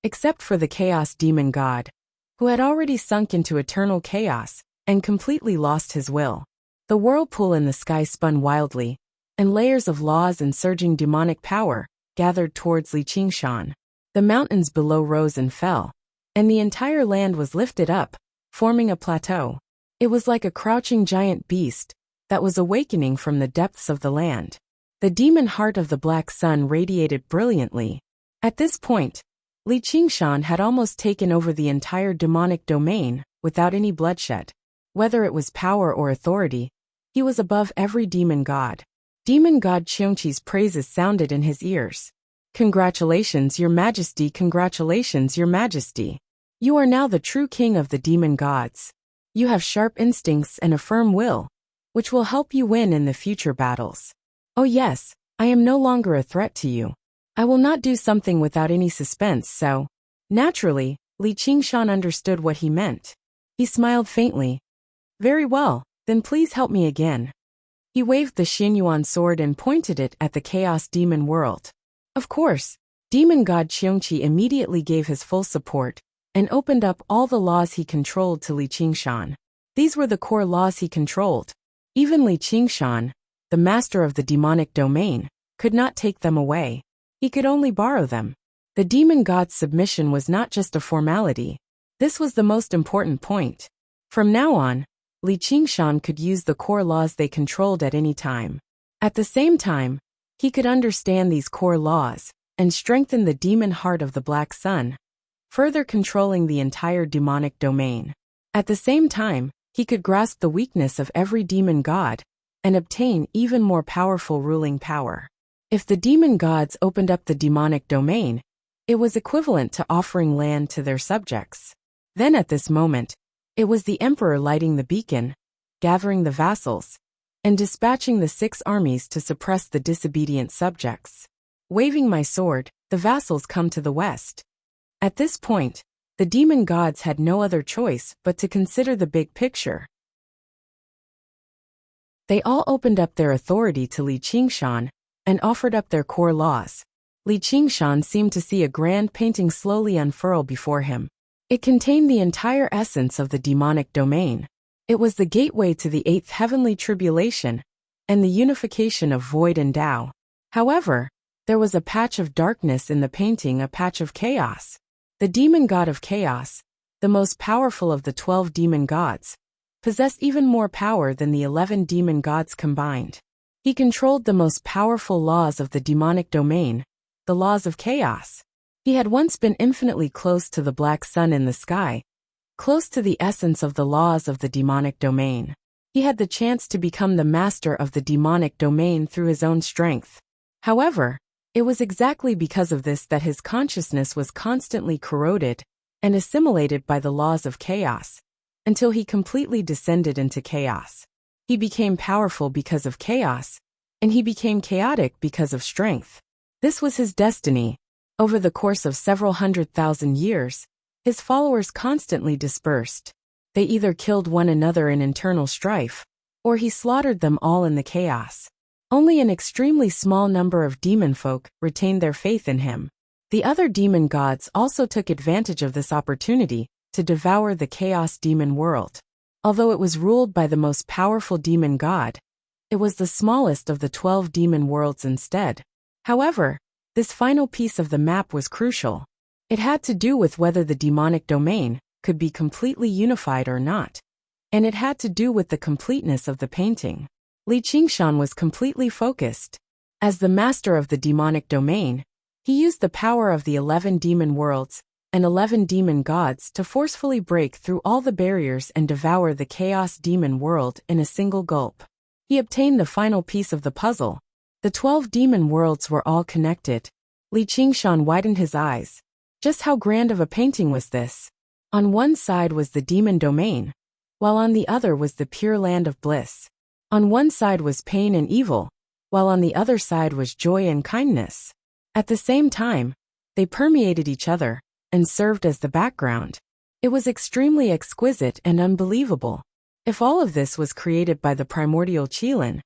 Except for the chaos demon god, who had already sunk into eternal chaos and completely lost his will. The whirlpool in the sky spun wildly, and layers of laws and surging demonic power gathered towards Li Qingshan. The mountains below rose and fell, and the entire land was lifted up, forming a plateau. It was like a crouching giant beast that was awakening from the depths of the land. The demon heart of the black sun radiated brilliantly. At this point, Li Qingshan had almost taken over the entire demonic domain without any bloodshed. Whether it was power or authority, he was above every demon god. Demon god Qiongqi's praises sounded in his ears. "Congratulations, Your Majesty, congratulations, Your Majesty. You are now the true king of the demon gods. You have sharp instincts and a firm will, which will help you win in the future battles. Oh yes, I am no longer a threat to you. I will not do something without any suspense, so..." Naturally, Li Qingshan understood what he meant. He smiled faintly. "Very well, then please help me again." He waved the Xinyuan sword and pointed it at the chaos demon world. Of course, demon god Qiongqi immediately gave his full support and opened up all the laws he controlled to Li Qingshan. These were the core laws he controlled. Even Li Qingshan, the master of the demonic domain, could not take them away. He could only borrow them. The demon god's submission was not just a formality. This was the most important point. From now on, Li Qingshan could use the core laws they controlled at any time. At the same time, he could understand these core laws and strengthen the demon heart of the Black Sun, further controlling the entire demonic domain. At the same time, he could grasp the weakness of every demon god and obtain even more powerful ruling power. If the demon gods opened up the demonic domain, it was equivalent to offering land to their subjects. Then at this moment, it was the emperor lighting the beacon, gathering the vassals, and dispatching the 6 armies to suppress the disobedient subjects. Waving my sword, the vassals come to the west. At this point, the demon gods had no other choice but to consider the big picture. They all opened up their authority to Li Qingshan and offered up their core laws. Li Qingshan seemed to see a grand painting slowly unfurl before him. It contained the entire essence of the demonic domain. It was the gateway to the 8th heavenly tribulation and the unification of void and Tao. However, there was a patch of darkness in the painting, a patch of chaos. The demon god of chaos, the most powerful of the 12 demon gods, possessed even more power than the 11 demon gods combined. He controlled the most powerful laws of the demonic domain the laws of chaos. He had once been infinitely close to the black sun in the sky, close to the essence of the laws of the demonic domain. He had the chance to become the master of the demonic domain through his own strength. However, it was exactly because of this that his consciousness was constantly corroded and assimilated by the laws of chaos, until he completely descended into chaos. He became powerful because of chaos, and he became chaotic because of strength. This was his destiny. Over the course of several 100,000 years, his followers constantly dispersed. They either killed one another in internal strife, or he slaughtered them all in the chaos. Only an extremely small number of demon folk retained their faith in him. The other demon gods also took advantage of this opportunity to devour the chaos demon world. Although it was ruled by the most powerful demon god, it was the smallest of the 12 demon worlds instead. However, this final piece of the map was crucial. It had to do with whether the demonic domain could be completely unified or not. And it had to do with the completeness of the painting. Li Qingshan was completely focused. As the master of the demonic domain, he used the power of the 11 demon worlds and 11 demon gods to forcefully break through all the barriers and devour the chaos demon world in a single gulp. He obtained the final piece of the puzzle. The 12 demon worlds were all connected. Li Qingshan widened his eyes. Just how grand of a painting was this? On one side was the demon domain, while on the other was the pure land of bliss. On one side was pain and evil, while on the other side was joy and kindness. At the same time, they permeated each other and served as the background. It was extremely exquisite and unbelievable. If all of this was created by the primordial Qilin,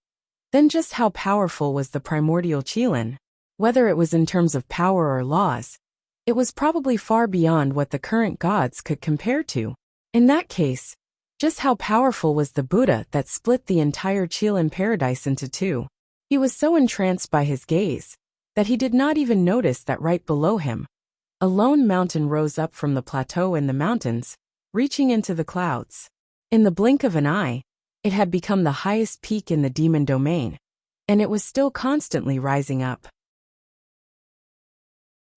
then just how powerful was the primordial Qilin? Whether it was in terms of power or laws, it was probably far beyond what the current gods could compare to. In that case, just how powerful was the Buddha that split the entire Qilin paradise into two? He was so entranced by his gaze that he did not even notice that right below him, a lone mountain rose up from the plateau in the mountains, reaching into the clouds. In the blink of an eye, it had become the highest peak in the demon domain, and it was still constantly rising up.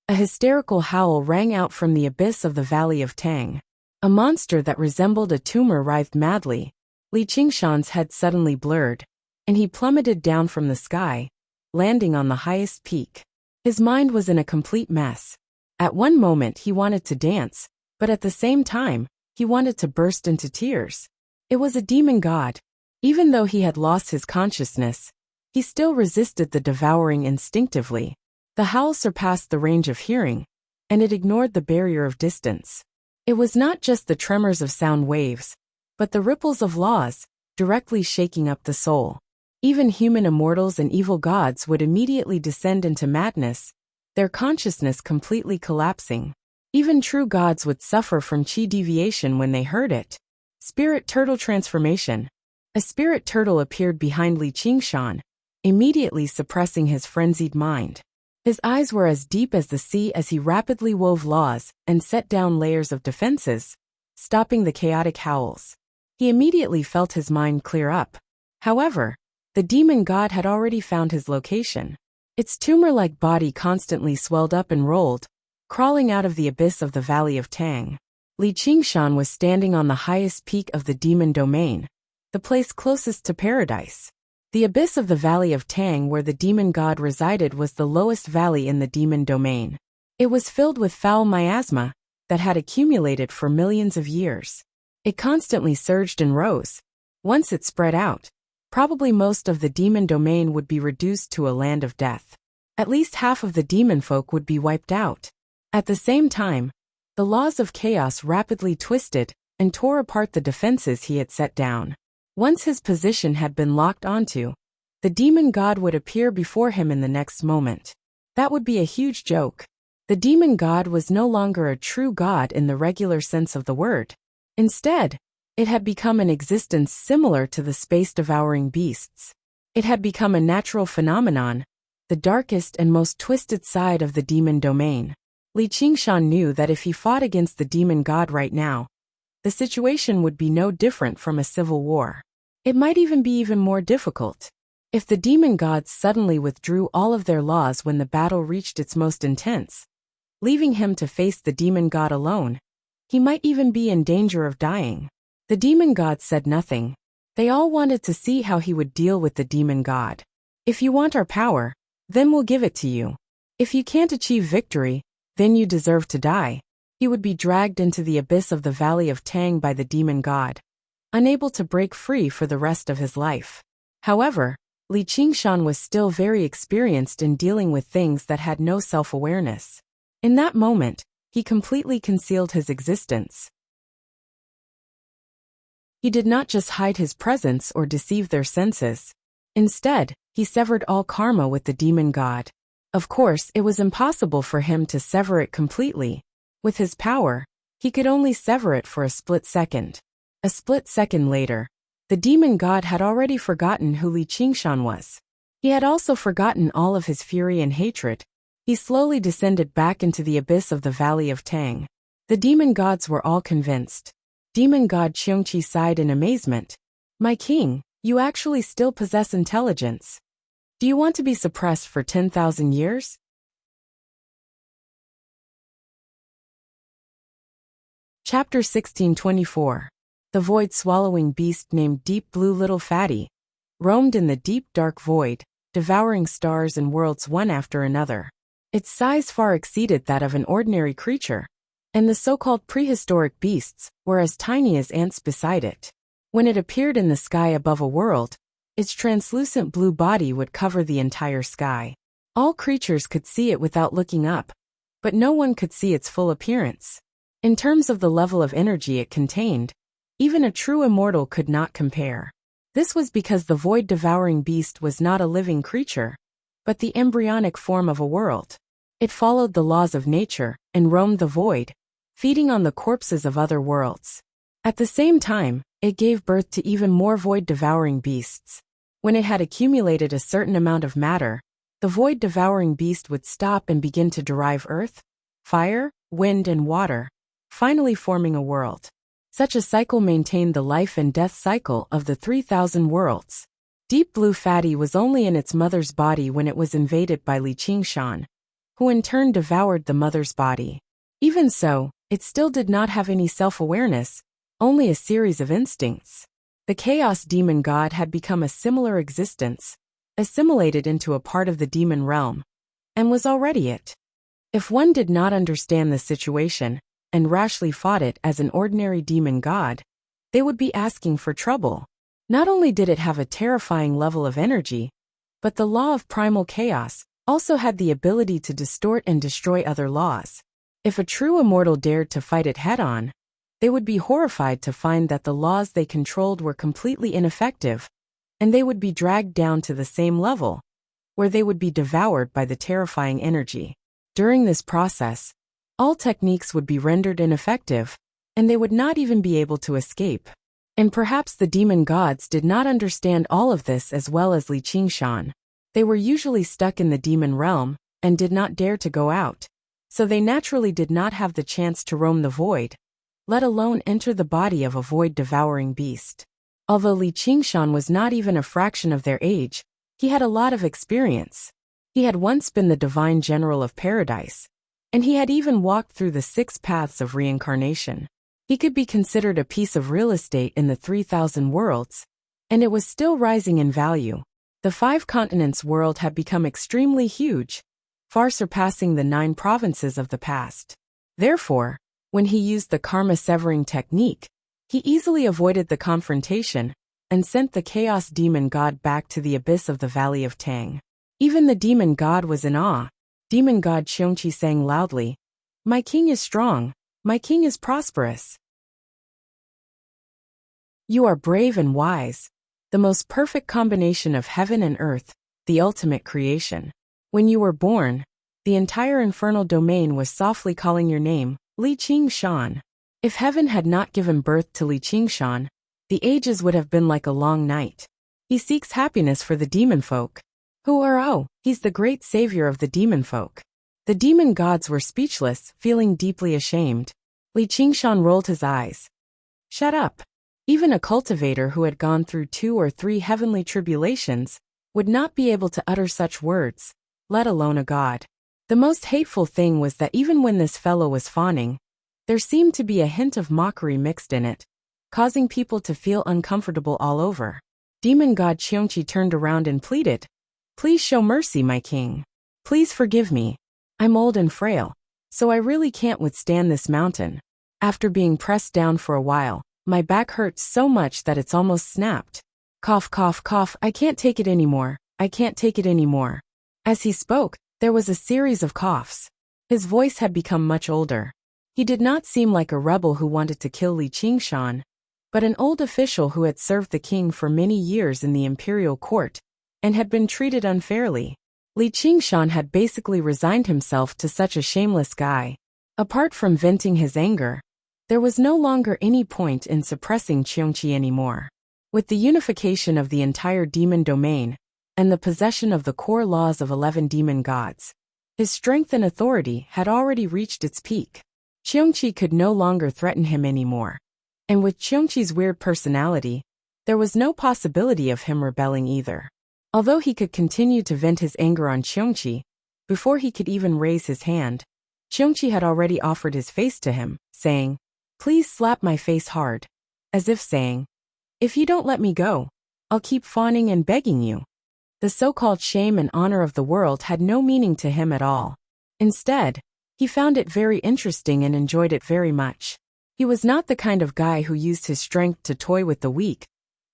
A hysterical howl rang out from the abyss of the Valley of Tang. A monster that resembled a tumor writhed madly. Li Qingshan's head suddenly blurred, and he plummeted down from the sky, landing on the highest peak. His mind was in a complete mess. At one moment he wanted to dance, but at the same time, he wanted to burst into tears. It was a demon god. Even though he had lost his consciousness, he still resisted the devouring instinctively. The howl surpassed the range of hearing, and it ignored the barrier of distance. It was not just the tremors of sound waves, but the ripples of laws, directly shaking up the soul. Even human immortals and evil gods would immediately descend into madness, their consciousness completely collapsing. Even true gods would suffer from chi deviation when they heard it. Spirit turtle transformation. A spirit turtle appeared behind Li Qingshan, immediately suppressing his frenzied mind. His eyes were as deep as the sea as he rapidly wove laws and set down layers of defenses, stopping the chaotic howls. He immediately felt his mind clear up. However, the demon god had already found his location. Its tumor-like body constantly swelled up and rolled, crawling out of the abyss of the Valley of Tang. Li Qingshan was standing on the highest peak of the demon domain, the place closest to paradise. The abyss of the Valley of Tang where the demon god resided was the lowest valley in the demon domain. It was filled with foul miasma that had accumulated for millions of years. It constantly surged and rose. Once it spread out, probably most of the demon domain would be reduced to a land of death. At least half of the demon folk would be wiped out. At the same time, the laws of chaos rapidly twisted and tore apart the defenses he had set down. Once his position had been locked onto, the demon god would appear before him in the next moment. That would be a huge joke. The demon god was no longer a true god in the regular sense of the word. Instead, it had become an existence similar to the space-devouring beasts. It had become a natural phenomenon, the darkest and most twisted side of the demon domain. Li Qingshan knew that if he fought against the demon god right now, the situation would be no different from a civil war. It might even be even more difficult. If the demon gods suddenly withdrew all of their laws when the battle reached its most intense, leaving him to face the demon god alone, he might even be in danger of dying. The demon gods said nothing. They all wanted to see how he would deal with the demon god. If you want our power, then we'll give it to you. If you can't achieve victory, then you deserve to die. He would be dragged into the abyss of the Valley of Tang by the demon god, unable to break free for the rest of his life. However, Li Qingshan was still very experienced in dealing with things that had no self-awareness. In that moment, he completely concealed his existence. He did not just hide his presence or deceive their senses. Instead, he severed all karma with the demon god. Of course, it was impossible for him to sever it completely. With his power, he could only sever it for a split second. A split second later, the demon god had already forgotten who Li Qingshan was. He had also forgotten all of his fury and hatred. He slowly descended back into the abyss of the Valley of Tang. The demon gods were all convinced. Demon god Xiongqi sighed in amazement. My king, you actually still possess intelligence. Do you want to be suppressed for 10,000 years? Chapter 1624. The void-swallowing beast named Deep Blue Little Fatty roamed in the deep dark void, devouring stars and worlds one after another. Its size far exceeded that of an ordinary creature, and the so-called prehistoric beasts were as tiny as ants beside it. When it appeared in the sky above a world, its translucent blue body would cover the entire sky. All creatures could see it without looking up, but no one could see its full appearance. In terms of the level of energy it contained, even a true immortal could not compare. This was because the void-devouring beast was not a living creature, but the embryonic form of a world. It followed the laws of nature and roamed the void, feeding on the corpses of other worlds. At the same time, it gave birth to even more void-devouring beasts. When it had accumulated a certain amount of matter, the void-devouring beast would stop and begin to derive earth, fire, wind, and water, finally forming a world. Such a cycle maintained the life and death cycle of the 3,000 worlds. Deep Blue Fatty was only in its mother's body when it was invaded by Li Qingshan, who in turn devoured the mother's body. Even so, it still did not have any self-awareness, only a series of instincts. The Chaos Demon God had become a similar existence, assimilated into a part of the demon realm, and was already it. If one did not understand the situation, and rashly fought it as an ordinary demon god, they would be asking for trouble. Not only did it have a terrifying level of energy, but the law of primal chaos also had the ability to distort and destroy other laws. If a true immortal dared to fight it head-on, they would be horrified to find that the laws they controlled were completely ineffective, and they would be dragged down to the same level, where they would be devoured by the terrifying energy. During this process, all techniques would be rendered ineffective, and they would not even be able to escape. And perhaps the demon gods did not understand all of this as well as Li Qingshan. They were usually stuck in the demon realm, and did not dare to go out, so they naturally did not have the chance to roam the void, let alone enter the body of a void-devouring beast. Although Li Qingshan was not even a fraction of their age, he had a lot of experience. He had once been the divine general of paradise, and he had even walked through the 6 paths of reincarnation. He could be considered a piece of real estate in the 3,000 worlds, and it was still rising in value. The 5 continents world had become extremely huge, far surpassing the 9 provinces of the past. Therefore, when he used the karma-severing technique, he easily avoided the confrontation and sent the Chaos Demon God back to the abyss of the Valley of Tang. Even the demon god was in awe. Demon god Xiongqi sang loudly, "My king is strong, my king is prosperous. You are brave and wise, the most perfect combination of heaven and earth, the ultimate creation. When you were born, the entire infernal domain was softly calling your name, Li Qingshan. If heaven had not given birth to Li Qingshan, the ages would have been like a long night. He seeks happiness for the demon folk. He's the great savior of the demon folk." The demon gods were speechless, feeling deeply ashamed. Li Qingshan rolled his eyes. "Shut up." Even a cultivator who had gone through 2 or 3 heavenly tribulations would not be able to utter such words, let alone a god. The most hateful thing was that even when this fellow was fawning, there seemed to be a hint of mockery mixed in it, causing people to feel uncomfortable all over. Demon god Qiongqi turned around and pleaded, "Please show mercy, my king. Please forgive me. I'm old and frail, so I really can't withstand this mountain. After being pressed down for a while, my back hurts so much that it's almost snapped. Cough, cough, cough, I can't take it anymore. I can't take it anymore." As he spoke, there was a series of coughs. His voice had become much older. He did not seem like a rebel who wanted to kill Li Qingshan, but an old official who had served the king for many years in the imperial court and had been treated unfairly. Li Qingshan had basically resigned himself to such a shameless guy. Apart from venting his anger, there was no longer any point in suppressing Qiongqi anymore. With the unification of the entire demon domain and the possession of the core laws of 11 demon gods, his strength and authority had already reached its peak. Qiongqi could no longer threaten him anymore. And with Qiongqi's weird personality, there was no possibility of him rebelling either. Although he could continue to vent his anger on Qiongqi, before he could even raise his hand, Qiongqi had already offered his face to him, saying, "Please slap my face hard," as if saying, "If you don't let me go, I'll keep fawning and begging you." The so-called shame and honor of the world had no meaning to him at all. Instead, he found it very interesting and enjoyed it very much. He was not the kind of guy who used his strength to toy with the weak,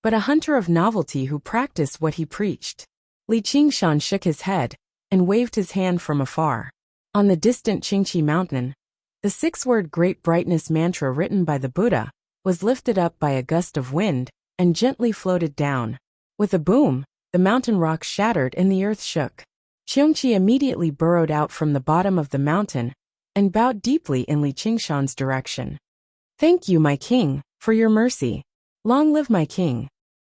but a hunter of novelty who practiced what he preached. Li Qingshan shook his head and waved his hand from afar. On the distant Qingqi mountain, the 6-word Great Brightness mantra written by the Buddha was lifted up by a gust of wind and gently floated down. With a boom, the mountain rocks shattered and the earth shook. Qiongqi immediately burrowed out from the bottom of the mountain and bowed deeply in Li Qingshan's direction. "Thank you, my king, for your mercy. Long live my king."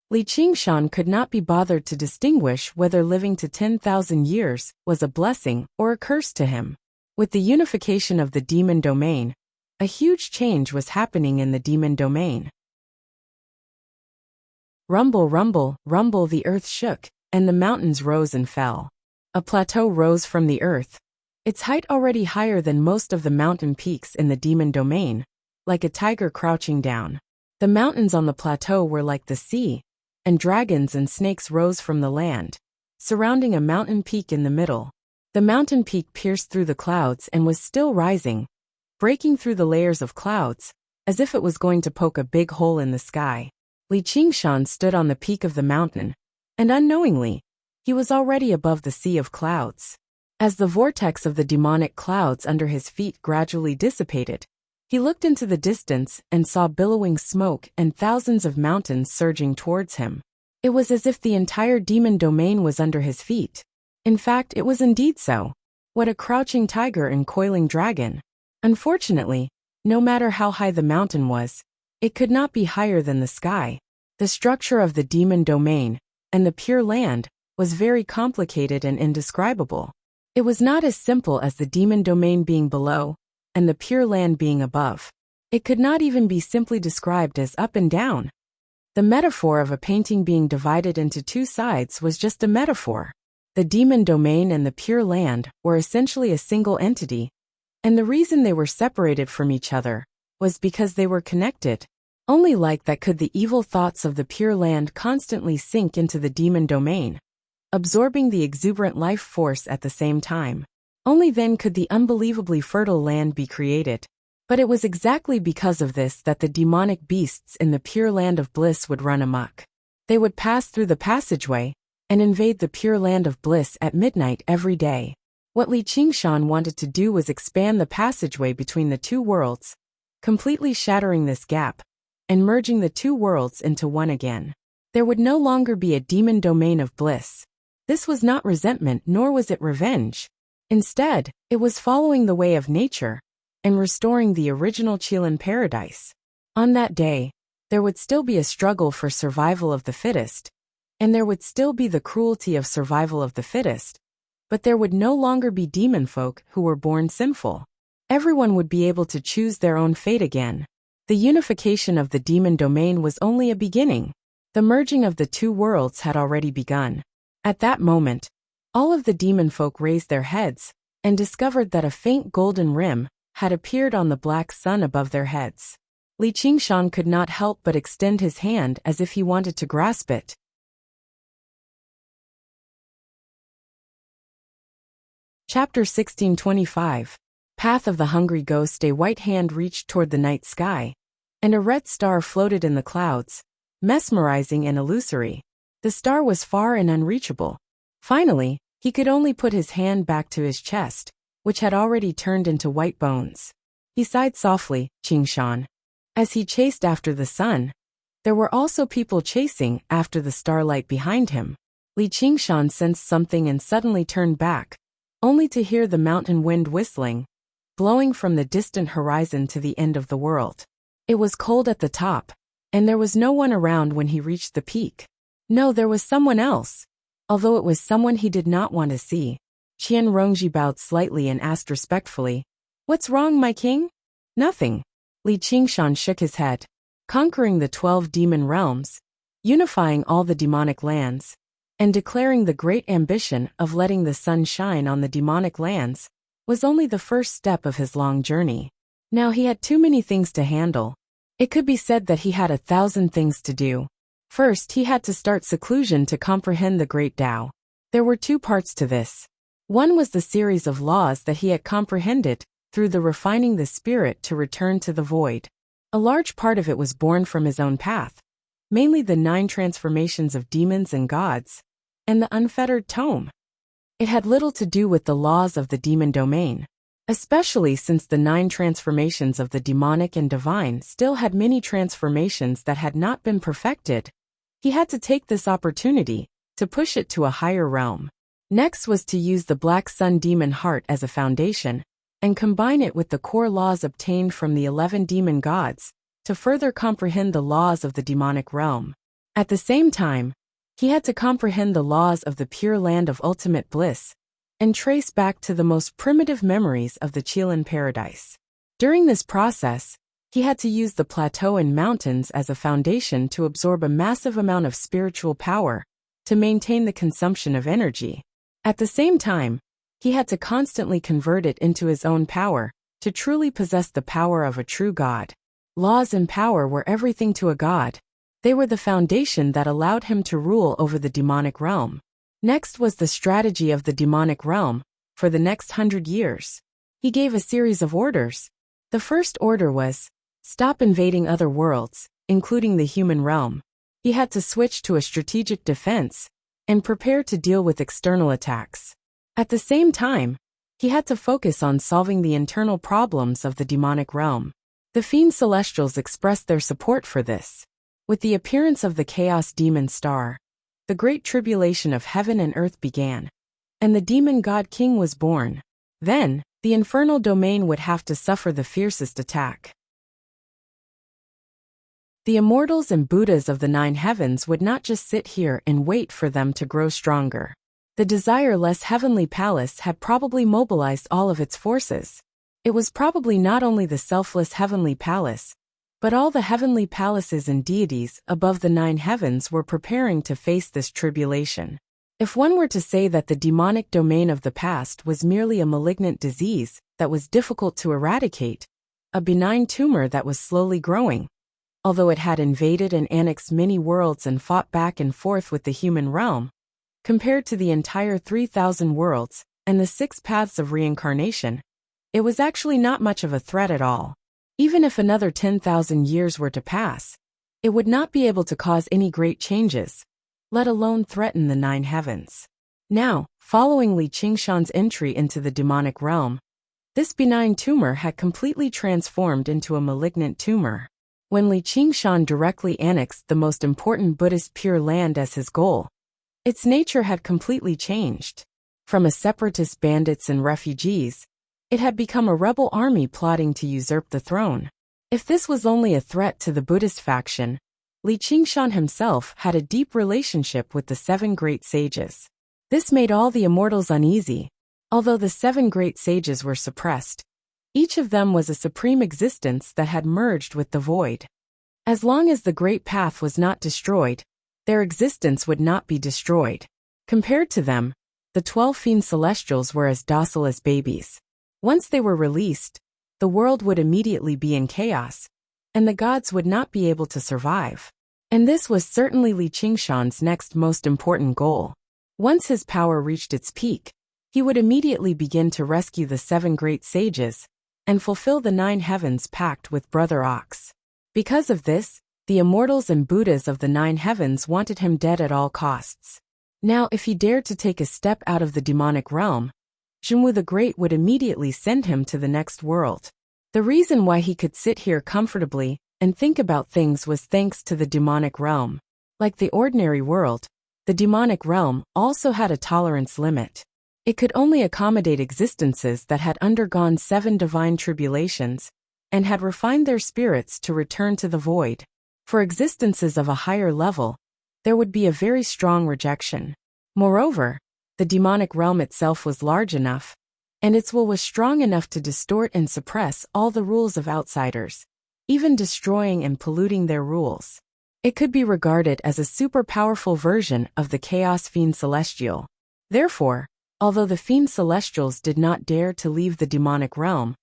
Li Qingshan could not be bothered to distinguish whether living to 10,000 years was a blessing or a curse to him. With the unification of the demon domain, a huge change was happening in the demon domain. Rumble, rumble, rumble, the earth shook, and the mountains rose and fell. A plateau rose from the earth, its height already higher than most of the mountain peaks in the demon domain, like a tiger crouching down. The mountains on the plateau were like the sea, and dragons and snakes rose from the land, surrounding a mountain peak in the middle. The mountain peak pierced through the clouds and was still rising, breaking through the layers of clouds, as if it was going to poke a big hole in the sky. Li Qingshan stood on the peak of the mountain, and unknowingly, he was already above the sea of clouds. As the vortex of the demonic clouds under his feet gradually dissipated, he looked into the distance and saw billowing smoke and thousands of mountains surging towards him. It was as if the entire demon domain was under his feet. In fact, it was indeed so. What a crouching tiger and coiling dragon. Unfortunately, no matter how high the mountain was, it could not be higher than the sky. The structure of the demon domain and the pure land was very complicated and indescribable. It was not as simple as the demon domain being below and the pure land being above. It could not even be simply described as up and down. The metaphor of a painting being divided into two sides was just a metaphor. The demon domain and the pure land were essentially a single entity, and the reason they were separated from each other was because they were connected. Only like that could the evil thoughts of the pure land constantly sink into the demon domain, absorbing the exuberant life force at the same time. Only then could the unbelievably fertile land be created. But it was exactly because of this that the demonic beasts in the pure land of bliss would run amok. They would pass through the passageway and invade the pure land of bliss at midnight every day. What Li Qingshan wanted to do was expand the passageway between the two worlds, completely shattering this gap and merging the two worlds into one again. There would no longer be a demon domain of bliss. This was not resentment, nor was it revenge. Instead, it was following the way of nature and restoring the original Qilin paradise. On that day, there would still be a struggle for survival of the fittest, and there would still be the cruelty of survival of the fittest, but there would no longer be demon folk who were born sinful. Everyone would be able to choose their own fate again. The unification of the demon domain was only a beginning. The merging of the two worlds had already begun. At that moment, all of the demon folk raised their heads and discovered that a faint golden rim had appeared on the black sun above their heads. Li Qingshan could not help but extend his hand as if he wanted to grasp it. Chapter 1625. Path of the Hungry Ghost. A white hand reached toward the night sky, and a red star floated in the clouds, mesmerizing and illusory. The star was far and unreachable. Finally, he could only put his hand back to his chest, which had already turned into white bones. He sighed softly, Qingshan. As he chased after the sun, there were also people chasing after the starlight behind him. Li Qingshan sensed something and suddenly turned back, only to hear the mountain wind whistling, blowing from the distant horizon to the end of the world. It was cold at the top, and there was no one around when he reached the peak. No, there was someone else, although it was someone he did not want to see. Qian Rongji bowed slightly and asked respectfully, "What's wrong, my king?" "Nothing." Li Qingshan shook his head. Conquering the 12 demon realms, unifying all the demonic lands, and declaring the great ambition of letting the sun shine on the demonic lands was only the first step of his long journey. Now he had too many things to handle. It could be said that he had 1,000 things to do. First, he had to start seclusion to comprehend the great Tao. There were two parts to this. One was the series of laws that he had comprehended through the refining the spirit to return to the void. A large part of it was born from his own path, mainly the 9 transformations of demons and gods, and the unfettered tome. It had little to do with the laws of the demon domain, especially since the 9 transformations of the demonic and divine still had many transformations that had not been perfected. He had to take this opportunity to push it to a higher realm. Next was to use the Black Sun Demon Heart as a foundation, and combine it with the core laws obtained from the 11 demon gods, to further comprehend the laws of the demonic realm. At the same time, he had to comprehend the laws of the pure land of ultimate bliss, and trace back to the most primitive memories of the Qilin paradise. During this process, he had to use the plateau and mountains as a foundation to absorb a massive amount of spiritual power, to maintain the consumption of energy. At the same time, he had to constantly convert it into his own power, to truly possess the power of a true god. Laws and power were everything to a god. They were the foundation that allowed him to rule over the demonic realm. Next was the strategy of the demonic realm, for the next 100 years. He gave a series of orders. The first order was, stop invading other worlds, including the human realm. He had to switch to a strategic defense, and prepare to deal with external attacks. At the same time, he had to focus on solving the internal problems of the demonic realm. The Fiend Celestials expressed their support for this. With the appearance of the Chaos Demon Star, the great tribulation of heaven and earth began, and the demon god king was born. Then, the infernal domain would have to suffer the fiercest attack. The immortals and Buddhas of the 9 heavens would not just sit here and wait for them to grow stronger. The desireless heavenly palace had probably mobilized all of its forces. It was probably not only the selfless heavenly palace, but all the heavenly palaces and deities above the 9 heavens were preparing to face this tribulation. If one were to say that the demonic domain of the past was merely a malignant disease that was difficult to eradicate, a benign tumor that was slowly growing, although it had invaded and annexed many worlds and fought back and forth with the human realm, compared to the entire 3,000 worlds and the 6 paths of reincarnation, it was actually not much of a threat at all. Even if another 10,000 years were to pass, it would not be able to cause any great changes, let alone threaten the 9 heavens. Now, following Li Qingshan's entry into the demonic realm, this benign tumor had completely transformed into a malignant tumor. When Li Qingshan directly annexed the most important Buddhist Pure Land as his goal, its nature had completely changed. From a separatist bandits and refugees, it had become a rebel army plotting to usurp the throne. If this was only a threat to the Buddhist faction, Li Qingshan himself had a deep relationship with the 7 great sages. This made all the immortals uneasy. Although the 7 great sages were suppressed, each of them was a supreme existence that had merged with the void. As long as the great path was not destroyed, their existence would not be destroyed. Compared to them, the 12 fiend celestials were as docile as babies. Once they were released, the world would immediately be in chaos, and the gods would not be able to survive. And this was certainly Li Qingshan's next most important goal. Once his power reached its peak, he would immediately begin to rescue the 7 great sages and fulfill the 9 heavens pact with Brother Ox. Because of this, the immortals and Buddhas of the 9 heavens wanted him dead at all costs. Now, if he dared to take a step out of the demonic realm, Zhenwu the Great would immediately send him to the next world. The reason why he could sit here comfortably and think about things was thanks to the demonic realm. Like the ordinary world, the demonic realm also had a tolerance limit. It could only accommodate existences that had undergone 7 divine tribulations and had refined their spirits to return to the void. For existences of a higher level, there would be a very strong rejection. Moreover, the demonic realm itself was large enough, and its will was strong enough to distort and suppress all the rules of outsiders, even destroying and polluting their rules. It could be regarded as a super powerful version of the Chaos Fiend Celestial. Therefore, although the Fiend Celestials did not dare to leave the demonic realm,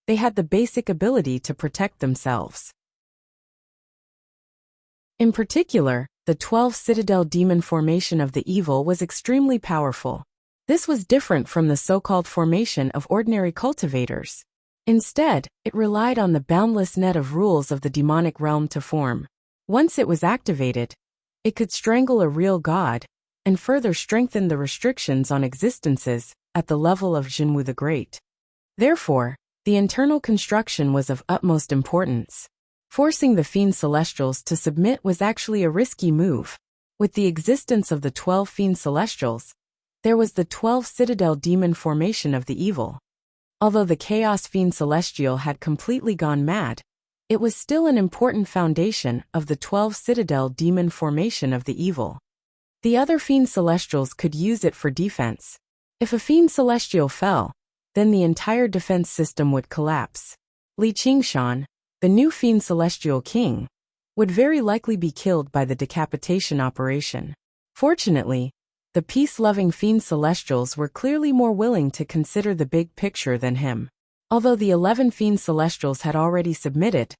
they had the basic ability to protect themselves. In particular, the 12 Citadel Demon formation of the evil was extremely powerful. This was different from the so-called formation of ordinary cultivators. Instead, it relied on the boundless net of rules of the demonic realm to form. Once it was activated, it could strangle a real god and further strengthen the restrictions on existences at the level of Zhenwu the Great. Therefore, the internal construction was of utmost importance. Forcing the Fiend Celestials to submit was actually a risky move. With the existence of the 12 Fiend Celestials, there was the 12 Citadel Demon formation of the evil. Although the Chaos Fiend Celestial had completely gone mad, it was still an important foundation of the 12 Citadel Demon formation of the evil. The other Fiend Celestials could use it for defense. If a Fiend Celestial fell, then the entire defense system would collapse. Li Qingshan, the new Fiend Celestial King, would very likely be killed by the decapitation operation. Fortunately, the peace-loving Fiend Celestials were clearly more willing to consider the big picture than him. Although the 11 Fiend Celestials had already submitted,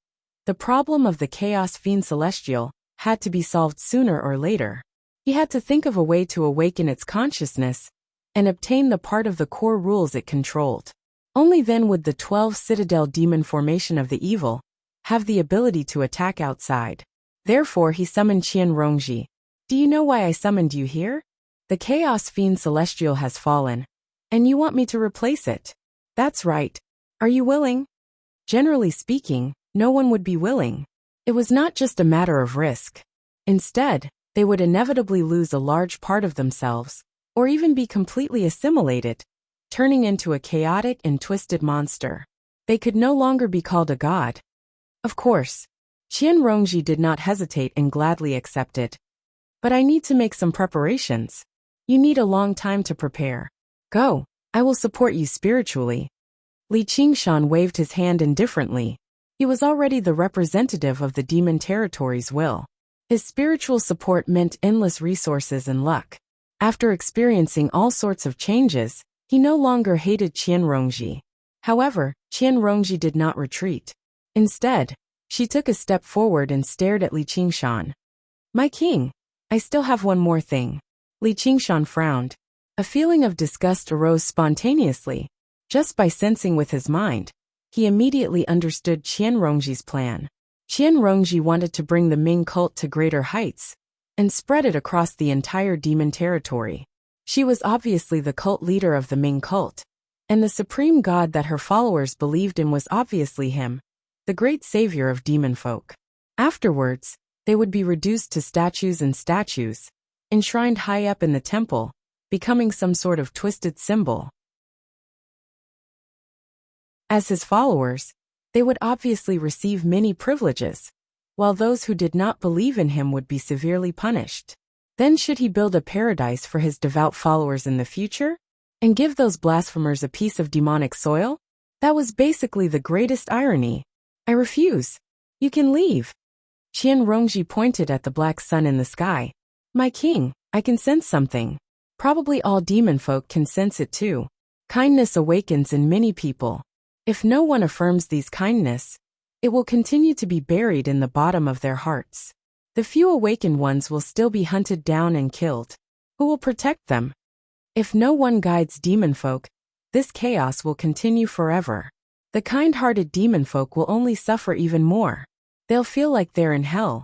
the problem of the Chaos Fiend Celestial had to be solved sooner or later. He had to think of a way to awaken its consciousness and obtain the part of the core rules it controlled. Only then would the 12 Citadel Demon formation of the evil have the ability to attack outside. Therefore he summoned Qian Rongji. Do you know why I summoned you here? The Chaos Fiend Celestial has fallen, and you want me to replace it. That's right. Are you willing? Generally speaking, no one would be willing. It was not just a matter of risk. Instead, they would inevitably lose a large part of themselves, or even be completely assimilated, turning into a chaotic and twisted monster. They could no longer be called a god. Of course, Qian Rongji did not hesitate and gladly accepted. But I need to make some preparations. You need a long time to prepare. Go, I will support you spiritually. Li Qingshan waved his hand indifferently. He was already the representative of the demon territory's will. His spiritual support meant endless resources and luck. After experiencing all sorts of changes, he no longer hated Qian Rongji. However, Qian Rongji did not retreat. Instead, she took a step forward and stared at Li Qingshan. My king, I still have one more thing. Li Qingshan frowned. A feeling of disgust arose spontaneously. Just by sensing with his mind, he immediately understood Qian Rongji's plan. Qian Rongji wanted to bring the Ming cult to greater heights and spread it across the entire demon territory. She was obviously the cult leader of the Ming cult, and the supreme god that her followers believed in was obviously him, the great savior of demon folk. Afterwards, they would be reduced to statues and statues, enshrined high up in the temple, becoming some sort of twisted symbol. As his followers, they would obviously receive many privileges, while those who did not believe in him would be severely punished. Then should he build a paradise for his devout followers in the future? And give those blasphemers a piece of demonic soil? That was basically the greatest irony. I refuse. You can leave. Qian Rongji pointed at the black sun in the sky. My king, I can sense something. Probably all demon folk can sense it too. Kindness awakens in many people. If no one affirms these kindness, it will continue to be buried in the bottom of their hearts. The few awakened ones will still be hunted down and killed. Who will protect them? If no one guides demon folk, this chaos will continue forever. The kind-hearted demon folk will only suffer even more. They'll feel like they're in hell,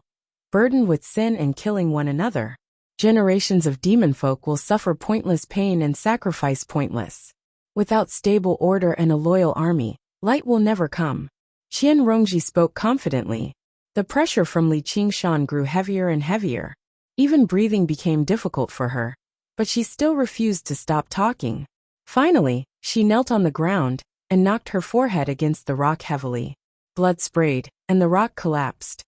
burdened with sin and killing one another. Generations of demon folk will suffer pointless pain and sacrifice pointless. Without stable order and a loyal army, light will never come. Qian Rongji spoke confidently. The pressure from Li Qingshan grew heavier and heavier. Even breathing became difficult for her, but she still refused to stop talking. Finally, she knelt on the ground and knocked her forehead against the rock heavily. Blood sprayed, and the rock collapsed.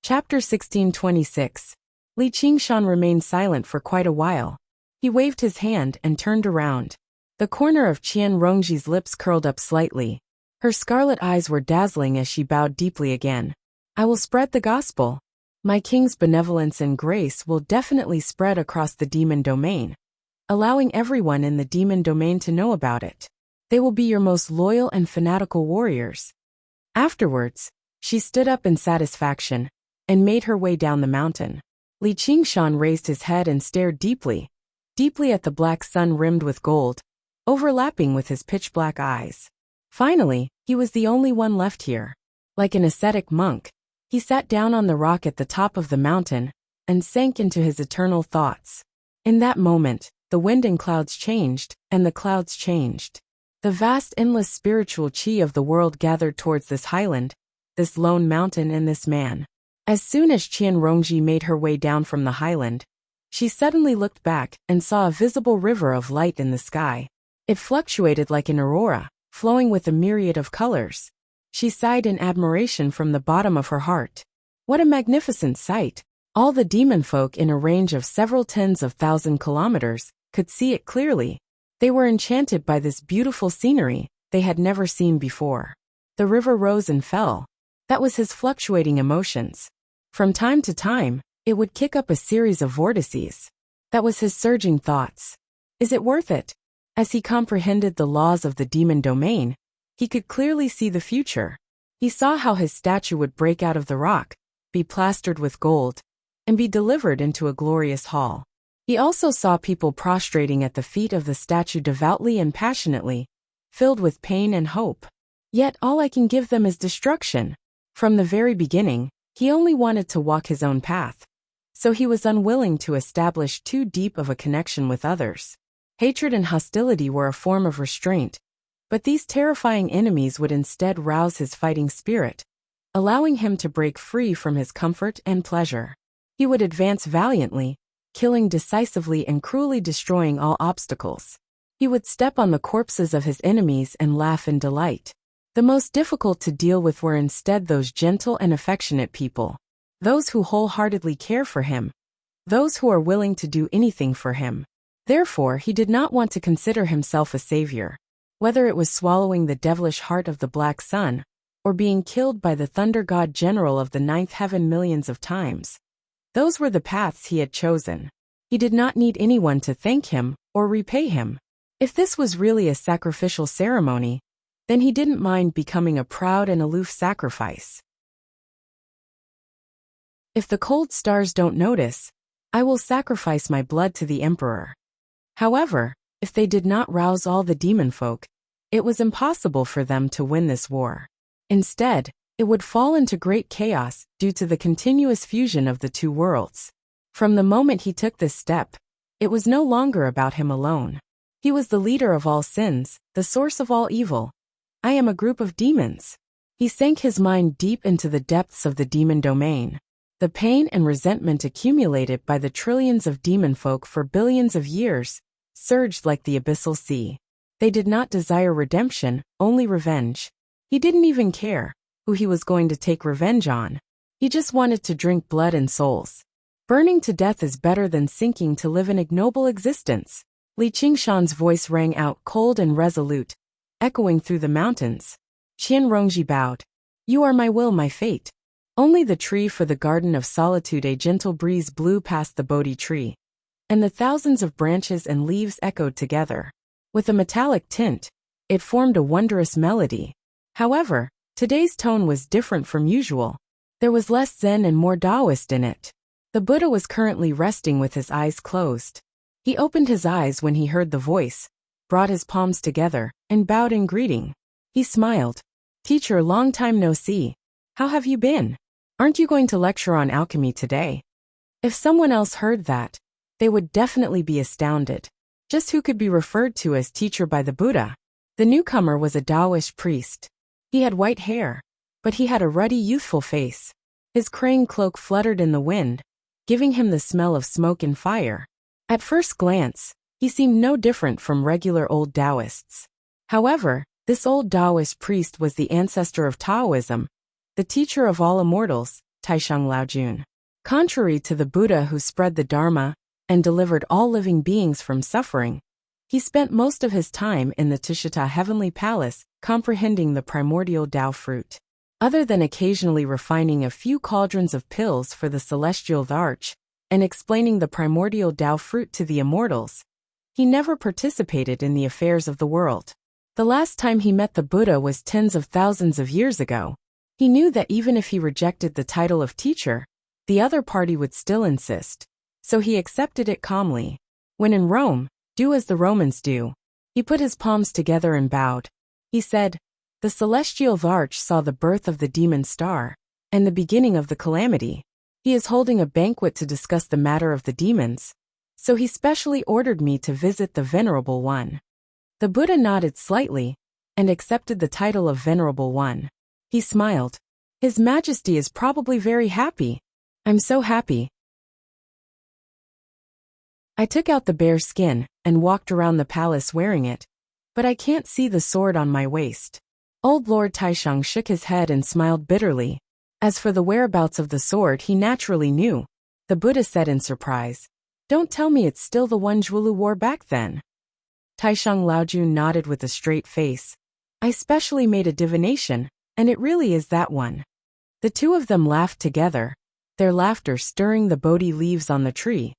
Chapter 1626. Li Qingshan remained silent for quite a while. He waved his hand and turned around. The corner of Qian Rongji's lips curled up slightly. Her scarlet eyes were dazzling as she bowed deeply again. I will spread the gospel. My king's benevolence and grace will definitely spread across the demon domain, allowing everyone in the demon domain to know about it. They will be your most loyal and fanatical warriors. Afterwards, she stood up in satisfaction and made her way down the mountain. Li Qingshan raised his head and stared deeply, deeply at the black sun rimmed with gold, overlapping with his pitch-black eyes. Finally, he was the only one left here. Like an ascetic monk, he sat down on the rock at the top of the mountain and sank into his eternal thoughts. In that moment, the wind and clouds changed, and the clouds changed. The vast endless spiritual chi of the world gathered towards this highland, this lone mountain and this man. As soon as Qian Rongji made her way down from the highland, she suddenly looked back and saw a visible river of light in the sky. It fluctuated like an aurora, flowing with a myriad of colors. She sighed in admiration from the bottom of her heart. What a magnificent sight! All the demon folk in a range of several tens of thousand kilometers could see it clearly. They were enchanted by this beautiful scenery they had never seen before. The river rose and fell. That was his fluctuating emotions. From time to time, it would kick up a series of vortices. That was his surging thoughts. Is it worth it? As he comprehended the laws of the demon domain, he could clearly see the future. He saw how his statue would break out of the rock, be plastered with gold, and be delivered into a glorious hall. He also saw people prostrating at the feet of the statue devoutly and passionately, filled with pain and hope. Yet all I can give them is destruction. From the very beginning, he only wanted to walk his own path, so he was unwilling to establish too deep of a connection with others. Hatred and hostility were a form of restraint, but these terrifying enemies would instead rouse his fighting spirit, allowing him to break free from his comfort and pleasure. He would advance valiantly, killing decisively and cruelly destroying all obstacles. He would step on the corpses of his enemies and laugh in delight. The most difficult to deal with were instead those gentle and affectionate people, those who wholeheartedly care for him, those who are willing to do anything for him. Therefore, he did not want to consider himself a savior. Whether it was swallowing the devilish heart of the black sun, or being killed by the thunder god general of the ninth heaven millions of times, those were the paths he had chosen. He did not need anyone to thank him or repay him. If this was really a sacrificial ceremony, then he didn't mind becoming a proud and aloof sacrifice. If the cold stars don't notice, I will sacrifice my blood to the emperor. However, if they did not rouse all the demon folk, it was impossible for them to win this war. Instead, it would fall into great chaos due to the continuous fusion of the two worlds. From the moment he took this step, it was no longer about him alone. He was the leader of all sins, the source of all evil. I am a group of demons. He sank his mind deep into the depths of the demon domain. The pain and resentment accumulated by the trillions of demon folk for billions of years surged like the abyssal sea. They did not desire redemption, only revenge. He didn't even care who he was going to take revenge on. He just wanted to drink blood and souls. Burning to death is better than sinking to live an ignoble existence. Li Qingshan's voice rang out cold and resolute, echoing through the mountains. Qian Rongji bowed. You are my will, my fate. Only the tree for the garden of solitude. A gentle breeze blew past the Bodhi tree, and the thousands of branches and leaves echoed together. With a metallic tint, it formed a wondrous melody. However, today's tone was different from usual. There was less Zen and more Taoist in it. The Buddha was currently resting with his eyes closed. He opened his eyes when he heard the voice, brought his palms together, and bowed in greeting. He smiled. "Teacher, long time no see. How have you been? Aren't you going to lecture on alchemy today?" If someone else heard that, they would definitely be astounded. Just who could be referred to as teacher by the Buddha? The newcomer was a Taoist priest. He had white hair, but he had a ruddy, youthful face. His crane cloak fluttered in the wind, giving him the smell of smoke and fire. At first glance, he seemed no different from regular old Taoists. However, this old Taoist priest was the ancestor of Taoism, the teacher of all immortals, Taishang Laojun. Contrary to the Buddha who spread the Dharma and delivered all living beings from suffering, he spent most of his time in the Tushita heavenly palace, comprehending the primordial Tao fruit. Other than occasionally refining a few cauldrons of pills for the celestial arch and explaining the primordial Tao fruit to the immortals, he never participated in the affairs of the world. The last time he met the Buddha was tens of thousands of years ago. He knew that even if he rejected the title of teacher, the other party would still insist, so he accepted it calmly. When in Rome, do as the Romans do. He put his palms together and bowed. He said, "The celestial arch saw the birth of the demon star, and the beginning of the calamity. He is holding a banquet to discuss the matter of the demons, so he specially ordered me to visit the Venerable One." The Buddha nodded slightly and accepted the title of Venerable One. He smiled. "His Majesty is probably very happy. I'm so happy." I took out the bear skin and walked around the palace wearing it, but I can't see the sword on my waist. Old Lord Taishang shook his head and smiled bitterly. As for the whereabouts of the sword, he naturally knew. The Buddha said in surprise, "Don't tell me it's still the one Zhuolu wore back then." Taishang Laojun nodded with a straight face. "I specially made a divination, and it really is that one." The two of them laughed together, their laughter stirring the Bodhi leaves on the tree.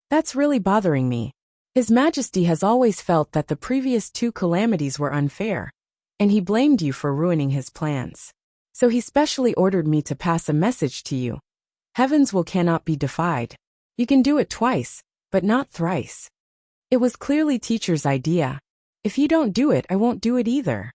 "That's really bothering me. His Majesty has always felt that the previous two calamities were unfair, and he blamed you for ruining his plans. So he specially ordered me to pass a message to you. Heaven's will cannot be defied. You can do it twice, but not thrice. It was clearly teacher's idea. If you don't do it, I won't do it either.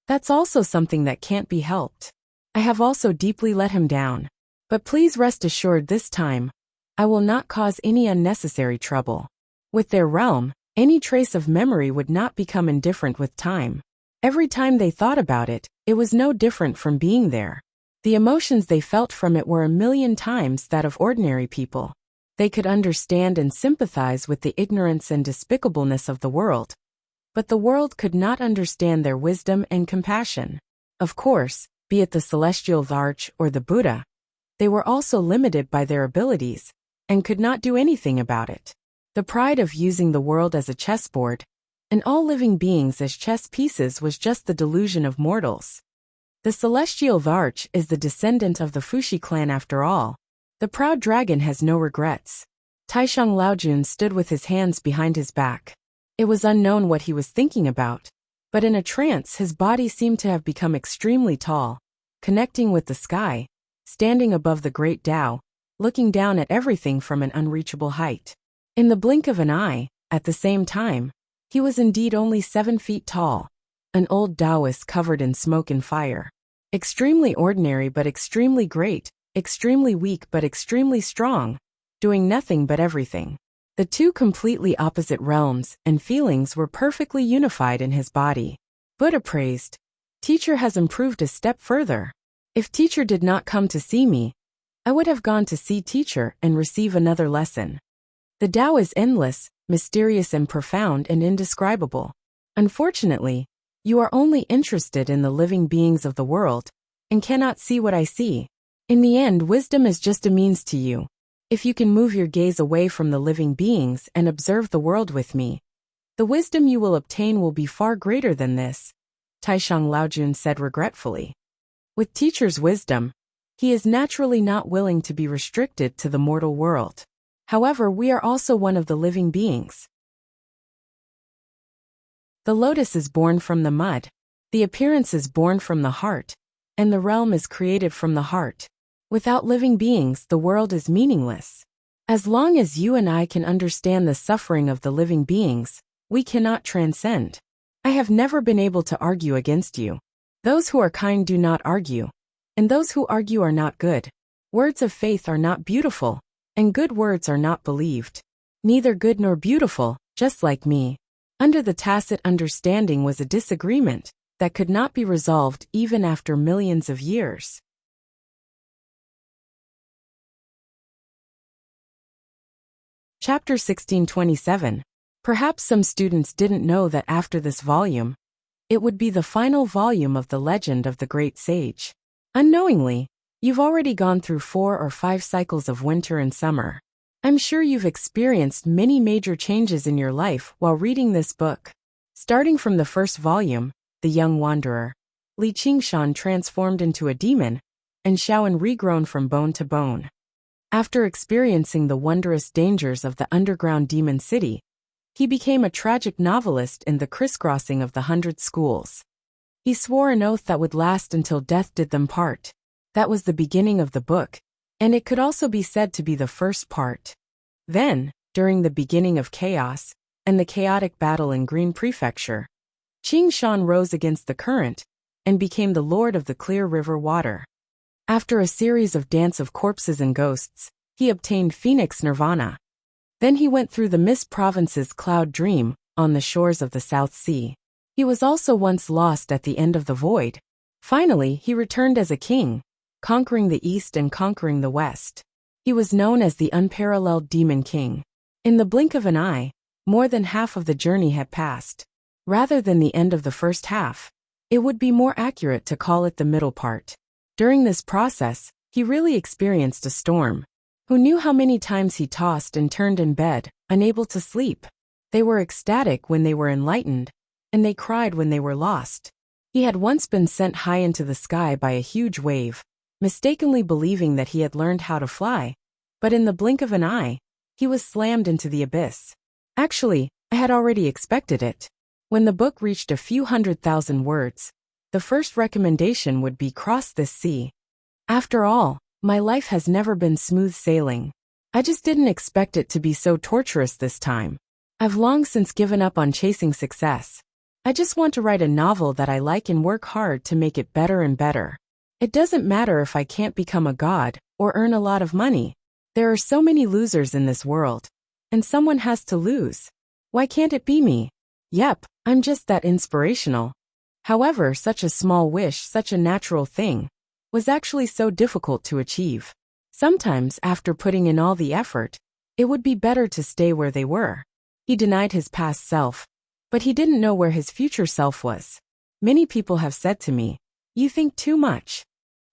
That's also something that can't be helped. I have also deeply let him down. But please rest assured this time, I will not cause any unnecessary trouble. With their realm, any trace of memory would not become indifferent with time. Every time they thought about it, it was no different from being there. The emotions they felt from it were a million times that of ordinary people. They could understand and sympathize with the ignorance and despicableness of the world, but the world could not understand their wisdom and compassion. Of course, be it the celestial arch or the Buddha, they were also limited by their abilities, and could not do anything about it. The pride of using the world as a chessboard, and all living beings as chess pieces was just the delusion of mortals. The celestial arch is the descendant of the Fushi clan after all. The proud dragon has no regrets. Taishang Laojun stood with his hands behind his back. It was unknown what he was thinking about, but in a trance his body seemed to have become extremely tall, connecting with the sky, standing above the great Tao, looking down at everything from an unreachable height. In the blink of an eye, at the same time, he was indeed only 7 feet tall, an old Taoist covered in smoke and fire. Extremely ordinary but extremely great, extremely weak but extremely strong, doing nothing but everything. The two completely opposite realms and feelings were perfectly unified in his body. Buddha praised, "Teacher has improved a step further. If teacher did not come to see me, I would have gone to see teacher and receive another lesson. The Tao is endless, mysterious and profound and indescribable. Unfortunately, you are only interested in the living beings of the world, and cannot see what I see. In the end, wisdom is just a means to you. If you can move your gaze away from the living beings and observe the world with me, the wisdom you will obtain will be far greater than this," Taishang Laojun said regretfully. With teacher's wisdom, He is naturally not willing to be restricted to the mortal world. However, we are also one of the living beings. The lotus is born from the mud. The appearance is born from the heart. And the realm is created from the heart. Without living beings, the world is meaningless. As long as you and I can understand the suffering of the living beings, we cannot transcend. I have never been able to argue against you. Those who are kind do not argue. And those who argue are not good. Words of faith are not beautiful. And good words are not believed. Neither good nor beautiful, just like me. Under the tacit understanding was a disagreement that could not be resolved even after millions of years. Chapter 1627. Perhaps some students didn't know that after this volume, it would be the final volume of the legend of the great sage. Unknowingly, you've already gone through 4 or 5 cycles of winter and summer. I'm sure you've experienced many major changes in your life while reading this book. Starting from the first volume, The Young Wanderer, Li Qingshan transformed into a demon, and Shaoan regrown from bone to bone. After experiencing the wondrous dangers of the underground demon city, he became a tragic novelist in the crisscrossing of the 100 schools. He swore an oath that would last until death did them part. That was the beginning of the book, and it could also be said to be the first part. Then, during the beginning of chaos, and the chaotic battle in Green Prefecture, Qingshan rose against the current, and became the lord of the clear river water. After a series of dance of corpses and ghosts, he obtained Phoenix Nirvana. Then he went through the Mist Province's Cloud Dream, on the shores of the South Sea. He was also once lost at the end of the void. Finally, he returned as a king, conquering the East and conquering the West. He was known as the unparalleled Demon King. In the blink of an eye, more than half of the journey had passed. Rather than the end of the first half, it would be more accurate to call it the middle part. During this process, he really experienced a storm. Who knew how many times he tossed and turned in bed, unable to sleep? They were ecstatic when they were enlightened, and they cried when they were lost. He had once been sent high into the sky by a huge wave, mistakenly believing that he had learned how to fly. But in the blink of an eye, he was slammed into the abyss. Actually, I had already expected it. When the book reached a few 100,000 words, the first recommendation would be cross this sea. After all, my life has never been smooth sailing. I just didn't expect it to be so torturous this time. I've long since given up on chasing success. I just want to write a novel that I like and work hard to make it better and better. It doesn't matter if I can't become a god or earn a lot of money. There are so many losers in this world. And someone has to lose. Why can't it be me? Yep, I'm just that inspirational. However, such a small wish, such a natural thing, was actually so difficult to achieve. Sometimes, after putting in all the effort, it would be better to stay where they were. He denied his past self, but he didn't know where his future self was. Many people have said to me, "You think too much."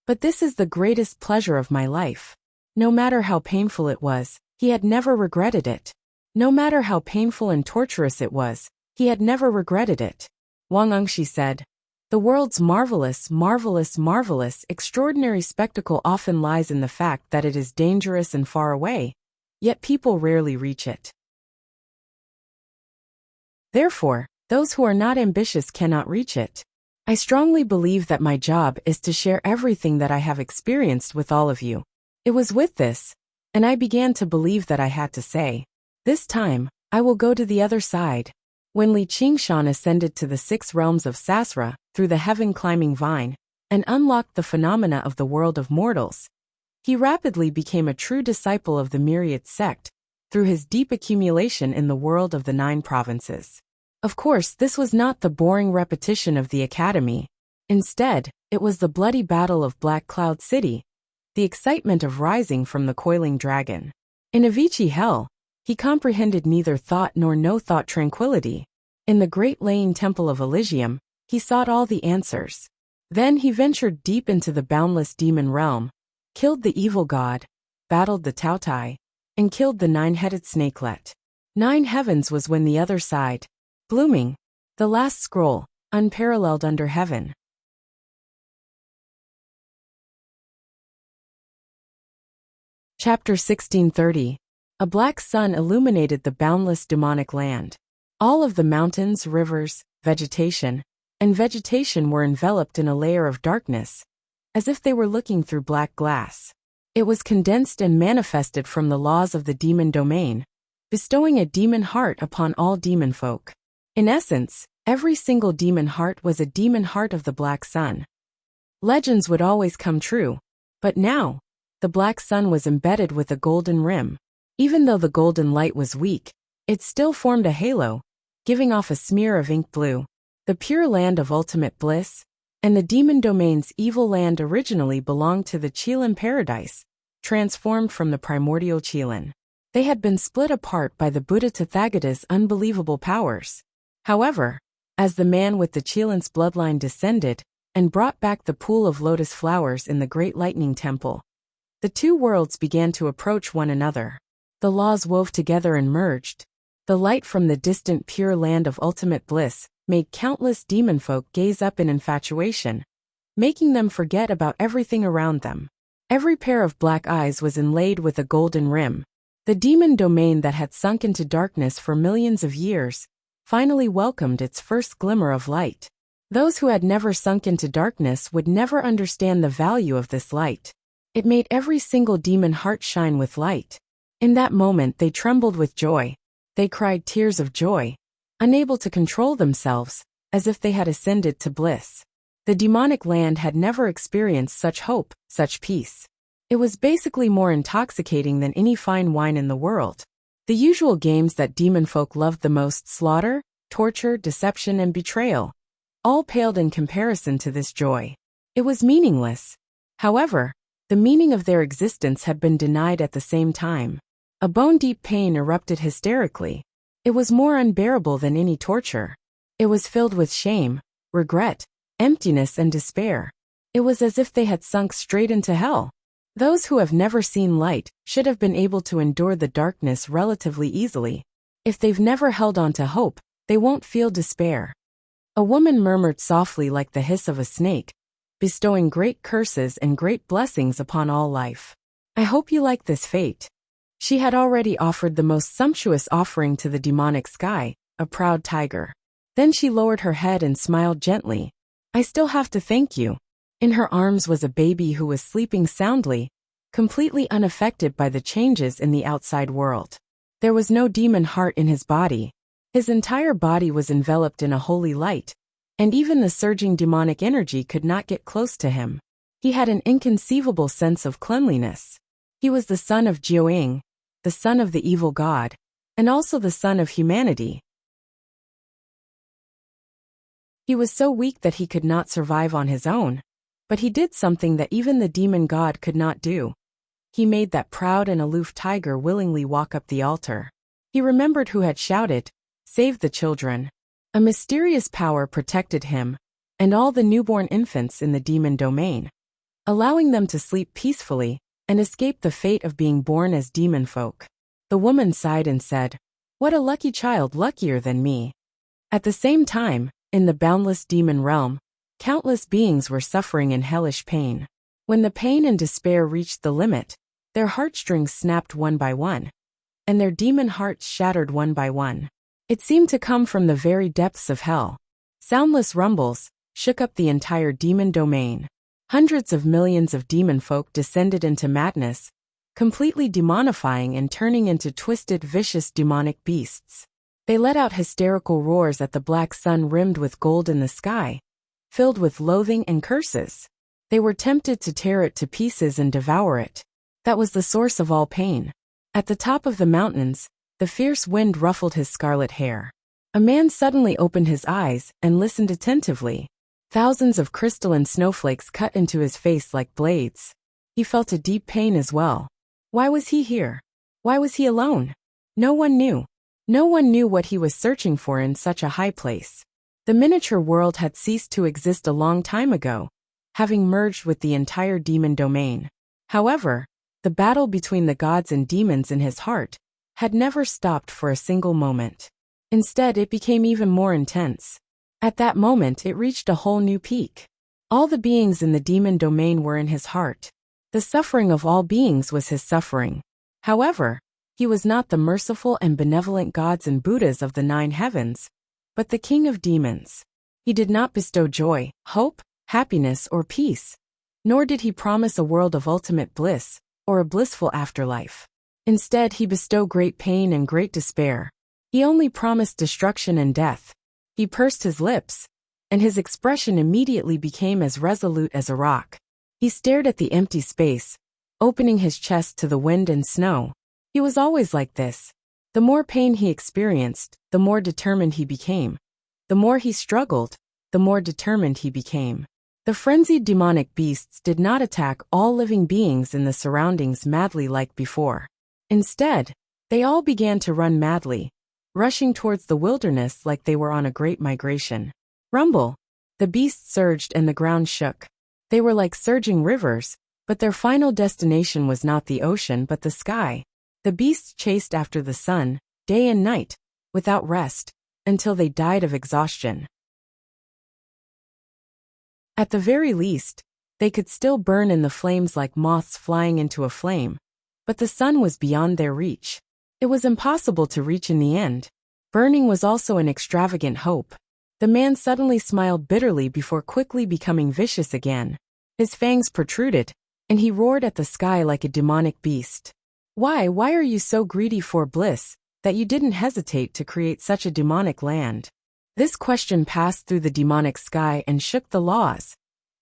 But this is the greatest pleasure of my life. No matter how painful it was, he had never regretted it. No matter how painful and torturous it was, he had never regretted it. Wang Engshi said, "The world's marvelous, marvelous, marvelous, extraordinary spectacle often lies in the fact that it is dangerous and far away, yet people rarely reach it. Therefore, those who are not ambitious cannot reach it." I strongly believe that my job is to share everything that I have experienced with all of you. It was with this, and I began to believe that I had to say, "This time, I will go to the other side." When Li Qingshan ascended to the 6 realms of Sasra, through the heaven-climbing vine, and unlocked the phenomena of the world of mortals, he rapidly became a true disciple of the Myriad sect, through his deep accumulation in the world of the 9 provinces. Of course, this was not the boring repetition of the academy. Instead, it was the bloody battle of Black Cloud City, the excitement of rising from the coiling dragon. In Avicii Hell, he comprehended neither thought nor no-thought tranquility. In the great laying temple of Elysium, he sought all the answers. Then he ventured deep into the boundless demon realm, killed the evil god, battled the Taotai, and killed the 9-headed snakelet. 9 heavens was when the other side, blooming, the last scroll, unparalleled under heaven. Chapter 1630. A black sun illuminated the boundless demonic land. All of the mountains, rivers, vegetation were enveloped in a layer of darkness, as if they were looking through black glass. It was condensed and manifested from the laws of the demon domain, bestowing a demon heart upon all demon folk. In essence, every single demon heart was a demon heart of the black sun. Legends would always come true, but now, the black sun was embedded with a golden rim. Even though the golden light was weak, it still formed a halo, giving off a smear of ink blue. The pure land of ultimate bliss, and the demon domain's evil land originally belonged to the Chilan paradise, transformed from the primordial Chilan. They had been split apart by the Buddha Tathagata's unbelievable powers. However, as the man with the Chilan's bloodline descended and brought back the pool of lotus flowers in the Great Lightning Temple, the two worlds began to approach one another. The laws wove together and merged. The light from the distant pure land of ultimate bliss made countless demon folk gaze up in infatuation, making them forget about everything around them. Every pair of black eyes was inlaid with a golden rim. The demon domain that had sunk into darkness for millions of years finally welcomed its first glimmer of light. Those who had never sunk into darkness would never understand the value of this light. It made every single demon heart shine with light. In that moment they trembled with joy. They cried tears of joy, unable to control themselves, as if they had ascended to bliss. The demonic land had never experienced such hope, such peace. It was basically more intoxicating than any fine wine in the world. The usual games that demon folk loved the most, slaughter, torture, deception, and betrayal, all paled in comparison to this joy. It was meaningless. However, the meaning of their existence had been denied at the same time. A bone-deep pain erupted hysterically. It was more unbearable than any torture. It was filled with shame, regret, emptiness, and despair. It was as if they had sunk straight into hell. Those who have never seen light should have been able to endure the darkness relatively easily. If they've never held on to hope, they won't feel despair. A woman murmured softly like the hiss of a snake, bestowing great curses and great blessings upon all life. I hope you like this fate. She had already offered the most sumptuous offering to the demonic sky, a proud tiger. Then she lowered her head and smiled gently. I still have to thank you. In her arms was a baby who was sleeping soundly, completely unaffected by the changes in the outside world. There was no demon heart in his body. His entire body was enveloped in a holy light, and even the surging demonic energy could not get close to him. He had an inconceivable sense of cleanliness. He was the son of Jiuying, the son of the evil god, and also the son of humanity. He was so weak that he could not survive on his own, but he did something that even the demon god could not do. He made that proud and aloof tiger willingly walk up the altar. He remembered who had shouted, "Save the children." A mysterious power protected him, and all the newborn infants in the demon domain, allowing them to sleep peacefully and escape the fate of being born as demon folk. The woman sighed and said, "What a lucky child, luckier than me." At the same time, in the boundless demon realm, countless beings were suffering in hellish pain. When the pain and despair reached the limit, their heartstrings snapped one by one, and their demon hearts shattered one by one. It seemed to come from the very depths of hell. Soundless rumbles shook up the entire demon domain. Hundreds of millions of demon folk descended into madness, completely demonifying and turning into twisted, vicious demonic beasts. They let out hysterical roars at the black sun rimmed with gold in the sky, filled with loathing and curses. They were tempted to tear it to pieces and devour it. That was the source of all pain. At the top of the mountains, the fierce wind ruffled his scarlet hair. A man suddenly opened his eyes and listened attentively. Thousands of crystalline snowflakes cut into his face like blades. He felt a deep pain as well. Why was he here? Why was he alone? No one knew. No one knew what he was searching for in such a high place. The miniature world had ceased to exist a long time ago, having merged with the entire demon domain. However, the battle between the gods and demons in his heart had never stopped for a single moment. Instead, it became even more intense. At that moment, it reached a whole new peak. All the beings in the demon domain were in his heart. The suffering of all beings was his suffering. However, he was not the merciful and benevolent gods and Buddhas of the 9 heavens, but the king of demons. He did not bestow joy, hope, happiness, or peace, nor did he promise a world of ultimate bliss, or a blissful afterlife. Instead, he bestowed great pain and great despair. He only promised destruction and death. He pursed his lips, and his expression immediately became as resolute as a rock. He stared at the empty space, opening his chest to the wind and snow. He was always like this. The more pain he experienced, the more determined he became. The more he struggled, the more determined he became. The frenzied demonic beasts did not attack all living beings in the surroundings madly like before. Instead, they all began to run madly, rushing towards the wilderness like they were on a great migration. Rumble! The beasts surged and the ground shook. They were like surging rivers, but their final destination was not the ocean but the sky. The beasts chased after the sun, day and night, without rest, until they died of exhaustion. At the very least, they could still burn in the flames like moths flying into a flame, but the sun was beyond their reach. It was impossible to reach in the end. Burning was also an extravagant hope. The man suddenly smiled bitterly before quickly becoming vicious again. His fangs protruded, and he roared at the sky like a demonic beast. Why are you so greedy for bliss, that you didn't hesitate to create such a demonic land? This question passed through the demonic sky and shook the laws,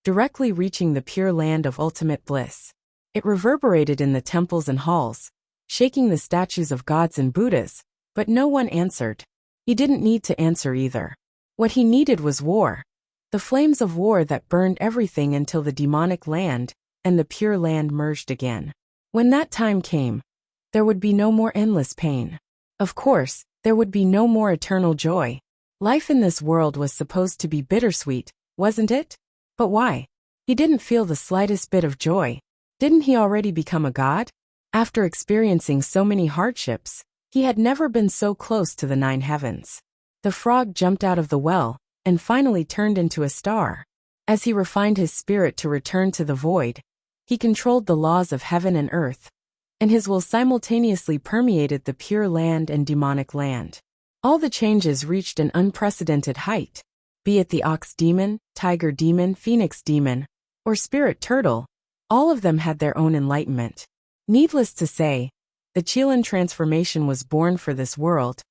directly reaching the pure land of ultimate bliss. It reverberated in the temples and halls, shaking the statues of gods and Buddhas, but no one answered. He didn't need to answer either. What he needed was war. The flames of war that burned everything until the demonic land and the pure land merged again. When that time came, there would be no more endless pain. Of course, there would be no more eternal joy. Life in this world was supposed to be bittersweet, wasn't it? But why? He didn't feel the slightest bit of joy. Didn't he already become a god? After experiencing so many hardships, he had never been so close to the 9 heavens. The frog jumped out of the well, and finally turned into a star. As he refined his spirit to return to the void, he controlled the laws of heaven and earth, and his will simultaneously permeated the pure land and demonic land. All the changes reached an unprecedented height. Be it the ox demon, tiger demon, phoenix demon, or spirit turtle, all of them had their own enlightenment. Needless to say, the Chilan transformation was born for this world,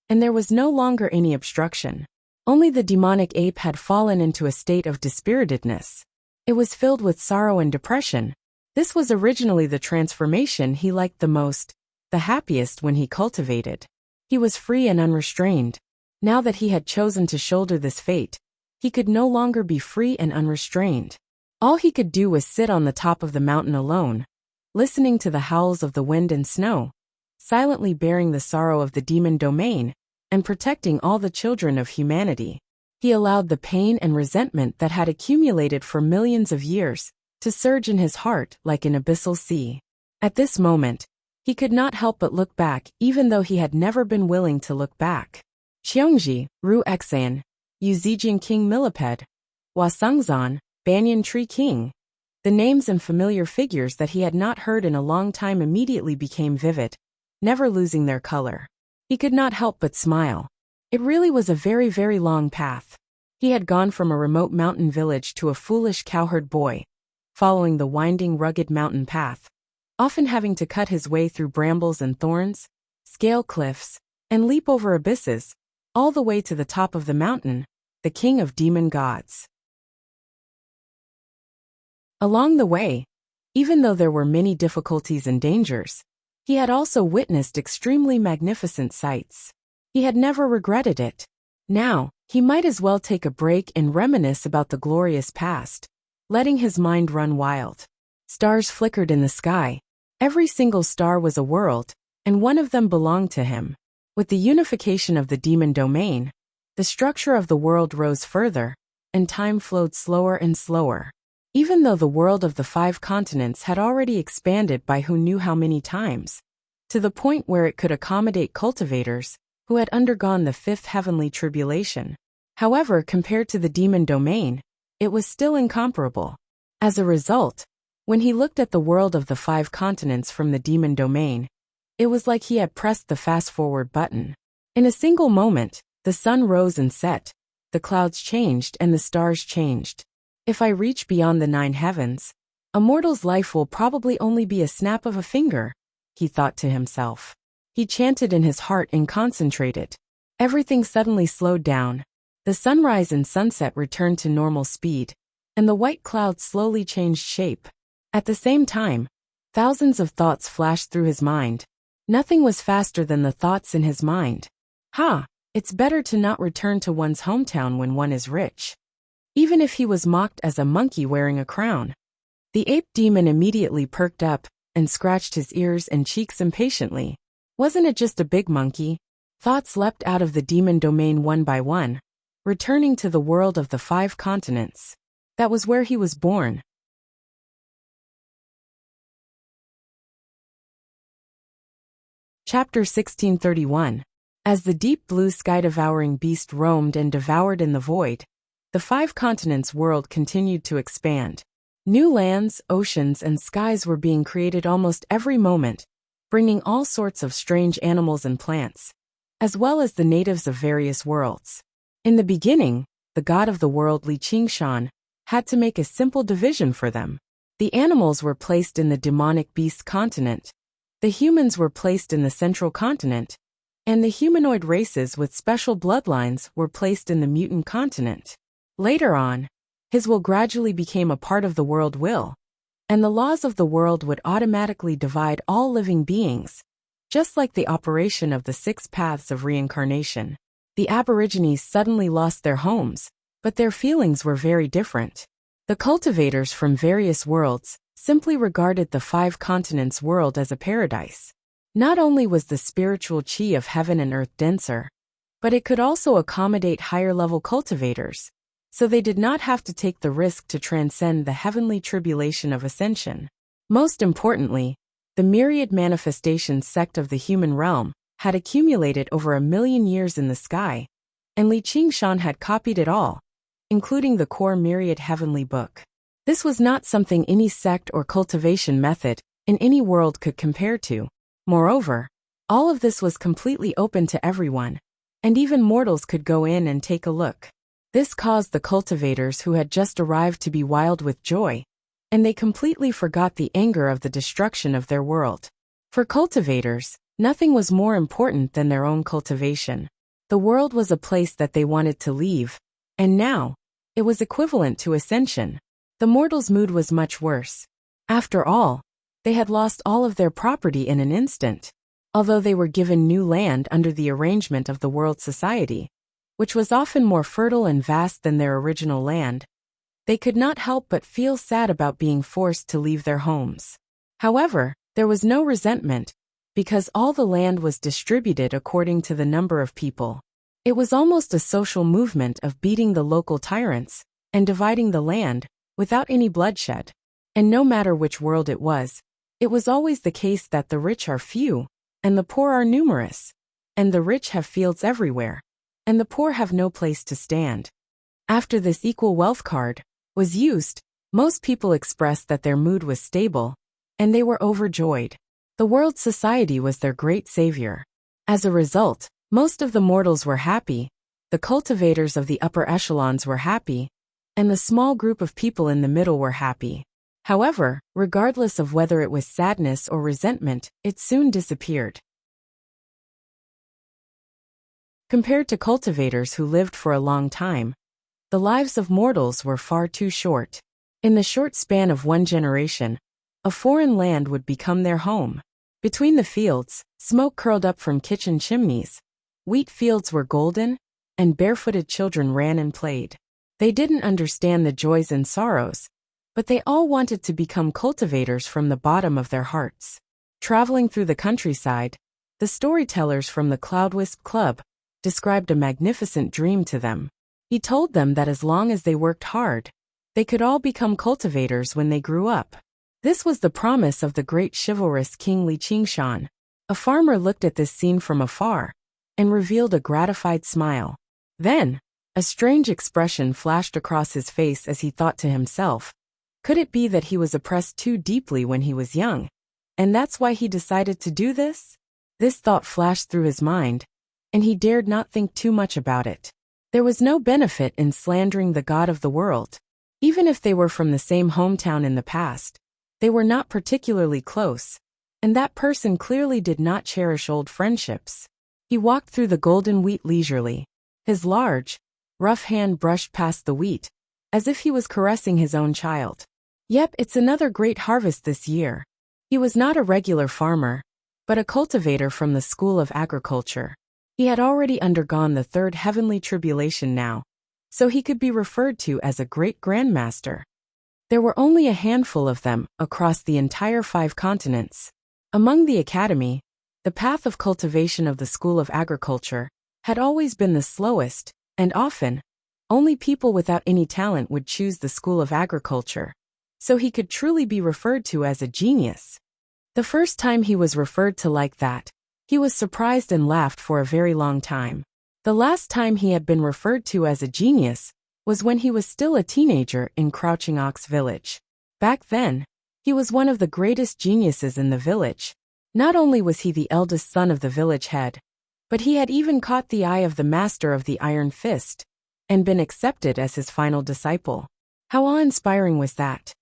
and there was no longer any obstruction. Only the demonic ape had fallen into a state of dispiritedness. It was filled with sorrow and depression. This was originally the transformation he liked the most, the happiest when he cultivated. He was free and unrestrained. Now that he had chosen to shoulder this fate, he could no longer be free and unrestrained. All he could do was sit on the top of the mountain alone, listening to the howls of the wind and snow, silently bearing the sorrow of the demon domain, and protecting all the children of humanity. He allowed the pain and resentment that had accumulated for millions of years to surge in his heart like an abyssal sea. At this moment, he could not help but look back even though he had never been willing to look back. Xiongji, Ru Exan, Yu Zijing King Millipede, Hua Sungzan, Banyan Tree King. The names and familiar figures that he had not heard in a long time immediately became vivid, never losing their color. He could not help but smile. It really was a very, very long path. He had gone from a remote mountain village to a foolish cowherd boy, following the winding, rugged mountain path, often having to cut his way through brambles and thorns, scale cliffs, and leap over abysses, all the way to the top of the mountain, the king of demon gods. Along the way, even though there were many difficulties and dangers, he had also witnessed extremely magnificent sights. He had never regretted it. Now, he might as well take a break and reminisce about the glorious past, letting his mind run wild. Stars flickered in the sky. Every single star was a world, and one of them belonged to him. With the unification of the demon domain, the structure of the world rose further, and time flowed slower and slower. Even though the world of the 5 continents had already expanded by who knew how many times, to the point where it could accommodate cultivators who had undergone the 5th heavenly tribulation. However, compared to the demon domain, it was still incomparable. As a result, When he looked at the world of the 5 continents from the demon domain, it was like he had pressed the fast-forward button. In a single moment, the sun rose and set, the clouds changed and the stars changed. If I reach beyond the 9 heavens, a mortal's life will probably only be a snap of a finger, he thought to himself. He chanted in his heart and concentrated. Everything suddenly slowed down. The sunrise and sunset returned to normal speed, and the white clouds slowly changed shape. At the same time, thousands of thoughts flashed through his mind. Nothing was faster than the thoughts in his mind. It's better to not return to one's hometown when one is rich. Even if he was mocked as a monkey wearing a crown. The ape demon immediately perked up and scratched his ears and cheeks impatiently. Wasn't it just a big monkey? Thoughts leapt out of the demon domain one by one, returning to the world of the 5 continents. That was where he was born. Chapter 1631. As the deep blue sky-devouring beast roamed and devoured in the void, the 5 continents world continued to expand. New lands, oceans, and skies were being created almost every moment, bringing all sorts of strange animals and plants, as well as the natives of various worlds. In the beginning, the god of the world Li Qingshan had to make a simple division for them. The animals were placed in the demonic beast continent, the humans were placed in the central continent, and the humanoid races with special bloodlines were placed in the mutant continent. Later on, his will gradually became a part of the world will, and the laws of the world would automatically divide all living beings, just like the operation of the 6 paths of reincarnation. The Aborigines suddenly lost their homes, but their feelings were very different. The cultivators from various worlds simply regarded the 5 continents world as a paradise. Not only was the spiritual chi of heaven and earth denser, but it could also accommodate higher-level cultivators, so they did not have to take the risk to transcend the heavenly tribulation of ascension. Most importantly, the myriad manifestations sect of the human realm had accumulated over 1,000,000 years in the sky, and Li Qingshan had copied it all, including the core myriad heavenly book. This was not something any sect or cultivation method in any world could compare to. Moreover, all of this was completely open to everyone, and even mortals could go in and take a look. This caused the cultivators who had just arrived to be wild with joy, and they completely forgot the anger of the destruction of their world. For cultivators, nothing was more important than their own cultivation. The world was a place that they wanted to leave, and now, it was equivalent to ascension. The mortals' mood was much worse. After all, they had lost all of their property in an instant. Although they were given new land under the arrangement of the world society, which was often more fertile and vast than their original land, they could not help but feel sad about being forced to leave their homes. However, there was no resentment, because all the land was distributed according to the number of people. It was almost a social movement of beating the local tyrants and dividing the land without any bloodshed. And no matter which world it was always the case that the rich are few, and the poor are numerous, and the rich have fields everywhere, and the poor have no place to stand. After this equal wealth card was used, most people expressed that their mood was stable, and they were overjoyed. The world society was their great savior. As a result, most of the mortals were happy, the cultivators of the upper echelons were happy, and the small group of people in the middle were happy. However, regardless of whether it was sadness or resentment, it soon disappeared. Compared to cultivators who lived for a long time, the lives of mortals were far too short. In the short span of one generation, a foreign land would become their home. Between the fields, smoke curled up from kitchen chimneys, wheat fields were golden, and barefooted children ran and played. They didn't understand the joys and sorrows, but they all wanted to become cultivators from the bottom of their hearts. Traveling through the countryside, the storytellers from the Cloudwisp Club described a magnificent dream to them. He told them that as long as they worked hard, they could all become cultivators when they grew up. This was the promise of the great chivalrous King Li Qingshan. A farmer looked at this scene from afar and revealed a gratified smile. Then, a strange expression flashed across his face as he thought to himself, Could it be that he was oppressed too deeply when he was young, and that's why he decided to do this? This thought flashed through his mind, and he dared not think too much about it. There was no benefit in slandering the god of the world. Even if they were from the same hometown in the past, they were not particularly close, and that person clearly did not cherish old friendships. He walked through the golden wheat leisurely. His large, rough hand brushed past the wheat, as if he was caressing his own child. Yep, it's another great harvest this year. He was not a regular farmer, but a cultivator from the School of Agriculture. He had already undergone the third heavenly tribulation now, so he could be referred to as a great grandmaster. There were only a handful of them across the entire 5 continents. Among the academy, the path of cultivation of the School of Agriculture had always been the slowest, and often, only people without any talent would choose the School of Agriculture, so he could truly be referred to as a genius. The first time he was referred to like that, he was surprised and laughed for a very long time. The last time he had been referred to as a genius was when he was still a teenager in Crouching Ox Village. Back then, he was one of the greatest geniuses in the village. Not only was he the eldest son of the village head, but he had even caught the eye of the master of the Iron Fist and been accepted as his final disciple. How awe-inspiring was that?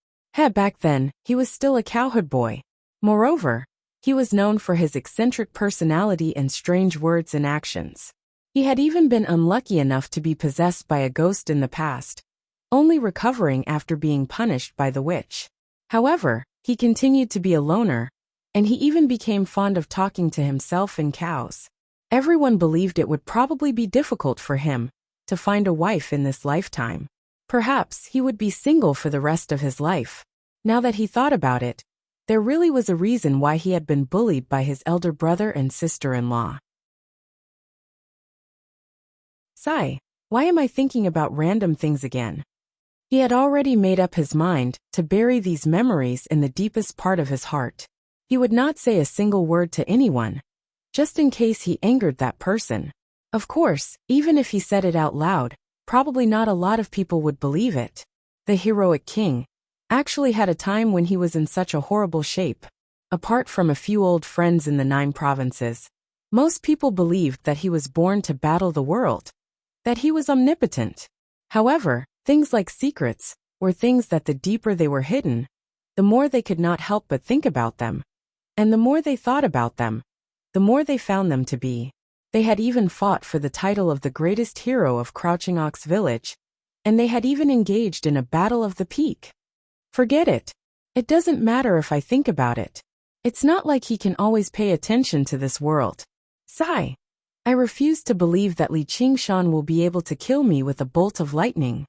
Back then, he was still a cowherd boy. Moreover, he was known for his eccentric personality and strange words and actions. He had even been unlucky enough to be possessed by a ghost in the past, only recovering after being punished by the witch. However, he continued to be a loner, and he even became fond of talking to himself and cows. Everyone believed it would probably be difficult for him to find a wife in this lifetime. Perhaps he would be single for the rest of his life. Now that he thought about it, there really was a reason why he had been bullied by his elder brother and sister-in-law. Sigh, why am I thinking about random things again? He had already made up his mind to bury these memories in the deepest part of his heart. He would not say a single word to anyone, just in case he angered that person. Of course, even if he said it out loud, probably not a lot of people would believe it. The heroic king actually had a time when he was in such a horrible shape. Apart from a few old friends in the 9 provinces, most people believed that he was born to battle the world, that he was omnipotent. However, things like secrets were things that the deeper they were hidden, the more they could not help but think about them. And the more they thought about them, the more they found them to be. They had even fought for the title of the greatest hero of Crouching Ox Village, and they had even engaged in a battle of the peak. Forget it. It doesn't matter if I think about it. It's not like he can always pay attention to this world. Sigh. I refuse to believe that Li Qingshan will be able to kill me with a bolt of lightning.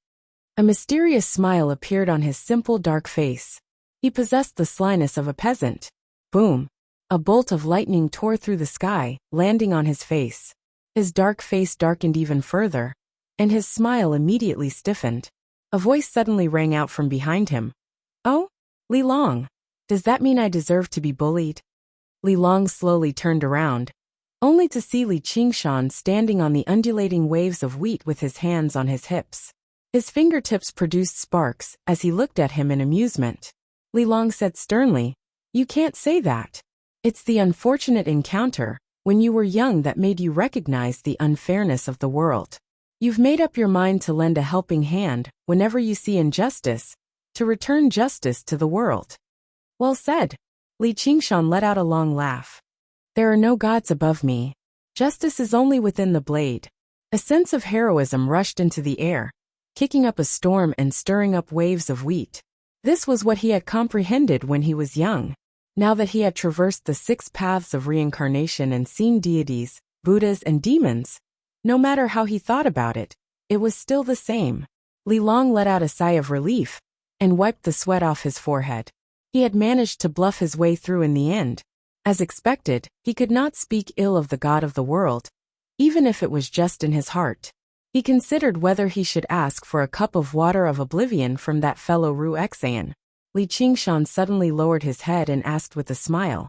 A mysterious smile appeared on his simple dark face. He possessed the slyness of a peasant. Boom. A bolt of lightning tore through the sky, landing on his face. His dark face darkened even further, and his smile immediately stiffened. A voice suddenly rang out from behind him. Oh? Li Long. Does that mean I deserve to be bullied? Li Long slowly turned around, only to see Li Qingshan standing on the undulating waves of wheat with his hands on his hips. His fingertips produced sparks as he looked at him in amusement. Li Long said sternly, "You can't say that. It's the unfortunate encounter when you were young that made you recognize the unfairness of the world. You've made up your mind to lend a helping hand whenever you see injustice, to return justice to the world." Well said. Li Qingshan let out a long laugh. There are no gods above me. Justice is only within the blade. A sense of heroism rushed into the air, kicking up a storm and stirring up waves of wheat. This was what he had comprehended when he was young. Now that he had traversed the 6 paths of reincarnation and seen deities, Buddhas and demons, no matter how he thought about it, it was still the same. Li Long let out a sigh of relief and wiped the sweat off his forehead. He had managed to bluff his way through in the end. As expected, he could not speak ill of the god of the world, even if it was just in his heart. He considered whether he should ask for a cup of water of oblivion from that fellow Ruexan. Li Qingshan suddenly lowered his head and asked with a smile,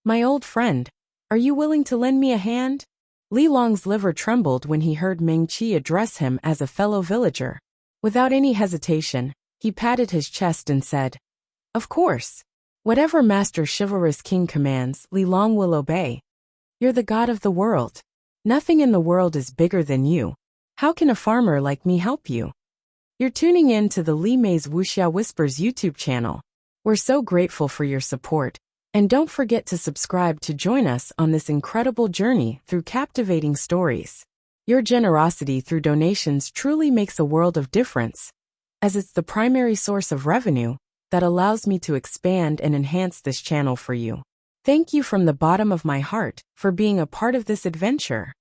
"My old friend, are you willing to lend me a hand?" Li Long's liver trembled when he heard Meng Qi address him as a fellow villager. Without any hesitation, He patted his chest and said, "Of course. Whatever Master Chivalrous King commands, Li Long will obey. You're the god of the world. Nothing in the world is bigger than you. How can a farmer like me help you?" You're tuning in to the Li Mei's Wuxia Whispers YouTube channel. We're so grateful for your support, and don't forget to subscribe to join us on this incredible journey through captivating stories. Your generosity through donations truly makes a world of difference, as it's the primary source of revenue that allows me to expand and enhance this channel for you. Thank you from the bottom of my heart for being a part of this adventure.